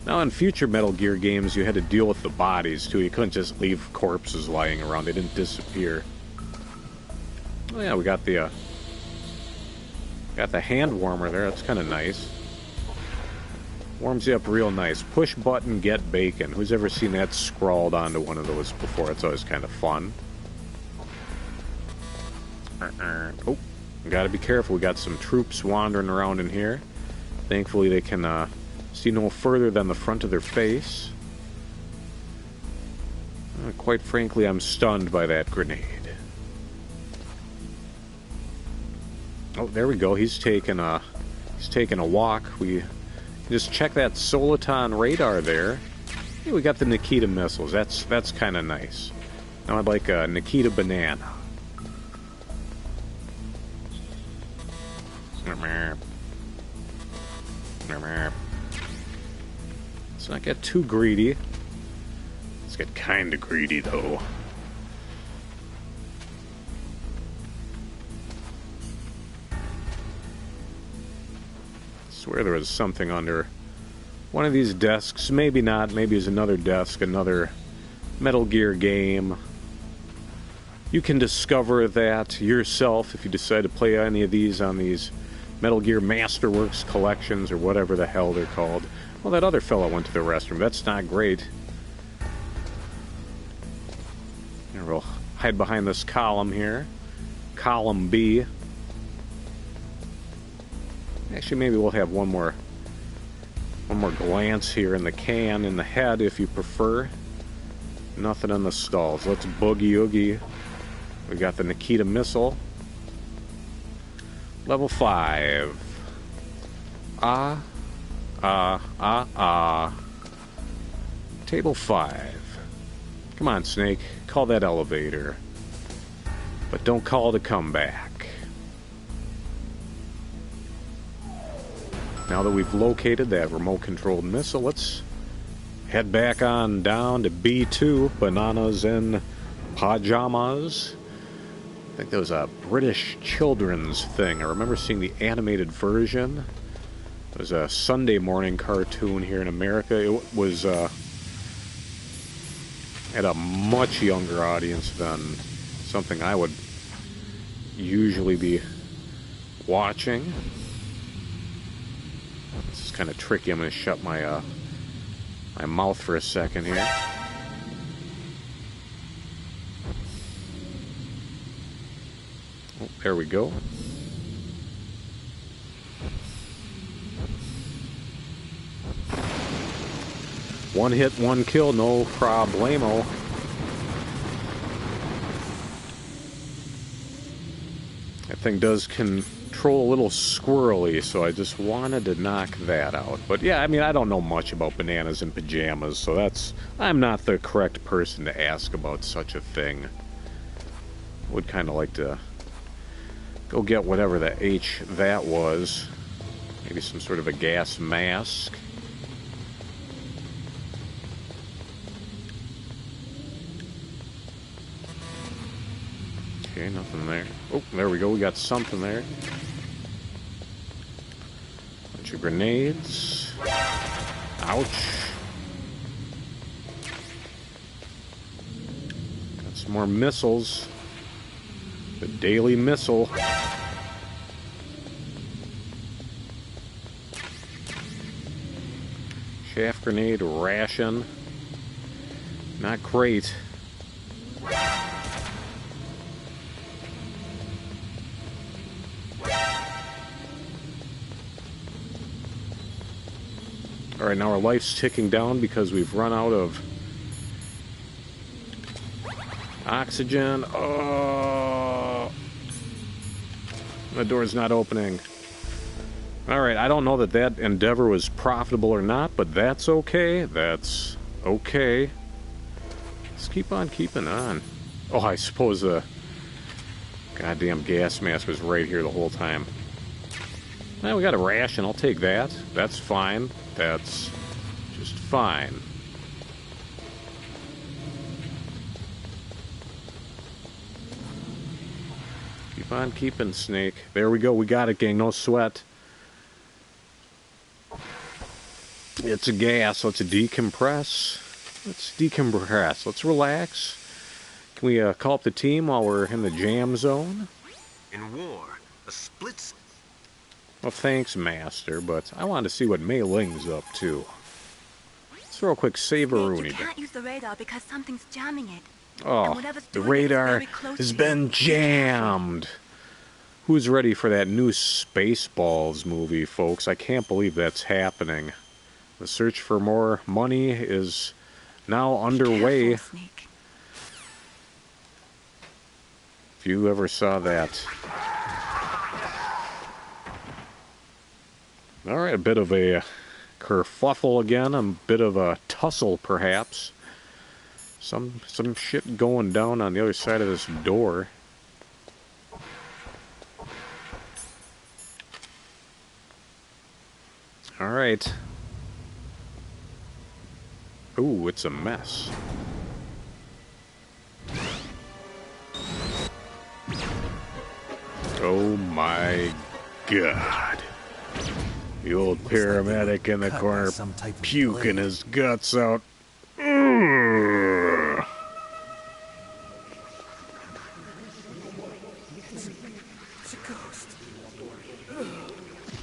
Now, in future Metal Gear games, you had to deal with the bodies, too. You couldn't just leave corpses lying around. They didn't disappear. Oh, yeah, we got the hand warmer there. That's kind of nice. Warms you up real nice. Push button, get bacon. Who's ever seen that scrawled onto one of those before? It's always kind of fun. Oh, gotta be careful. We got some troops wandering around in here. Thankfully, they can see no further than the front of their face. Quite frankly, I'm stunned by that grenade. Oh, there we go. He's taking a walk. We just check that Soliton radar there. Yeah, we got the Nikita missiles. That's kind of nice. Now I'd like a Nikita banana. Let's not get too greedy. Let's get kind of greedy though. Swear there was something under one of these desks. Maybe not. Maybe it's another desk, another Metal Gear game. You can discover that yourself if you decide to play any of these on these Metal Gear Masterworks collections or whatever the hell they're called. Well, that other fellow went to the restroom. That's not great. Here, we'll hide behind this column here. Column B. Actually, maybe we'll have one more One more glance here in the can, in the head if you prefer. Nothing in the stalls. Let's boogie oogie. We got the Nikita missile. Level 5. Table 5. Come on, Snake. Call that elevator. But don't call it a comeback. Now that we've located that remote-controlled missile, let's head back on down to B2, Bananas in Pajamas. I think that was a British children's thing. I remember seeing the animated version. It was a Sunday morning cartoon here in America. It was at a much younger audience than something I would usually be watching. This is kind of tricky. I'm going to shut my my mouth for a second here. Oh, there we go. One hit, one kill, no problemo. That thing does control a little squirrely, so I just wanted to knock that out. But yeah, I mean, I don't know much about Bananas in Pajamas, so I'm not the correct person to ask about such a thing. Would kind of like to go get whatever the H that was. Maybe some sort of a gas mask. Okay, nothing there. Oh, there we go. We got something there. Bunch of grenades. Ouch. Got some more missiles. The daily missile. Shaft grenade, ration. Not great. Alright, now our life's ticking down because we've run out of oxygen. Oh, the door's not opening. Alright, I don't know that endeavor was profitable or not, but that's okay. That's okay. Let's keep on keeping on. Oh, I suppose the goddamn gas mask was right here the whole time. Well, we got a ration. I'll take that. That's fine. That's just fine. Keep on keeping, Snake. There we go. We got it, gang. No sweat. It's a gas. Let's decompress. Let's relax. Can we call up the team while we're in the jam zone? In war, a split... Well, thanks, Master, but I wanted to see what Mei Ling's up to. Let's throw a quick save-a-rooney. You can't use the radar because something's jamming it. Oh, the radar has been jammed. Who's ready for that new Spaceballs movie, folks? I can't believe that's happening. The search for more money is now underway. If you ever saw that... Alright, a bit of a kerfuffle again, a bit of a tussle perhaps. Some shit going down on the other side of this door. Alright. Ooh, it's a mess. Oh my God. The old paramedic in the corner puking his guts out. Ugh. It's a ghost.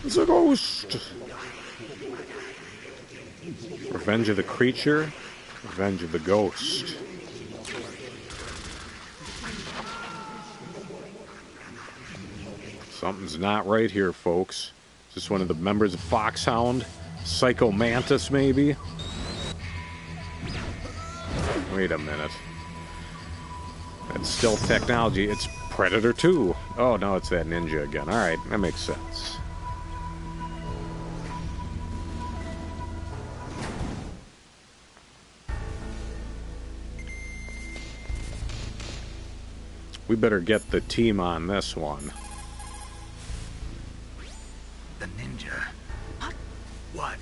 It's a ghost. Revenge of the creature, revenge of the ghost. Something's not right here, folks. Is this one of the members of Foxhound Psycho Mantis, maybe? Wait a minute. That's stealth technology. It's Predator 2. Oh, no, it's that ninja again. Alright, that makes sense. We better get the team on this one. The ninja. What?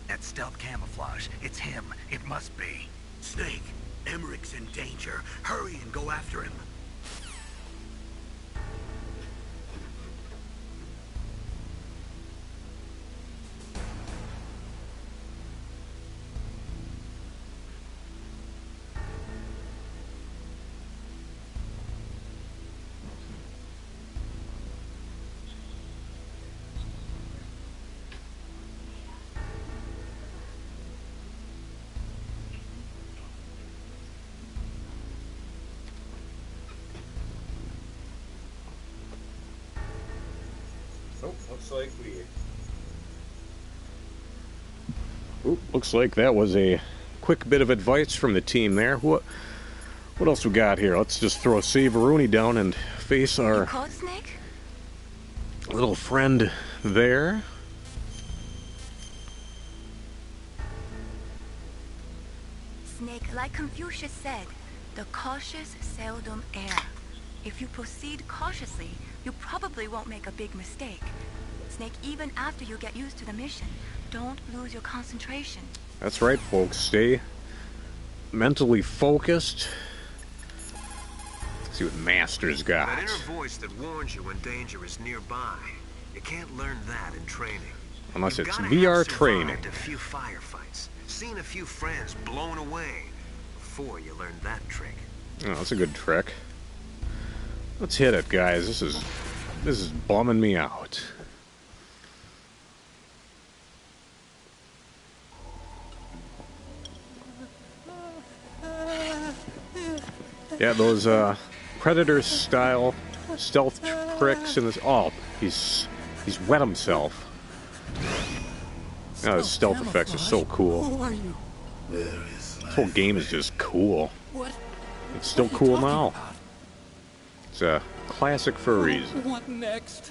That stealth camouflage. It's him. It must be. Snake, Emmerich's in danger. Hurry and go after him. Looks like that was a quick bit of advice from the team there. What else we got here? Let's just throw Savaruni down and face our little friend there. Snake, like Confucius said, the cautious seldom err. If you proceed cautiously, you probably won't make a big mistake. Snake, even after you get used to the mission, don't lose your concentration. That's right, folks. Stay mentally focused. Let's see what Master's got. That inner voice that warns you when danger is nearby. You can't learn that in training. Unless it's VR training. A few firefights, seen a few friends blown away before you learn that trick. Oh, that's a good trick. Let's hit it, guys. This is bumming me out. Yeah, those Predator-style stealth tricks in this. Oh, he's wet himself. Oh, his stealth effects are so cool. Who are you? This whole game is just cool. What? It's still cool now. It's a classic for a reason. What next?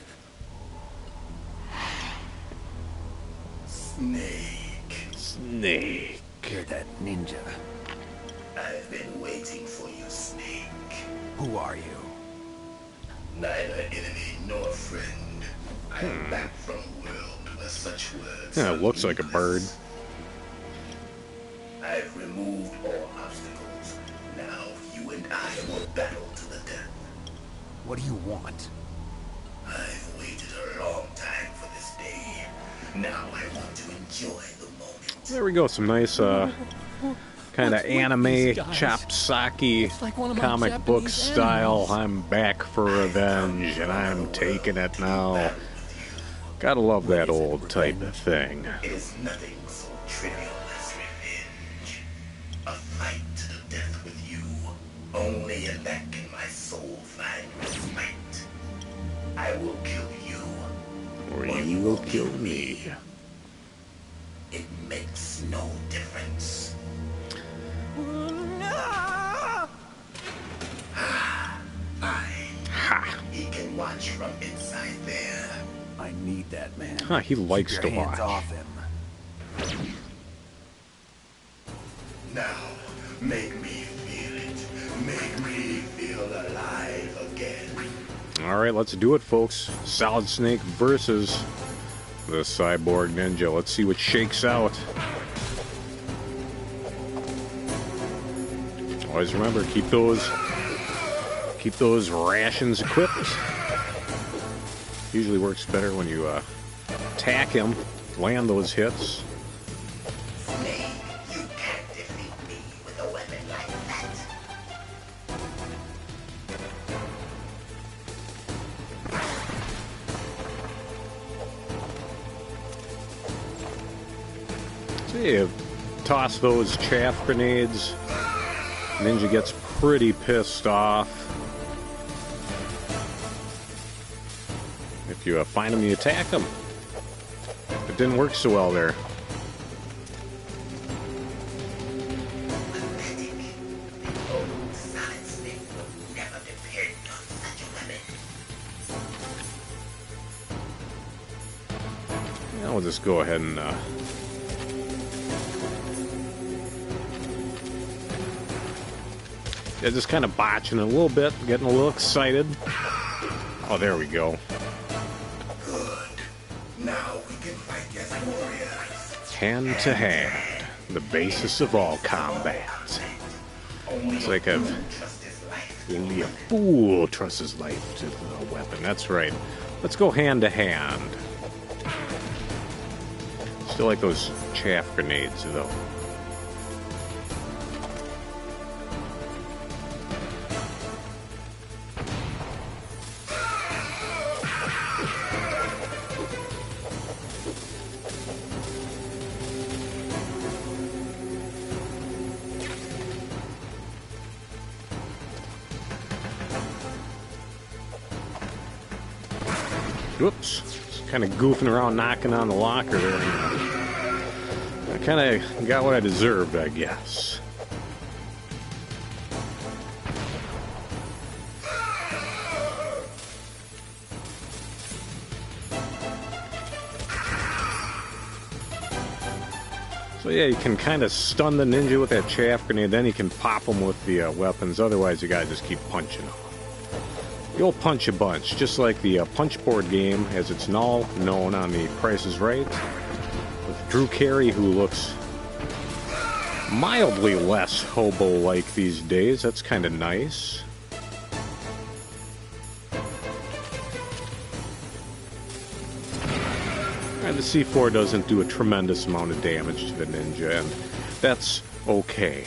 Snake. You're that ninja. I've been waiting for you, Snake. Who are you? Neither enemy nor friend. I am back from a world where such words. Yeah, it looks like a bird. I've removed all obstacles. Now you and I will battle to the death. What do you want? I've waited a long time for this day. Now I want to enjoy the moment. There we go. Some nice kind of anime chapsaki comic book style. I'm back for revenge and I'm taking it now. Gotta love that old type of thing. It is nothing so trivial as revenge. A fight to the death with you. Only in that can my soul find respite. I will kill you. Or you will kill me. It makes no difference. He can watch from inside there. I need that man. Huh, he likes to watch. Hands off him. Now, make me feel it. Make me feel alive again. Alright, let's do it, folks. Solid Snake versus the Cyborg Ninja. Let's see what shakes out. Always remember, keep those rations equipped. Usually works better when you attack him, land those hits. Snake, you can't defeat me with a weapon like that. See, toss those chaff grenades. Ninja gets pretty pissed off. If you find him, you attack him. It didn't work so well there. just go ahead and yeah, just kind of botching it a little bit, getting a little excited. Oh, there we go. Good. Now we can fight as warriors. Hand to hand, the basis of all combat. It's like only a fool trusts his life to the weapon. That's right. Let's go hand to hand. Still like those chaff grenades, though. Whoops. Just kind of goofing around, knocking on the locker there. I kind of got what I deserved, I guess. So yeah, you can kind of stun the ninja with that chaff grenade, then you can pop them with the weapons. Otherwise, you gotta just keep punching them. You'll punch a bunch, just like the punch board game, as it's now known on the Price is Right, with Drew Carey, who looks mildly less hobo-like these days. That's kind of nice. And the C4 doesn't do a tremendous amount of damage to the ninja, and that's okay.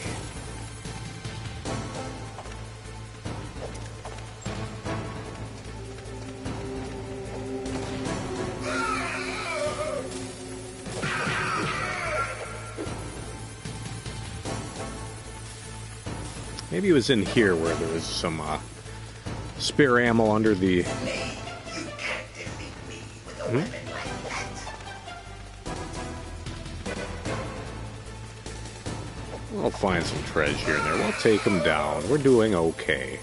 Maybe it was in here where there was some spare ammo under the... We'll find some treasure here and there. We'll take them down. We're doing okay.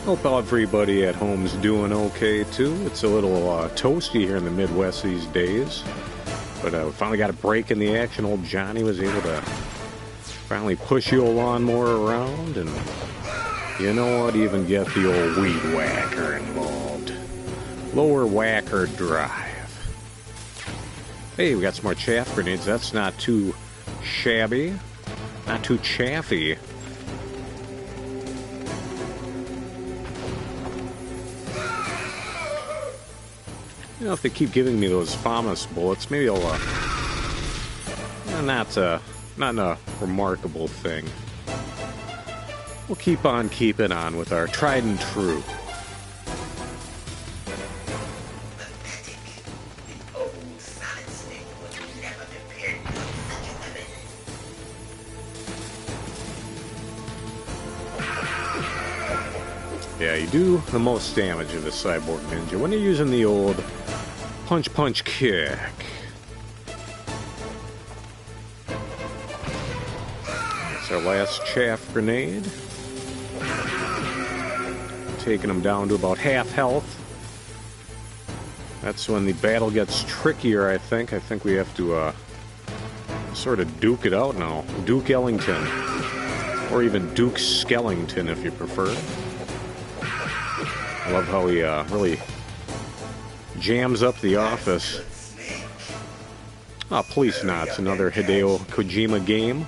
Hope everybody at home's doing okay, too. It's a little toasty here in the Midwest these days. But we finally got a break in the action. Old Johnny was able to finally push the old lawnmower around, and you know what? Even get the old weed whacker involved. Lower whacker drive. Hey, we got some more chaff grenades. That's not too shabby. Not too chaffy. You know, if they keep giving me those FAMAS bullets, maybe I'll, not a remarkable thing. We'll keep on keeping on with our tried and true. Yeah, you do the most damage of the cyborg ninja when you're using the old punch kick. That's our last chaff grenade. Taking them down to about half health. That's when the battle gets trickier, I think. I think we have to sort of duke it out now. Duke Ellington. Or even Duke Skellington, if you prefer. I love how he really jams up the office. Police Knots, another Hideo Kojima game.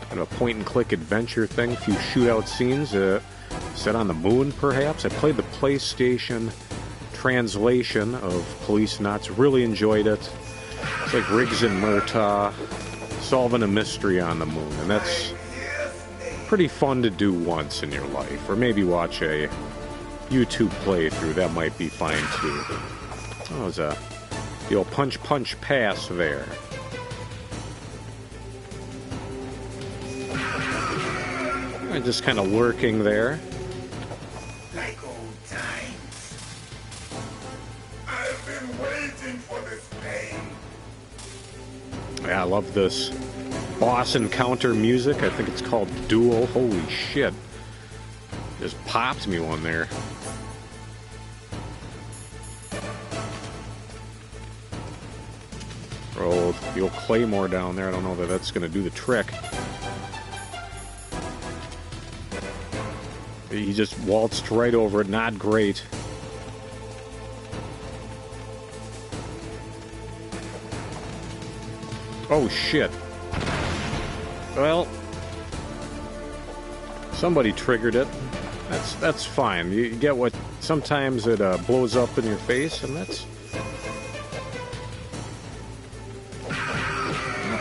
Kind of a point-and-click adventure thing. A few shootout scenes set on the moon, perhaps. I played the PlayStation translation of Police Knots. Really enjoyed it. It's like Riggs and Murtaugh solving a mystery on the moon. And that's pretty fun to do once in your life. Or maybe watch a YouTube playthrough. That might be fine, too. Oh, it was the old punch pass there. I'm just kind of lurking there. Like old times. I've been waiting for this pain. Yeah, I love this boss encounter music. I think it's called Duel. Holy shit. Just popped me one there. The old claymore down there, I don't know that that's going to do the trick. He just waltzed right over it, not great. Oh shit. Well, somebody triggered it. That's fine. You get what, sometimes it blows up in your face, and that's...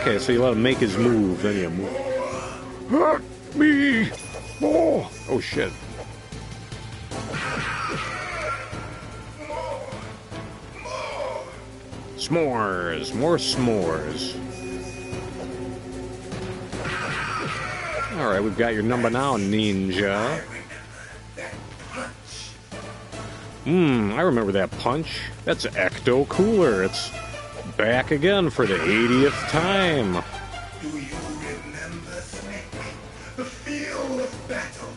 Okay, so you let him make his move, then you move. Hurt me! Oh shit. S'mores! More s'mores. Alright, we've got your number now, ninja. I remember that punch. That's Ecto Cooler. It's back again for the 80th time. Do you remember, Snake? The field of battle.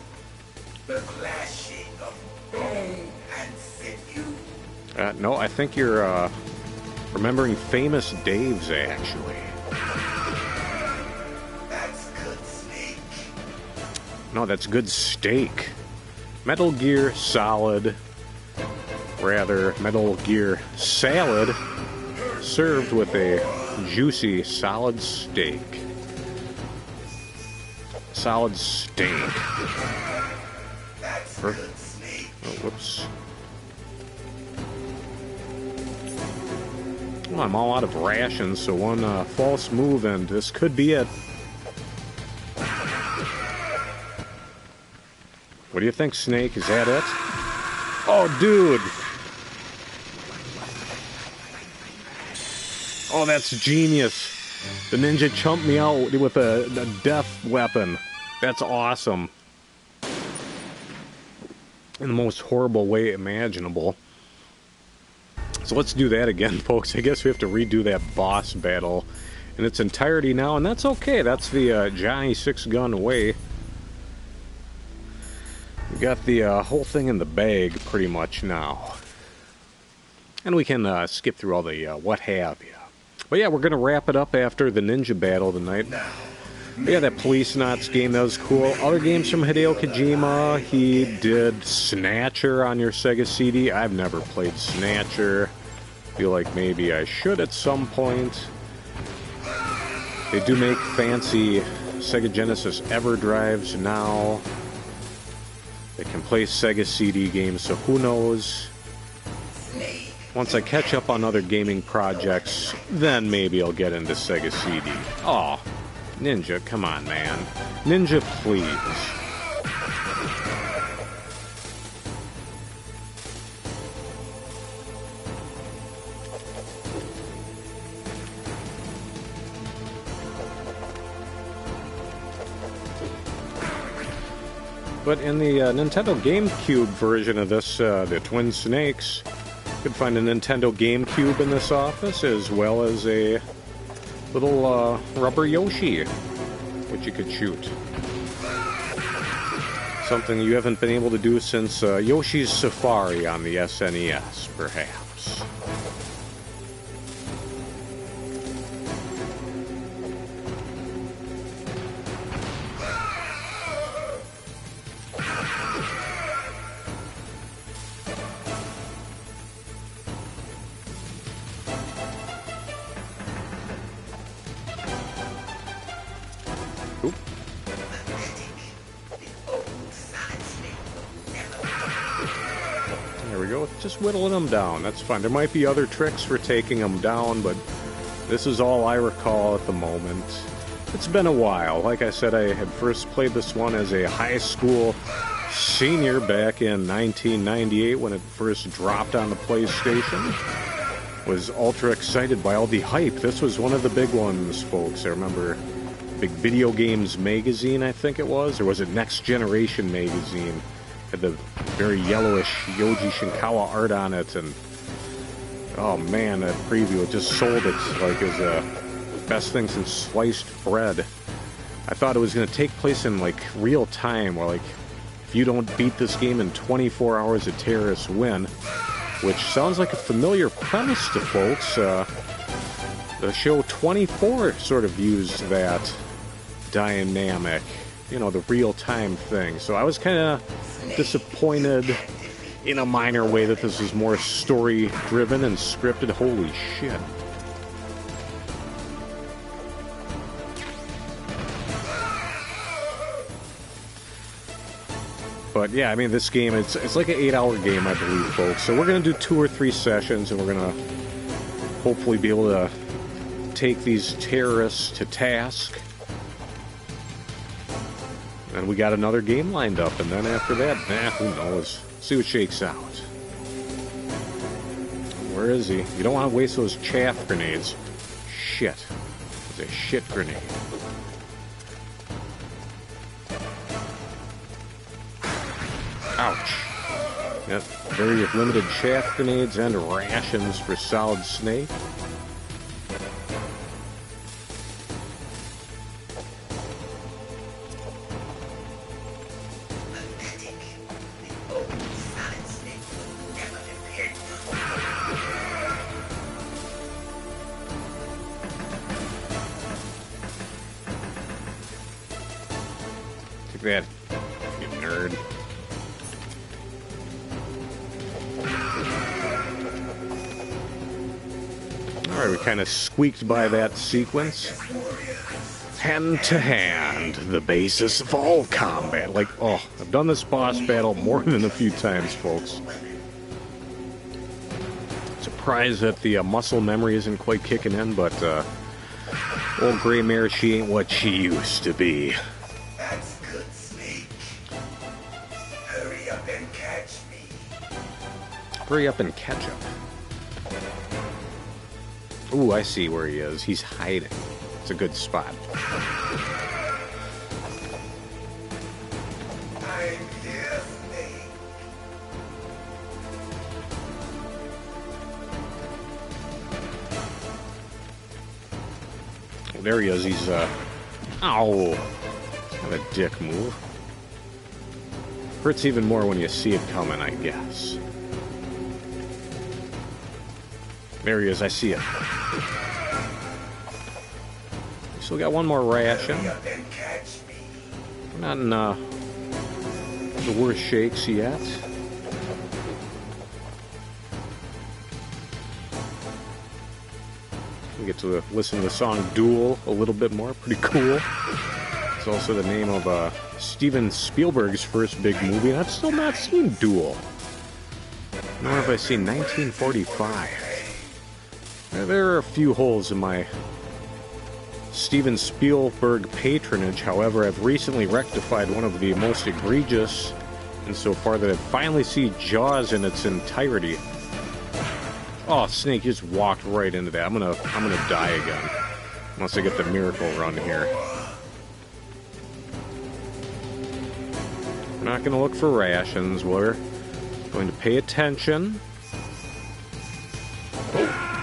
The clashing of bone and sinew. No, I think you're, remembering Famous Dave's, actually. That's good, Snake. No, that's good steak. Metal Gear Solid. Rather, Metal Gear Salad. Served with a juicy, solid steak. Solid steak. That's good, Snake. Oh, whoops. Well, I'm all out of rations, so one false move and this could be it. What do you think, Snake? Is that it? Oh, dude! Oh, that's genius. The ninja chumped me out with a death weapon. That's awesome. In the most horrible way imaginable. So let's do that again, folks. I guess we have to redo that boss battle in its entirety now, and that's okay. That's the Johnny Sixgun way. We got the whole thing in the bag pretty much now. And we can skip through all the what have you. But yeah, we're going to wrap it up after the ninja battle tonight. But yeah, that Police Knots game, that was cool. Other games from Hideo Kojima, he did Snatcher on your Sega CD. I've never played Snatcher. Feel like maybe I should at some point. They do make fancy Sega Genesis EverDrives now. They can play Sega CD games, so who knows? Once I catch up on other gaming projects, then maybe I'll get into Sega CD. Aw, Ninja, come on, man. Ninja, please. But in the Nintendo GameCube version of this, the Twin Snakes, you can find a Nintendo GameCube in this office, as well as a little rubber Yoshi, which you could shoot. Something you haven't been able to do since Yoshi's Safari on the SNES, perhaps. Just whittling them down, that's fine. There might be other tricks for taking them down, but this is all I recall at the moment. It's been a while. Like I said, I had first played this one as a high school senior back in 1998 when it first dropped on the PlayStation. Was ultra excited by all the hype. This was one of the big ones, folks. I remember Big Video Games Magazine, I think it was, or was it Next Generation Magazine? Had the very yellowish Yoji Shinkawa art on it, and oh man, that preview, it just sold it like as a best thing since sliced bread. I thought it was going to take place in like real time, where like if you don't beat this game in 24 hours, a terrorist win, which sounds like a familiar premise to folks. The show 24 sort of used that dynamic, you know, the real-time thing. So I was kind of disappointed in a minor way that this was more story-driven and scripted. Holy shit. But yeah, I mean, this game, it's like an 8-hour game, I believe, folks. So we're going to do 2 or 3 sessions, and we're going to hopefully be able to take these terrorists to task. And we got another game lined up, and then after that, who knows? See what shakes out. Where is he? You don't want to waste those chaff grenades. Shit. It's a shit grenade. Ouch. Yep, very limited chaff grenades and rations for Solid Snake. Take that, you nerd. Alright, we kind of squeaked by that sequence. Hand-to-hand, the basis of all combat. Like, oh, I've done this boss battle more than a few times, folks. Surprised that the muscle memory isn't quite kicking in, but old Gray Mare, she ain't what she used to be. That's good, Snake. Hurry up and catch me. Hurry up and catch up. Ooh, I see where he is. He's hiding. It's a good spot. I'm here, Snake. Oh, there he is. He's, ow. Kind of a dick move. Hurts even more when you see it coming, I guess. There he is. I see it. Still got one more ration. We're not in the worst shakes yet. We get to listen to the song Duel a little bit more. Pretty cool. It's also the name of Steven Spielberg's first big movie, and I've still not seen Duel. Nor have I seen 1945. There are a few holes in my Steven Spielberg patronage. However, I've recently rectified one of the most egregious insofar that I finally see Jaws in its entirety. Oh, Snake just walked right into that. I'm gonna die again. Unless I get the miracle run here. We're not gonna look for rations. We're going to pay attention.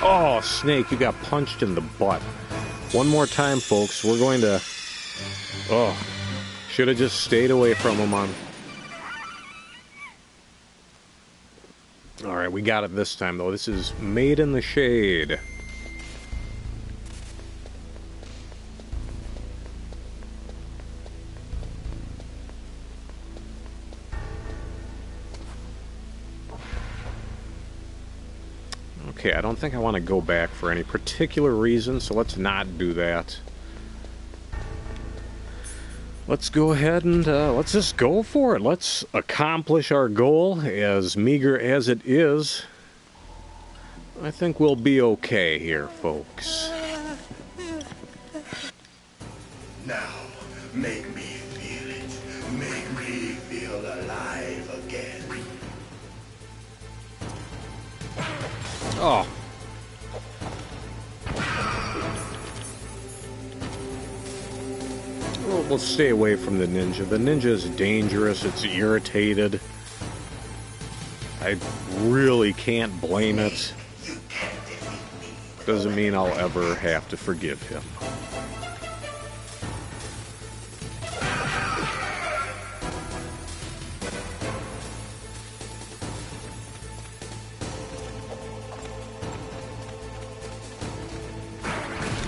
Oh, Snake, you got punched in the butt. One more time, folks. We're going to... Oh, should have just stayed away from him on... Alright, we got it this time, though. This is Made in the Shade. Okay, I don't think I want to go back for any particular reason, so let's not do that. Let's go ahead and let's just go for it. Let's accomplish our goal, as meager as it is. I think we'll be okay here, folks. Now, make me feel it. Make me feel alive again. Oh. We'll stay away from the ninja. The ninja is dangerous. It's irritated. I really can't blame it. Doesn't mean I'll ever have to forgive him.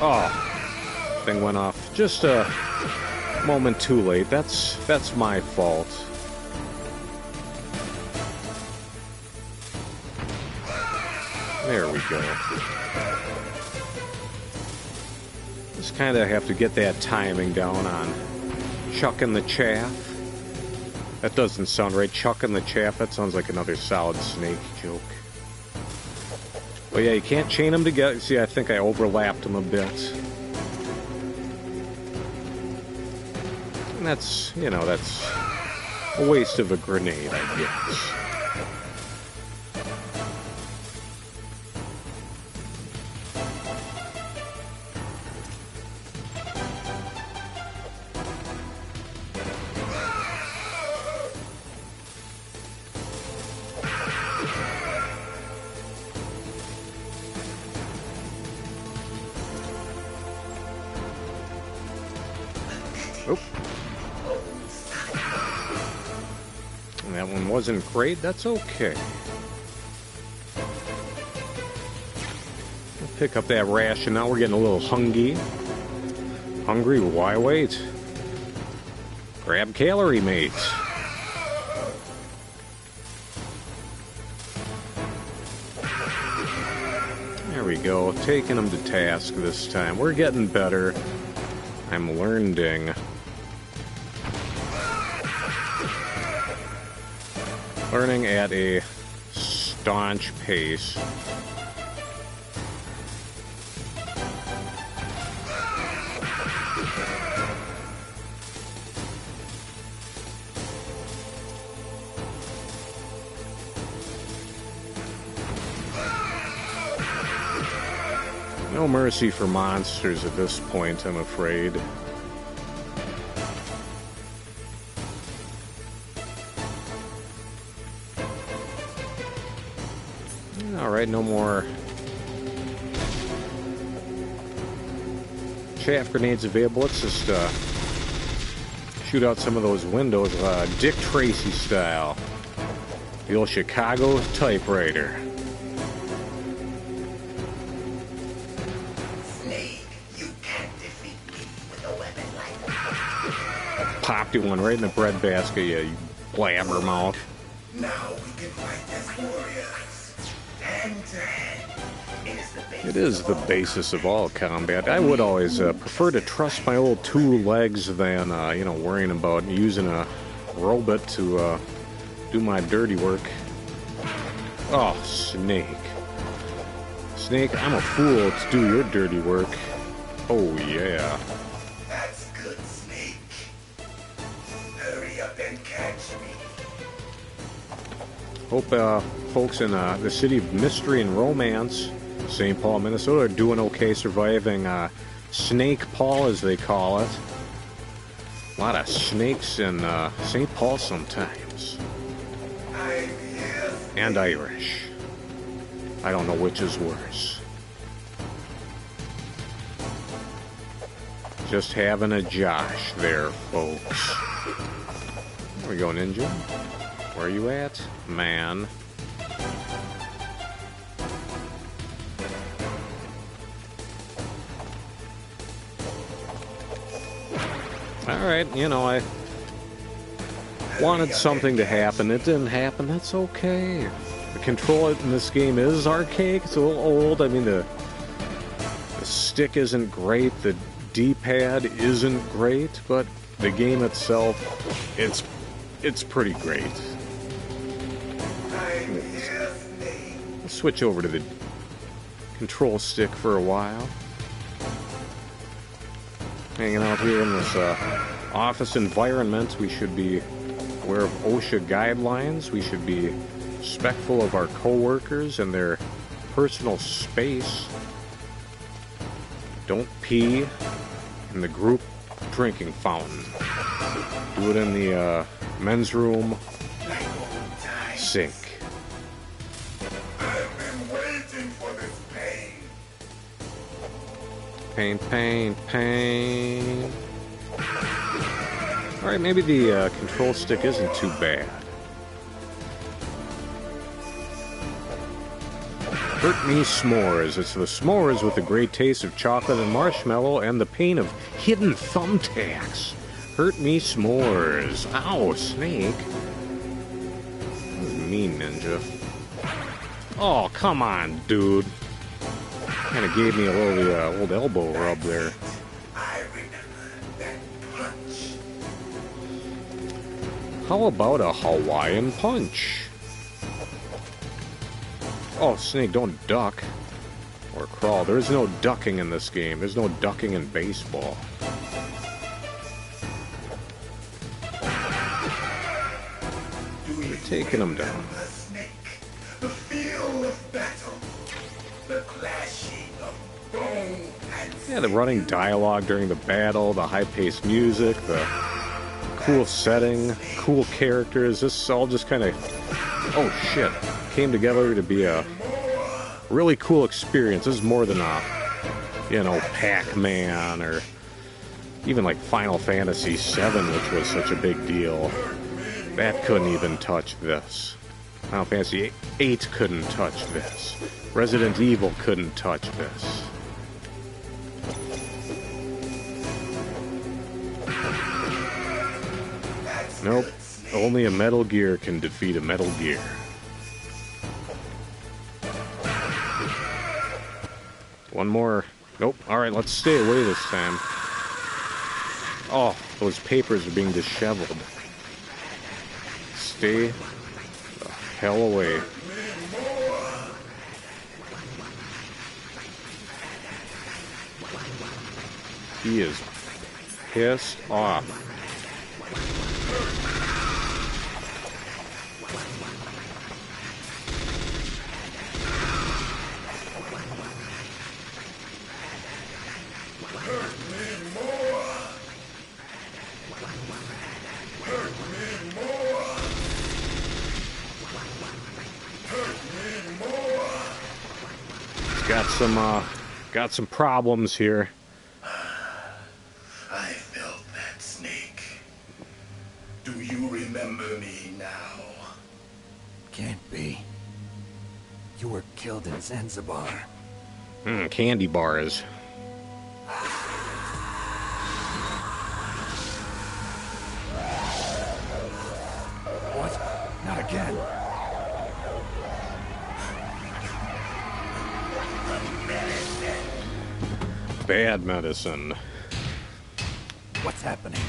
Oh, thing went off just a moment too late. That's my fault. There we go. Just kind of have to get that timing down on chucking the chaff. That doesn't sound right. Chucking the chaff, that sounds like another Solid Snake joke. But yeah, you can't chain them together. See, I think I overlapped them a bit. And that's, you know, that's a waste of a grenade, I guess. That one wasn't great, that's okay. We'll pick up that ration now, we're getting a little hungry. Hungry? Why wait? Grab calorie, mate. There we go, taking them to task this time. We're getting better. I'm learning. Learning at a staunch pace. No mercy for monsters at this point, I'm afraid. Alright, no more chaff grenades available. Let's just shoot out some of those windows, Dick Tracy style. The old Chicago typewriter. Snake, you can't defeat me with a weapon like that. Popped you one right in the breadbasket, you blabbermouth. Now we can fight as warriors. Hand to hand. It is the basis of all combat. I would always prefer to trust my old two legs than, you know, worrying about using a robot to do my dirty work. Oh, Snake. Snake, I'm a fool to do your dirty work. Oh, yeah. That's good, Snake. Hurry up and catch me. Hope folks in the city of mystery and romance, St. Paul, Minnesota, are doing okay, surviving Snake Paul, as they call it. A lot of snakes in St. Paul sometimes. And Irish. I don't know which is worse. Just having a Josh there, folks. There we go, Ninja. Where are you at, man? Alright, you know, I wanted something to happen. It didn't happen. That's okay. The control in this game is archaic. It's a little old. I mean, the stick isn't great. The D-pad isn't great. But the game itself, it's pretty great. Let's switch over to the control stick for a while. Hanging out here in this office environment, we should be aware of OSHA guidelines. We should be respectful of our coworkers and their personal space. Don't pee in the group drinking fountain. Do it in the men's room sink. I've been waiting for this pain. Pain, pain, pain. Alright, maybe the control stick isn't too bad. Hurt Me S'mores. It's the s'mores with the great taste of chocolate and marshmallow and the pain of hidden thumbtacks. Hurt Me S'mores. Ow, Snake. That was mean, Ninja. Oh, come on, dude. Kind of gave me a little old elbow rub there. How about a Hawaiian punch? Oh, Snake, don't duck. Or crawl. There's no ducking in this game. There's no ducking in baseball. We're taking him down. The feel of battle. The clashing of bone and Yeah, the running dialogue during the battle, the high-paced music, the cool setting, cool characters. This all just kind of, oh shit, came together to be a really cool experience. This is more than a, you know, Pac-Man or even like Final Fantasy VII, which was such a big deal. That couldn't even touch this. Final Fantasy VIII couldn't touch this. Resident Evil couldn't touch this. Nope. Only a Metal Gear can defeat a Metal Gear. One more. Nope. Alright, let's stay away this time. Oh, those papers are being disheveled. Stay the hell away. He is pissed off. Got some problems here. I felt that, Snake. Do you remember me now? Can't be. You were killed in Zanzibar. Candy bars. What? Not again. Bad medicine. What's happening?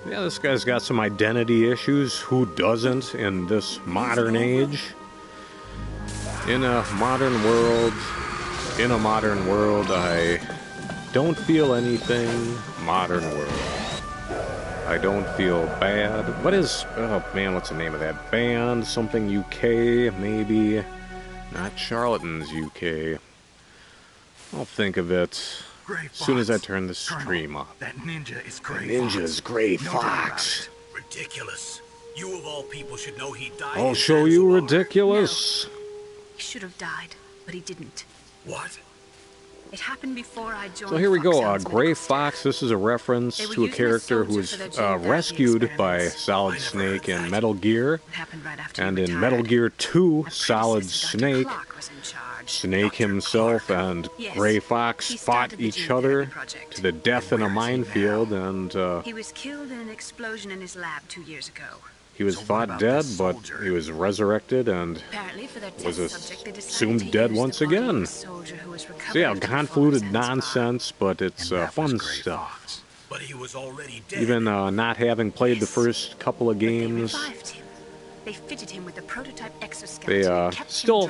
Yeah, this guy's got some identity issues. Who doesn't in this modern age? In a modern world, I don't feel anything. Modern world. I don't feel bad. What is... oh, man, what's the name of that band? Something UK, maybe. Not Charlatans UK. I'll think of it as soon as I turn the stream off. That ninja is Gray Ninja's Gray Fox. Ridiculous. You of all people should know he died. I'll show you ridiculous. He should have died, but he didn't. What? It happened before I joined. So here we go. Foxhound's Gray Fox. This is a reference to a character who was rescued by Solid Snake in Metal Gear. And in Metal Gear 2, Solid Snake, Snake himself and Gray Fox fought each other to the death in a minefield, and he was killed in an explosion in his lab 2 years ago. he was thought dead, but he was resurrected and was assumed dead once again. So yeah, convoluted nonsense, but it's fun stuff. But he was already dead. Even not having played the first couple of games, they fitted him with a prototype exoskeleton. they still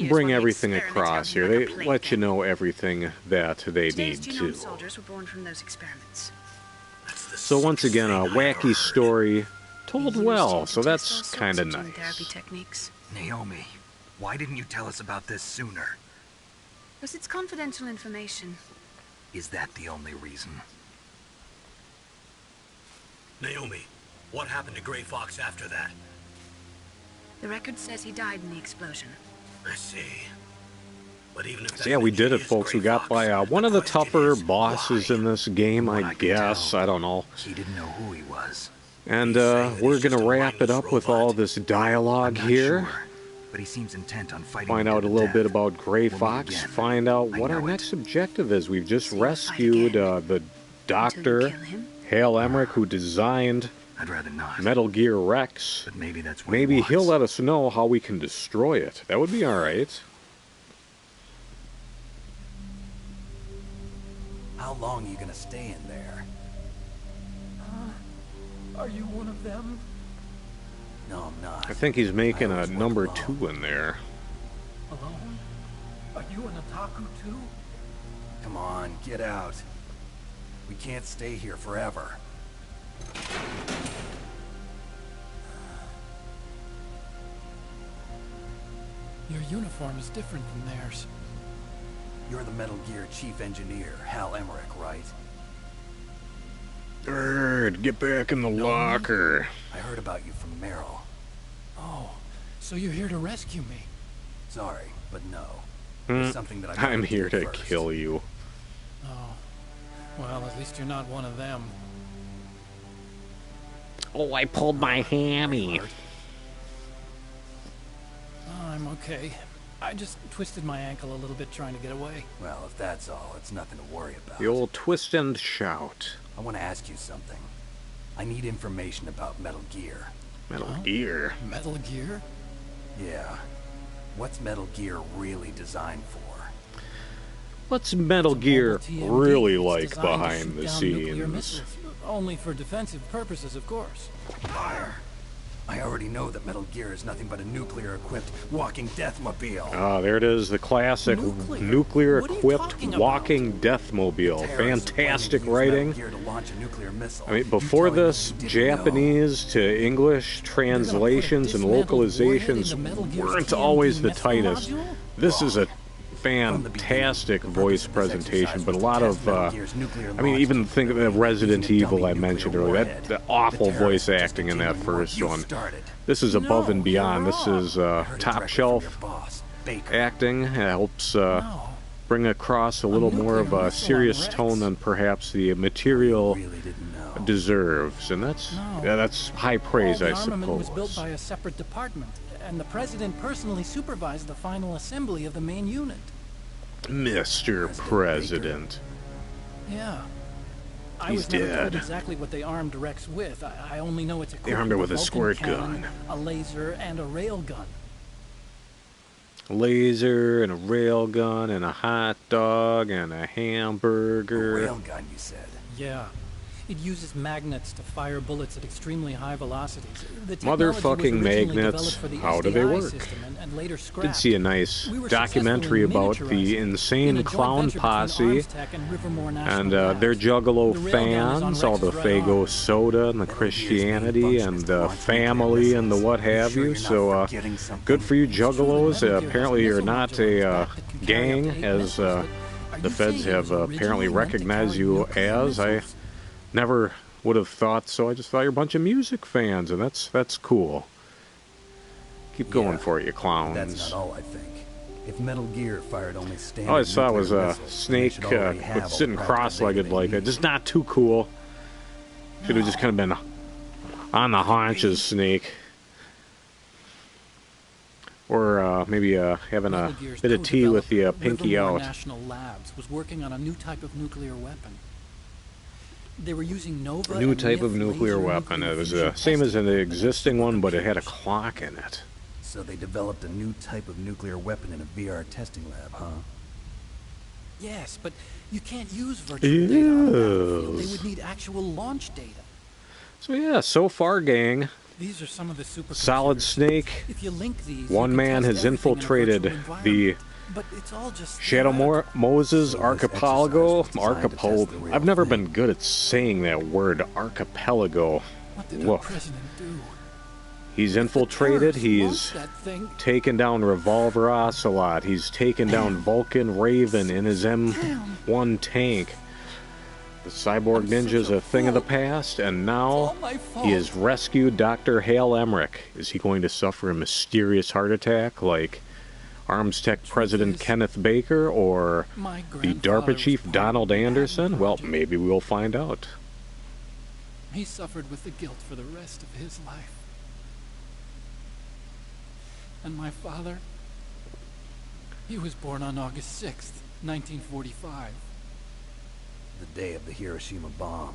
bring everything across here. They let you know everything that they need to. Soldiers were born from those experiments. So once again, a wacky story told well, so that's kind of nice. Naomi, why didn't you tell us about this sooner? Because it's confidential information. Is that the only reason? Naomi, what happened to Gray Fox after that? The record says he died in the explosion. I see. But even if So yeah, we did it, folks. We got by one of the tougher bosses in this game, I guess. I don't know. He didn't know who he was. And we're going to wrap it up with all this dialogue here. Sure, but he seems intent on fighting. Find out a little bit about Gray Fox. Find out what our next objective is. We've just rescued the Dr. Hale Emmerich, who designed I'd rather not. Metal Gear Rex. But maybe that's what maybe he'll let us know how we can destroy it. That would be alright. How long are you gonna stay in there? Are you one of them? No, I'm not. I think he's making a number 2 in there. Alone? Are you an otaku too? Come on, get out. We can't stay here forever. Your uniform is different from theirs. You're the Metal Gear Chief Engineer, Hal Emmerich, right? Bird, get back in the locker. I heard about you from Meryl. Oh, so you're here to rescue me? Sorry, but no. There's something that I'm here to kill you. Oh, well, at least you're not one of them. Oh, I pulled my hammy. Oh, I'm okay. I just twisted my ankle a little bit trying to get away. Well, if that's all, it's nothing to worry about. The old twist and shout. I want to ask you something. I need information about Metal Gear. Metal Gear? Metal Gear? Yeah. What's Metal Gear really designed for? What's Metal Gear really like behind the scenes? Only for defensive purposes, of course. Fire. I already know that Metal Gear is nothing but a nuclear-equipped walking deathmobile. Ah, there it is, the classic nuclear-equipped walking deathmobile. Fantastic writing. I mean, before this, Japanese to English translations and localizations weren't always the tightest. This is a fantastic voice presentation, but a lot of, I mean, even think of the Resident Evil I mentioned earlier, that awful voice acting in that first one. This is above and beyond. This is top shelf acting. It helps bring across a little more of a serious tone than perhaps the material deserves, and that's high praise, I suppose. The armament was built by a separate department, and the president personally supervised the final assembly of the main unit. Mr. President. Yeah. He's was never told dead. exactly what they armed Rex with. I only know it's equipped They armed her with a Vulcan squirt cannon, gun. a laser, and a rail gun. A laser and a rail gun and a hot dog and a hamburger. A rail gun, you said? Yeah. It uses magnets to fire bullets at extremely high velocities. The technology was Motherfucking originally magnets. developed for the How do they SDI work? system and later Did scrapped. see a nice We were documentary successful in about the miniaturizing in insane a joint clown venture between posse Armstech and Rivermore National and Labs. their Juggalo The rail gun is on fans, all the Rex's right Fago arm. soda and the Christianity and the family and the what have you. So good for you Juggalos. Apparently you're not a gang, as the feds have apparently recognized you as. I never would have thought so. I just thought you're a bunch of music fans, and that's cool. Keep going for it, you clowns. That's not all, I think. If Metal Gear fired only standard All I saw was nuclear a missiles, snake they should already have all the sitting practical cross-legged data like they that. Just not too cool. Should have just kind of been on the haunches, snake. Or maybe having a Metal Gear's bit of tea with the co-developer, pinky Rivermore out. National Labs was working on a new type of nuclear weapon. They were using Nova New and type of NIF nuclear laser weapon. nuclear It was fusion the same as testing. in the existing one, but it had a clock in it. So they developed a new type of nuclear weapon in a VR testing lab, huh? Yes, but you can't use virtual data on the battlefield. They Yes. would need actual launch data. So yeah, so far, gang, These are some of the super Solid Snake, If you link these, one you can man test has everything in a infiltrated virtual environment. the But it's all just Shadow Moses Archipelago. Archipelago. the real I've never been good at saying that word, archipelago. What did Woof. the president do? He's infiltrated. terrorists He's launched that thing. taken down Revolver Ocelot. He's taken down Vulcan Raven in his M1 tank. The cyborg ninja's a thing of the past, and now all my fault. he has rescued Dr. Hale Emmerich. Is he going to suffer a mysterious heart attack like Arms Tech President Kenneth Baker or the DARPA Chief Donald Anderson? Well, maybe we'll find out. He suffered with the guilt for the rest of his life. And my father, he was born on August 6th, 1945. The day of the Hiroshima bomb.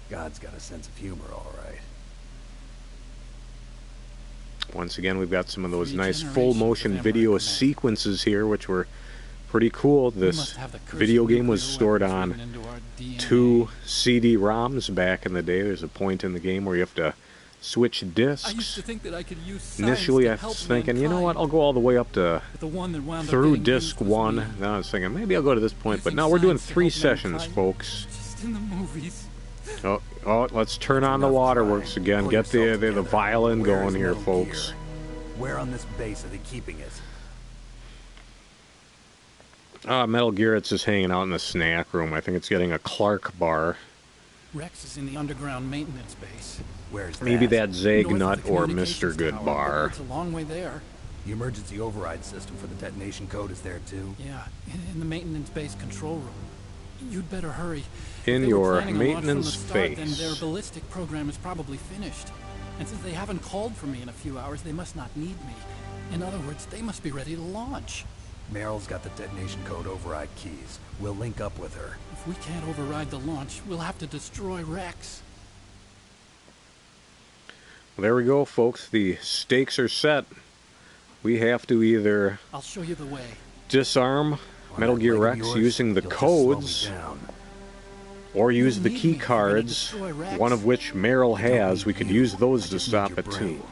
God's got a sense of humor, all right. Once again, we've got some of those nice full-motion video sequences here, which were pretty cool. This video game was stored on 2 CD-ROMs back in the day. There's a point in the game where you have to switch discs. Initially, I was thinking, you know what, I'll go all the way up to through disc 1. Then I was thinking, maybe I'll go to this point, but no, we're doing 3 sessions, folks. Just in the movies. Oh, let's turn on the waterworks again. Get the violin going here, folks. Where on this base are they keeping it? Metal Gear, it's just hanging out in the snack room. I think it's getting a Clark bar. Rex is in the underground maintenance base. Where's that? Maybe that Zagnut or Mr. Good bar. It's a long way there. The emergency override system for the detonation code is there too? Yeah, in the maintenance base control room. You'd better hurry. In your maintenance base. base. Then their ballistic program is probably finished. And since they haven't called for me in a few hours, they must not need me. In other words, they must be ready to launch. Meryl's got the detonation code override keys. We'll link up with her. If we can't override the launch, we'll have to destroy Rex. Well, there we go, folks. The stakes are set. We have to either I'll show you the way. Disarm Metal Gear Rex using the codes, or use the key cards, one of which Meryl has. We could use those to stop it too.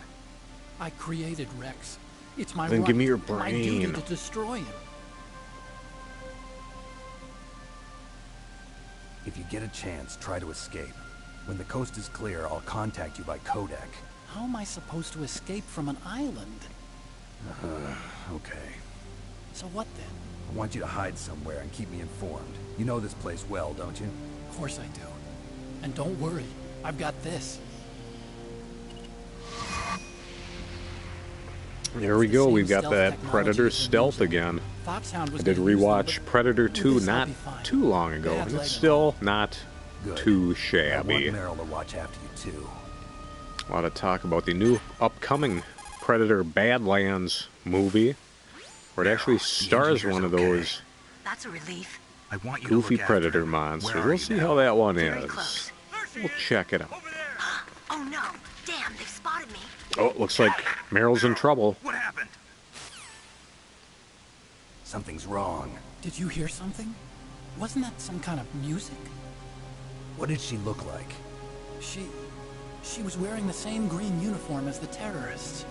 I created Rex. It's my Then right, give me your my duty brain. to destroy him. If you get a chance, try to escape. When the coast is clear, I'll contact you by codec. How am I supposed to escape from an island? Okay. So what then? I want you to hide somewhere and keep me informed. You know this place well, don't you? Of course I do. And don't worry, I've got this. There we go, we've got that Predator stealth again. I did rewatch Predator 2 not too long ago, and it's still not too shabby. I want Meryl to watch after you too. A lot of talk about the new upcoming Predator Badlands movie, where it actually stars one of those That's a relief. I want you goofy to look Predator after her. monsters. Where are We'll you see now? how that one Very is. close. We'll check it out. Oh no! Damn, they've spotted me. Oh, looks like Meryl's in trouble. What happened? Something's wrong. Did you hear something? Wasn't that some kind of music? What did she look like? She was wearing the same green uniform as the terrorists.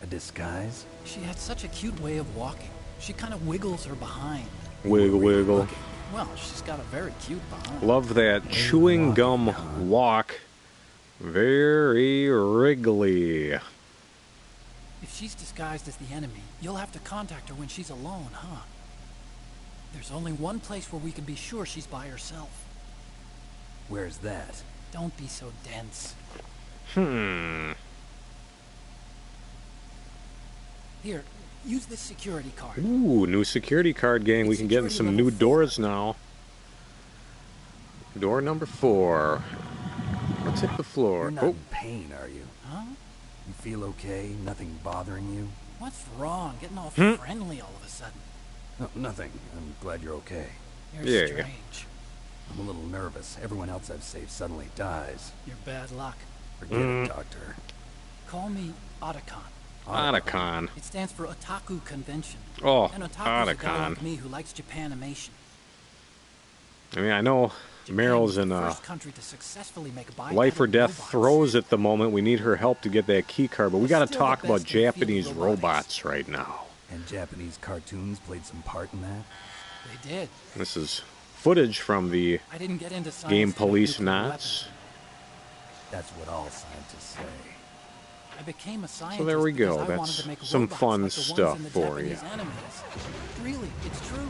A disguise? She had such a cute way of walking. She kind of wiggles her behind. Wiggle, wiggle. Well, she's got a very cute behind. Love that chewing gum walk. Very wriggly. If she's disguised as the enemy, you'll have to contact her when she's alone, huh? There's only one place where we can be sure she's by herself. Where's that? Don't be so dense. Here, use this security card. Ooh, new security card, gang. We can get in some new doors now. Door number 4. Let's hit the floor. You're not in pain, are you? Huh? You feel okay? Nothing bothering you? What's wrong? Getting all friendly all of a sudden. No, nothing. I'm glad you're okay. You're strange. I'm a little nervous. Everyone else I've saved suddenly dies. You're bad luck. Forget it, Doctor. Call me Otacon. Otacon. It stands for Otaku Convention. Oh, and Otaku's a guy Otacon. like me who likes Japanimation. I mean, I know Meryl's in a First country to successfully make life or death throes at the moment. We need her help to get that key card, but we got to talk about Japanese robots right now. And Japanese cartoons played some part in that? They did. This is footage from the I didn't get into science game to make Police nuclear Knots. weapons. That's what all scientists say. I became a scientist So there we go. because I wanted That's to make some robots fun like the ones stuff in the for you. Japanese animes. Really, it's true.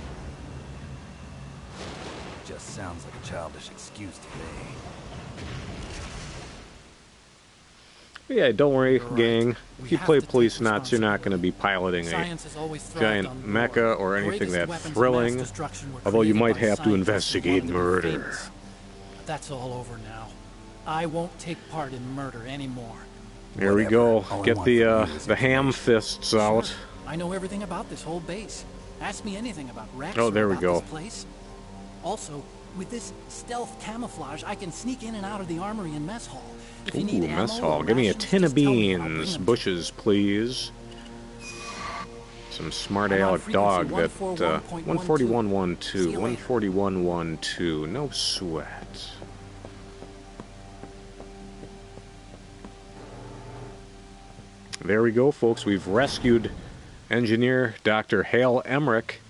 Just sounds like a childish excuse to me. Yeah, don't worry, You're right. gang. We If you have play to take Police Knots, you're not going to be piloting a Science has always thrived giant on mecha or war. anything Greatest that weapons of mass thrilling, destruction were although you created might by have to scientists who investigate wanted to be murder. famous. But that's all over now. I won't take part in murder anymore. There we go. Get the ham fists out. Sure. I know everything about this whole base. Ask me anything about Rex Oh, there or we about go. this place. Also, with this stealth camouflage, I can sneak in and out of the armory and mess hall. If you need Ooh, ammo mess or hall. Give me a rations, tin of just tell me and I'll bring beans. them. Bushes, please. Some smart I'm on aleck dog frequency that 141.12. 141.12, 141.12. No sweat. There we go, folks. We've rescued engineer Dr. Hale Emmerich,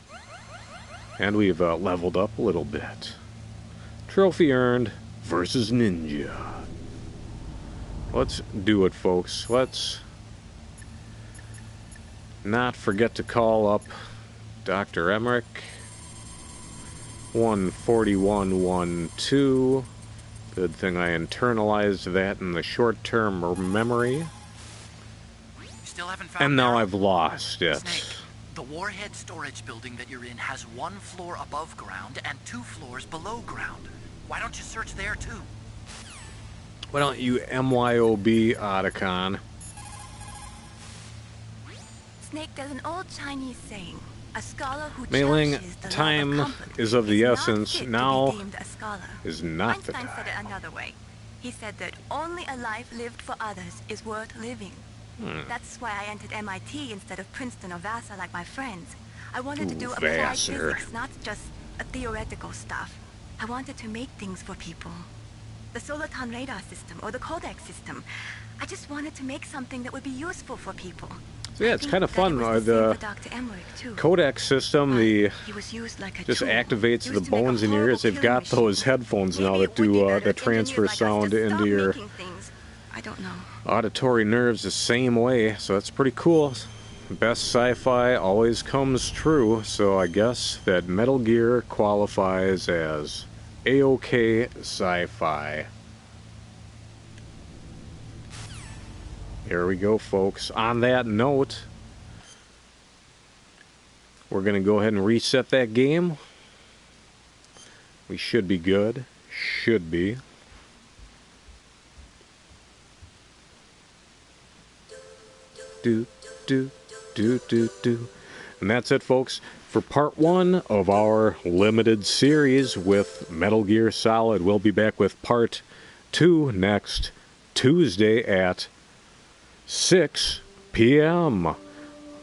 and we've leveled up a little bit. Trophy earned versus Ninja. Let's do it, folks. Let's not forget to call up Dr. Emmerich. 141.12. Good thing I internalized that in the short-term memory. Still haven't found And now Barry? I've lost it. Snake, the warhead storage building that you're in has 1 floor above ground and 2 floors below ground. Why don't you search there too? Why don't you MYOB Otacon? Snake, there's an old Chinese saying, a scholar who Mailing cherishes the time love of comfort is of the not essence. fit to be Now deemed a scholar. is not the Einstein time. said it another way. He said that only a life lived for others is worth living. That's why I entered MIT instead of Princeton or Vassar like my friends. I wanted to do applied Vassar. physics, not just a theoretical stuff. I wanted to make things for people. The Soliton radar system or the Codex system. I just wanted to make something that would be useful for people. So yeah, it's kind of fun. The Codex system, just activates the bones in your ears. They've got those headphones now that do that transfer sound into your I don't know. auditory nerves the same way. So that's pretty cool. Best sci-fi always comes true. So I guess that Metal Gear qualifies as A-OK sci-fi. Here we go, folks. On that note, we're going to go ahead and reset that game. We should be good. Should be. Do, do, do, do, do. And that's it, folks, for part 1 of our limited series with Metal Gear Solid. We'll be back with part 2 next Tuesday at 6 p.m.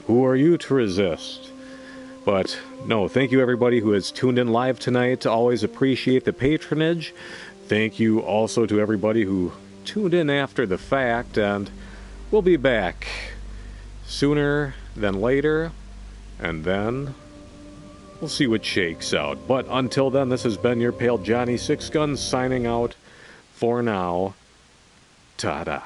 Who are you to resist? But no, thank you everybody who has tuned in live tonight. Always appreciate the patronage. Thank you also to everybody who tuned in after the fact, and we'll be back sooner than later, and then we'll see what shakes out. But until then, this has been your pal Johnny Sixgun signing out for now. Ta-da.